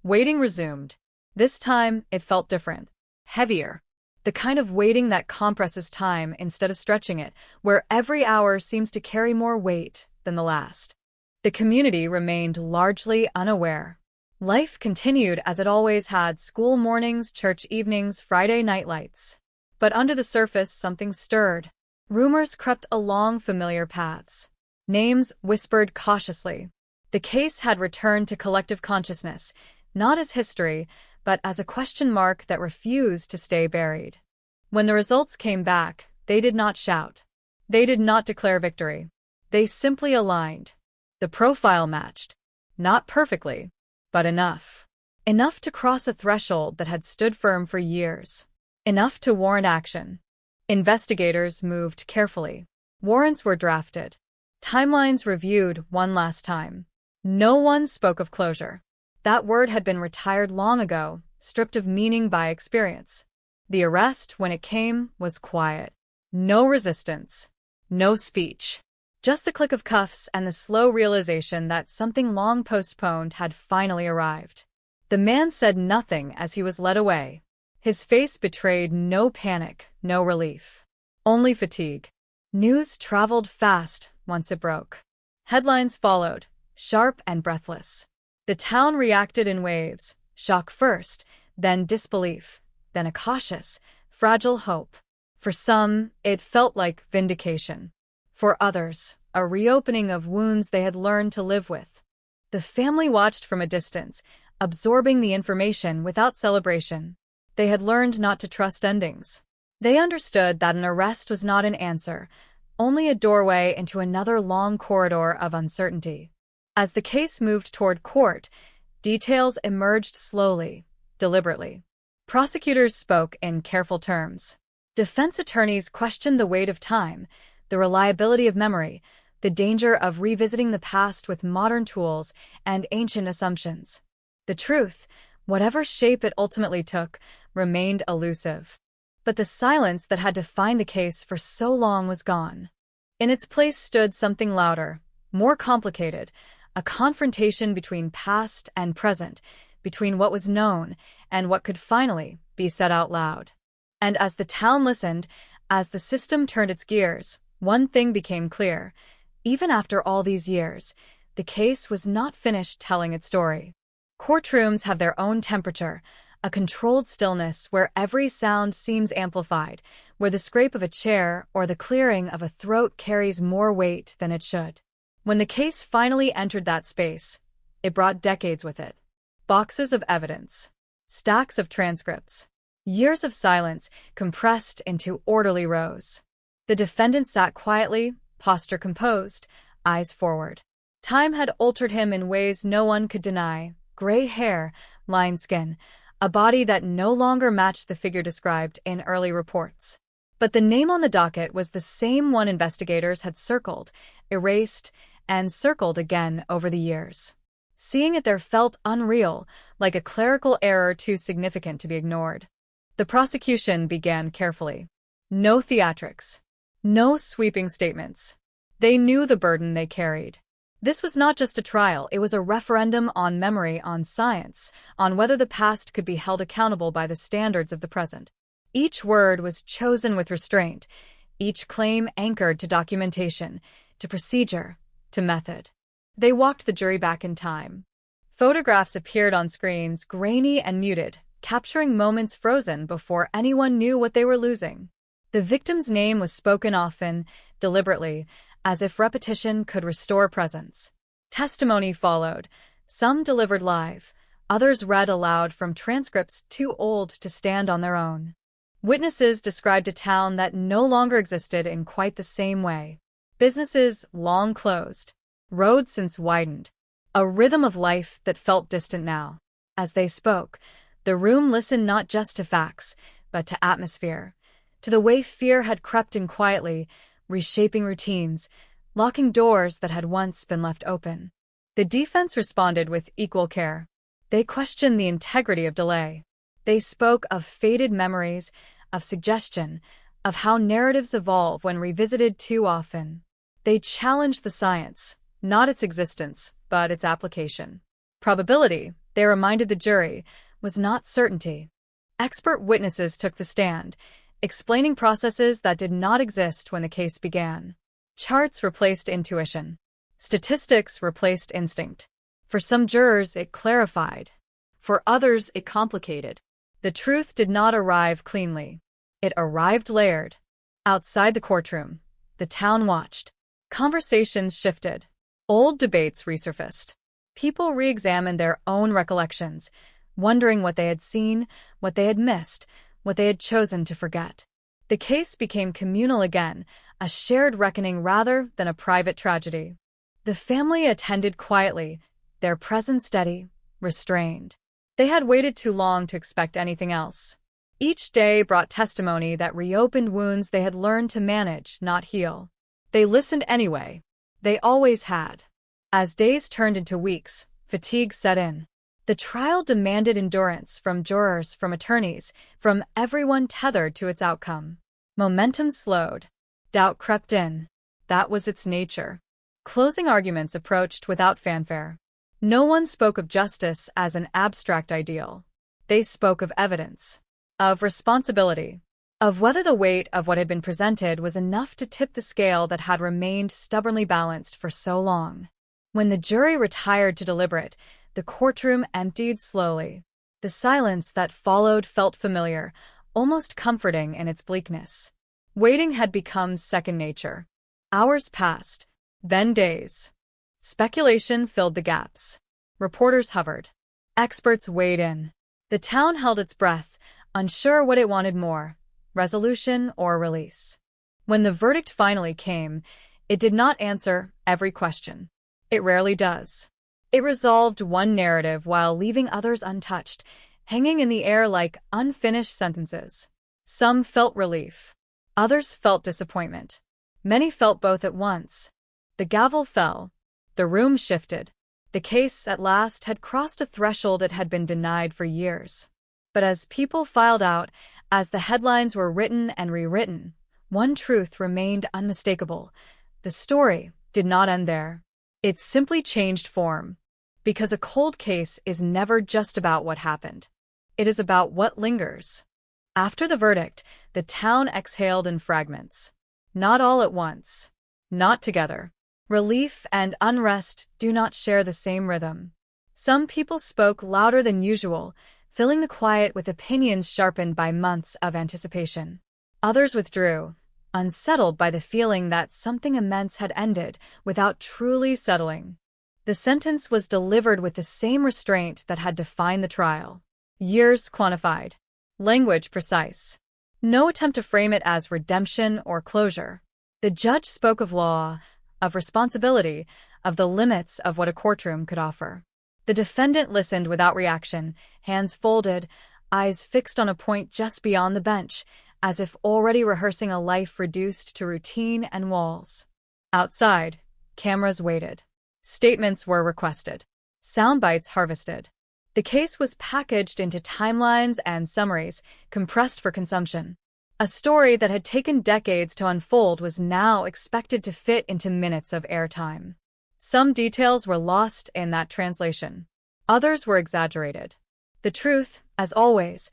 Waiting resumed. This time, it felt different. Heavier. The kind of waiting that compresses time instead of stretching it, where every hour seems to carry more weight than the last. The community remained largely unaware. Life continued as it always had: school mornings, church evenings, Friday night lights. But under the surface, something stirred. Rumors crept along familiar paths. Names whispered cautiously. The case had returned to collective consciousness, not as history, but as a question mark that refused to stay buried. When the results came back, they did not shout. They did not declare victory. They simply aligned. The profile matched. Not perfectly, but enough. Enough to cross a threshold that had stood firm for years. Enough to warrant action. Investigators moved carefully. Warrants were drafted. Timelines reviewed one last time. No one spoke of closure. That word had been retired long ago, stripped of meaning by experience. The arrest, when it came, was quiet. No resistance. No speech. Just the click of cuffs and the slow realization that something long postponed had finally arrived. The man said nothing as he was led away. His face betrayed no panic, no relief. Only fatigue. News traveled fast once it broke. Headlines followed, sharp and breathless. The town reacted in waves, shock first, then disbelief, then a cautious, fragile hope. For some, it felt like vindication. For others, a reopening of wounds they had learned to live with. The family watched from a distance, absorbing the information without celebration. They had learned not to trust endings. They understood that an arrest was not an answer, only a doorway into another long corridor of uncertainty. As the case moved toward court, details emerged slowly, deliberately. Prosecutors spoke in careful terms. Defense attorneys questioned the weight of time, the reliability of memory, the danger of revisiting the past with modern tools and ancient assumptions. The truth, whatever shape it ultimately took, remained elusive. But the silence that had defined the case for so long was gone. In its place stood something louder, more complicated, a confrontation between past and present, between what was known and what could finally be said out loud. And as the town listened, as the system turned its gears, one thing became clear. Even after all these years, the case was not finished telling its story. Courtrooms have their own temperature, a controlled stillness where every sound seems amplified, where the scrape of a chair or the clearing of a throat carries more weight than it should. When the case finally entered that space, it brought decades with it. Boxes of evidence, stacks of transcripts, years of silence compressed into orderly rows. The defendant sat quietly, posture composed, eyes forward. Time had altered him in ways no one could deny. Gray hair, lined skin, a body that no longer matched the figure described in early reports. But the name on the docket was the same one investigators had circled, erased, and circled again over the years. Seeing it there felt unreal, like a clerical error too significant to be ignored. The prosecution began carefully. No theatrics. No sweeping statements. They knew the burden they carried. This was not just a trial, it was a referendum on memory, on science, on whether the past could be held accountable by the standards of the present. Each word was chosen with restraint, each claim anchored to documentation, to procedure, to method. They walked the jury back in time. Photographs appeared on screens, grainy and muted, capturing moments frozen before anyone knew what they were losing. The victim's name was spoken often, deliberately, as if repetition could restore presence. Testimony followed, some delivered live, others read aloud from transcripts too old to stand on their own. Witnesses described a town that no longer existed in quite the same way. Businesses long closed, roads since widened, a rhythm of life that felt distant now. As they spoke, the room listened not just to facts, but to atmosphere, to the way fear had crept in quietly, reshaping routines, locking doors that had once been left open. The defense responded with equal care. They questioned the integrity of delay. They spoke of faded memories, of suggestion, of how narratives evolve when revisited too often. They challenged the science, not its existence, but its application. Probability, they reminded the jury, was not certainty. Expert witnesses took the stand, explaining processes that did not exist when the case began. Charts replaced intuition. Statistics replaced instinct. For some jurors, it clarified. For others, it complicated. The truth did not arrive cleanly. It arrived layered. Outside the courtroom, the town watched. Conversations shifted. Old debates resurfaced. People re-examined their own recollections, wondering what they had seen, what they had missed, what they had chosen to forget. The case became communal again, a shared reckoning rather than a private tragedy. The family attended quietly, their presence steady, restrained. They had waited too long to expect anything else. Each day brought testimony that reopened wounds they had learned to manage, not heal. They listened anyway. They always had. As days turned into weeks, fatigue set in. The trial demanded endurance from jurors, from attorneys, from everyone tethered to its outcome. Momentum slowed. Doubt crept in. That was its nature. Closing arguments approached without fanfare. No one spoke of justice as an abstract ideal. They spoke of evidence, of responsibility, of whether the weight of what had been presented was enough to tip the scale that had remained stubbornly balanced for so long. When the jury retired to deliberate, the courtroom emptied slowly. The silence that followed felt familiar, almost comforting in its bleakness. Waiting had become second nature. Hours passed, then days. Speculation filled the gaps. Reporters hovered. Experts weighed in. The town held its breath, unsure what it wanted more, resolution or release. When the verdict finally came, it did not answer every question. It rarely does. It resolved one narrative while leaving others untouched, hanging in the air like unfinished sentences. Some felt relief. Others felt disappointment. Many felt both at once. The gavel fell. The room shifted. The case, at last, had crossed a threshold it had been denied for years. But as people filed out, as the headlines were written and rewritten, one truth remained unmistakable. The story did not end there. It simply changed form. Because a cold case is never just about what happened. It is about what lingers. After the verdict, the town exhaled in fragments. Not all at once. Not together. Relief and unrest do not share the same rhythm. Some people spoke louder than usual, filling the quiet with opinions sharpened by months of anticipation. Others withdrew, unsettled by the feeling that something immense had ended without truly settling. The sentence was delivered with the same restraint that had defined the trial. Years quantified. Language precise. No attempt to frame it as redemption or closure. The judge spoke of law, of responsibility, of the limits of what a courtroom could offer. The defendant listened without reaction, hands folded, eyes fixed on a point just beyond the bench, as if already rehearsing a life reduced to routine and walls. Outside, cameras waited. Statements were requested. Sound bites harvested. The case was packaged into timelines and summaries, compressed for consumption. A story that had taken decades to unfold was now expected to fit into minutes of airtime. Some details were lost in that translation. Others were exaggerated. The truth, as always,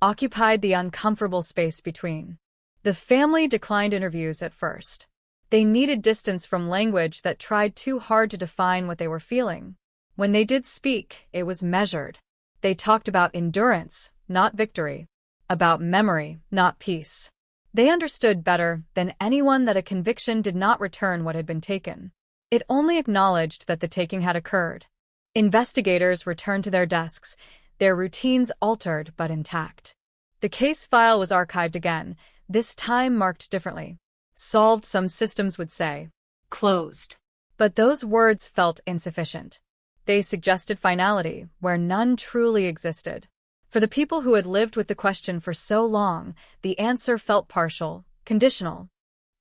occupied the uncomfortable space between. The family declined interviews at first. They needed distance from language that tried too hard to define what they were feeling. When they did speak, it was measured. They talked about endurance, not victory. About memory, not peace. They understood better than anyone that a conviction did not return what had been taken. It only acknowledged that the taking had occurred. Investigators returned to their desks, their routines altered but intact. The case file was archived again, this time marked differently. Solved, some systems would say. Closed. But those words felt insufficient. They suggested finality where none truly existed. For the people who had lived with the question for so long, the answer felt partial, conditional.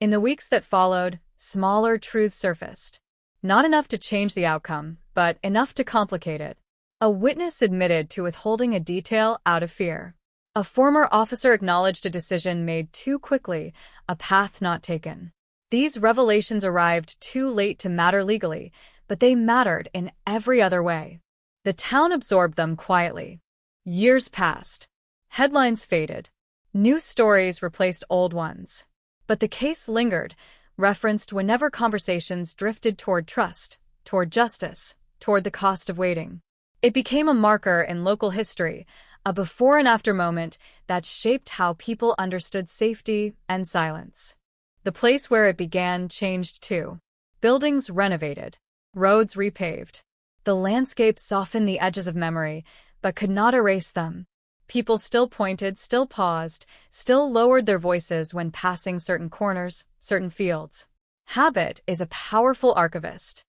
In the weeks that followed, smaller truths surfaced. Not enough to change the outcome, but enough to complicate it. A witness admitted to withholding a detail out of fear. A former officer acknowledged a decision made too quickly, a path not taken. These revelations arrived too late to matter legally, but they mattered in every other way. The town absorbed them quietly. Years passed. Headlines faded. New stories replaced old ones. But the case lingered, referenced whenever conversations drifted toward trust, toward justice, toward the cost of waiting. It became a marker in local history, a before and after moment that shaped how people understood safety and silence. The place where it began changed too. Buildings renovated. Roads repaved. The landscape softened the edges of memory, but could not erase them. People still pointed, still paused, still lowered their voices when passing certain corners, certain fields. Habit is a powerful archivist.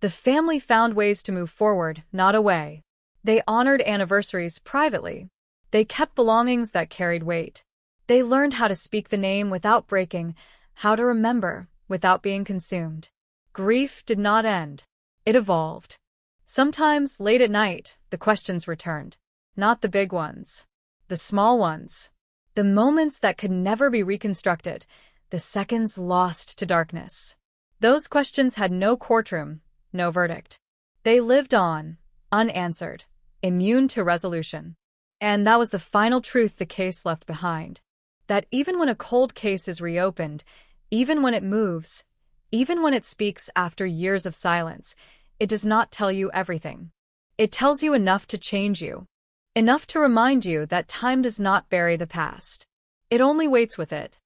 The family found ways to move forward, not away. They honored anniversaries privately. They kept belongings that carried weight. They learned how to speak the name without breaking, how to remember without being consumed. Grief did not end. It evolved. Sometimes, late at night, the questions returned. Not the big ones. The small ones. The moments that could never be reconstructed. The seconds lost to darkness. Those questions had no courtroom, no verdict. They lived on, unanswered, immune to resolution. And that was the final truth the case left behind. That even when a cold case is reopened, even when it moves, even when it speaks after years of silence, it does not tell you everything. It tells you enough to change you. Enough to remind you that time does not bury the past. It only waits with it.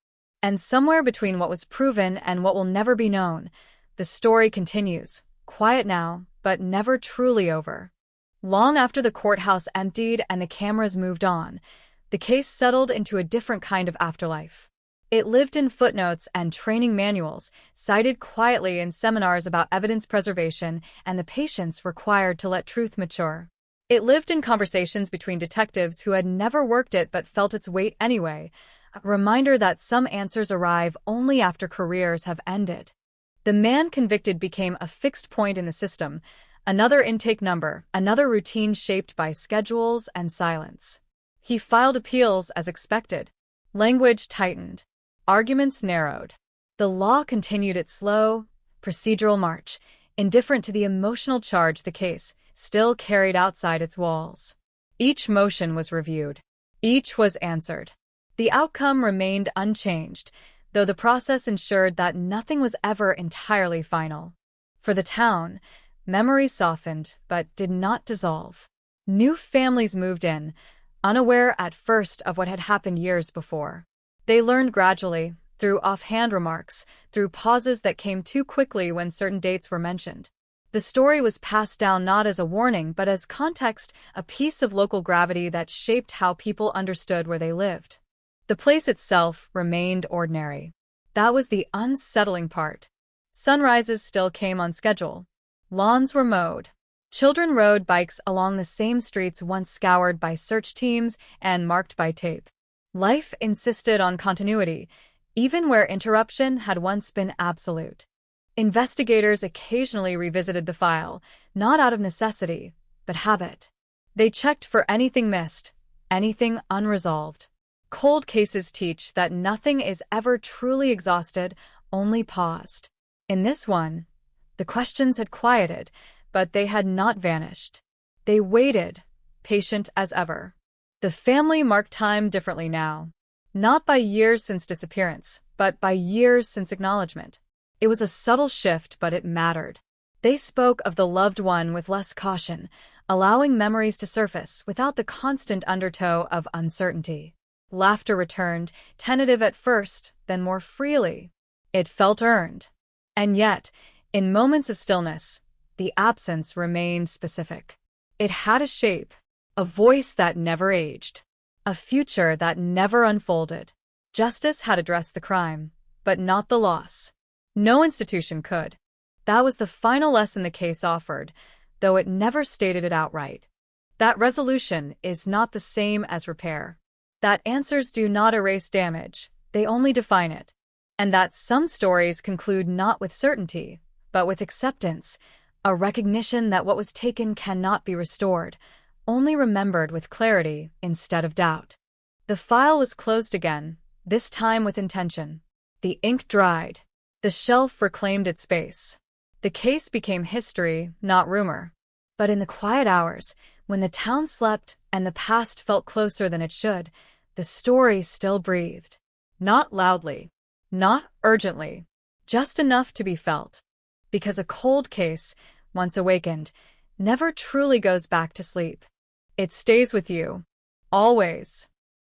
And somewhere between what was proven and what will never be known, the story continues, quiet now, but never truly over. Long after the courthouse emptied and the cameras moved on, the case settled into a different kind of afterlife. It lived in footnotes and training manuals, cited quietly in seminars about evidence preservation and the patience required to let truth mature. It lived in conversations between detectives who had never worked it but felt its weight anyway, a reminder that some answers arrive only after careers have ended. The man convicted became a fixed point in the system, another intake number, another routine shaped by schedules and silence. He filed appeals as expected. Language tightened. Arguments narrowed. The law continued its slow, procedural march, indifferent to the emotional charge the case still carried outside its walls. Each motion was reviewed. Each was answered. The outcome remained unchanged, though the process ensured that nothing was ever entirely final. For the town, memories softened but did not dissolve. New families moved in, unaware at first of what had happened years before. They learned gradually, through offhand remarks, through pauses that came too quickly when certain dates were mentioned. The story was passed down not as a warning but as context, a piece of local gravity that shaped how people understood where they lived. The place itself remained ordinary. That was the unsettling part. Sunrises still came on schedule. Lawns were mowed. Children rode bikes along the same streets once scoured by search teams and marked by tape. Life insisted on continuity, even where interruption had once been absolute. Investigators occasionally revisited the file, not out of necessity, but habit. They checked for anything missed, anything unresolved. Cold cases teach that nothing is ever truly exhausted, only paused. In this one, the questions had quieted, but they had not vanished. They waited, patient as ever. The family marked time differently now. Not by years since disappearance, but by years since acknowledgement. It was a subtle shift, but it mattered. They spoke of the loved one with less caution, allowing memories to surface without the constant undertow of uncertainty. Laughter returned, tentative at first, then more freely. It felt earned. And yet, in moments of stillness, the absence remained specific. It had a shape, a voice that never aged, a future that never unfolded. Justice had addressed the crime, but not the loss. No institution could. That was the final lesson the case offered, though it never stated it outright. That resolution is not the same as repair. That answers do not erase damage, they only define it. And that some stories conclude not with certainty, but with acceptance, a recognition that what was taken cannot be restored, only remembered with clarity instead of doubt. The file was closed again, this time with intention. The ink dried. The shelf reclaimed its space. The case became history, not rumor. But in the quiet hours, when the town slept and the past felt closer than it should, the story still breathed. Not loudly, not urgently, just enough to be felt. Because a cold case, once awakened, never truly goes back to sleep. It stays with you. Always.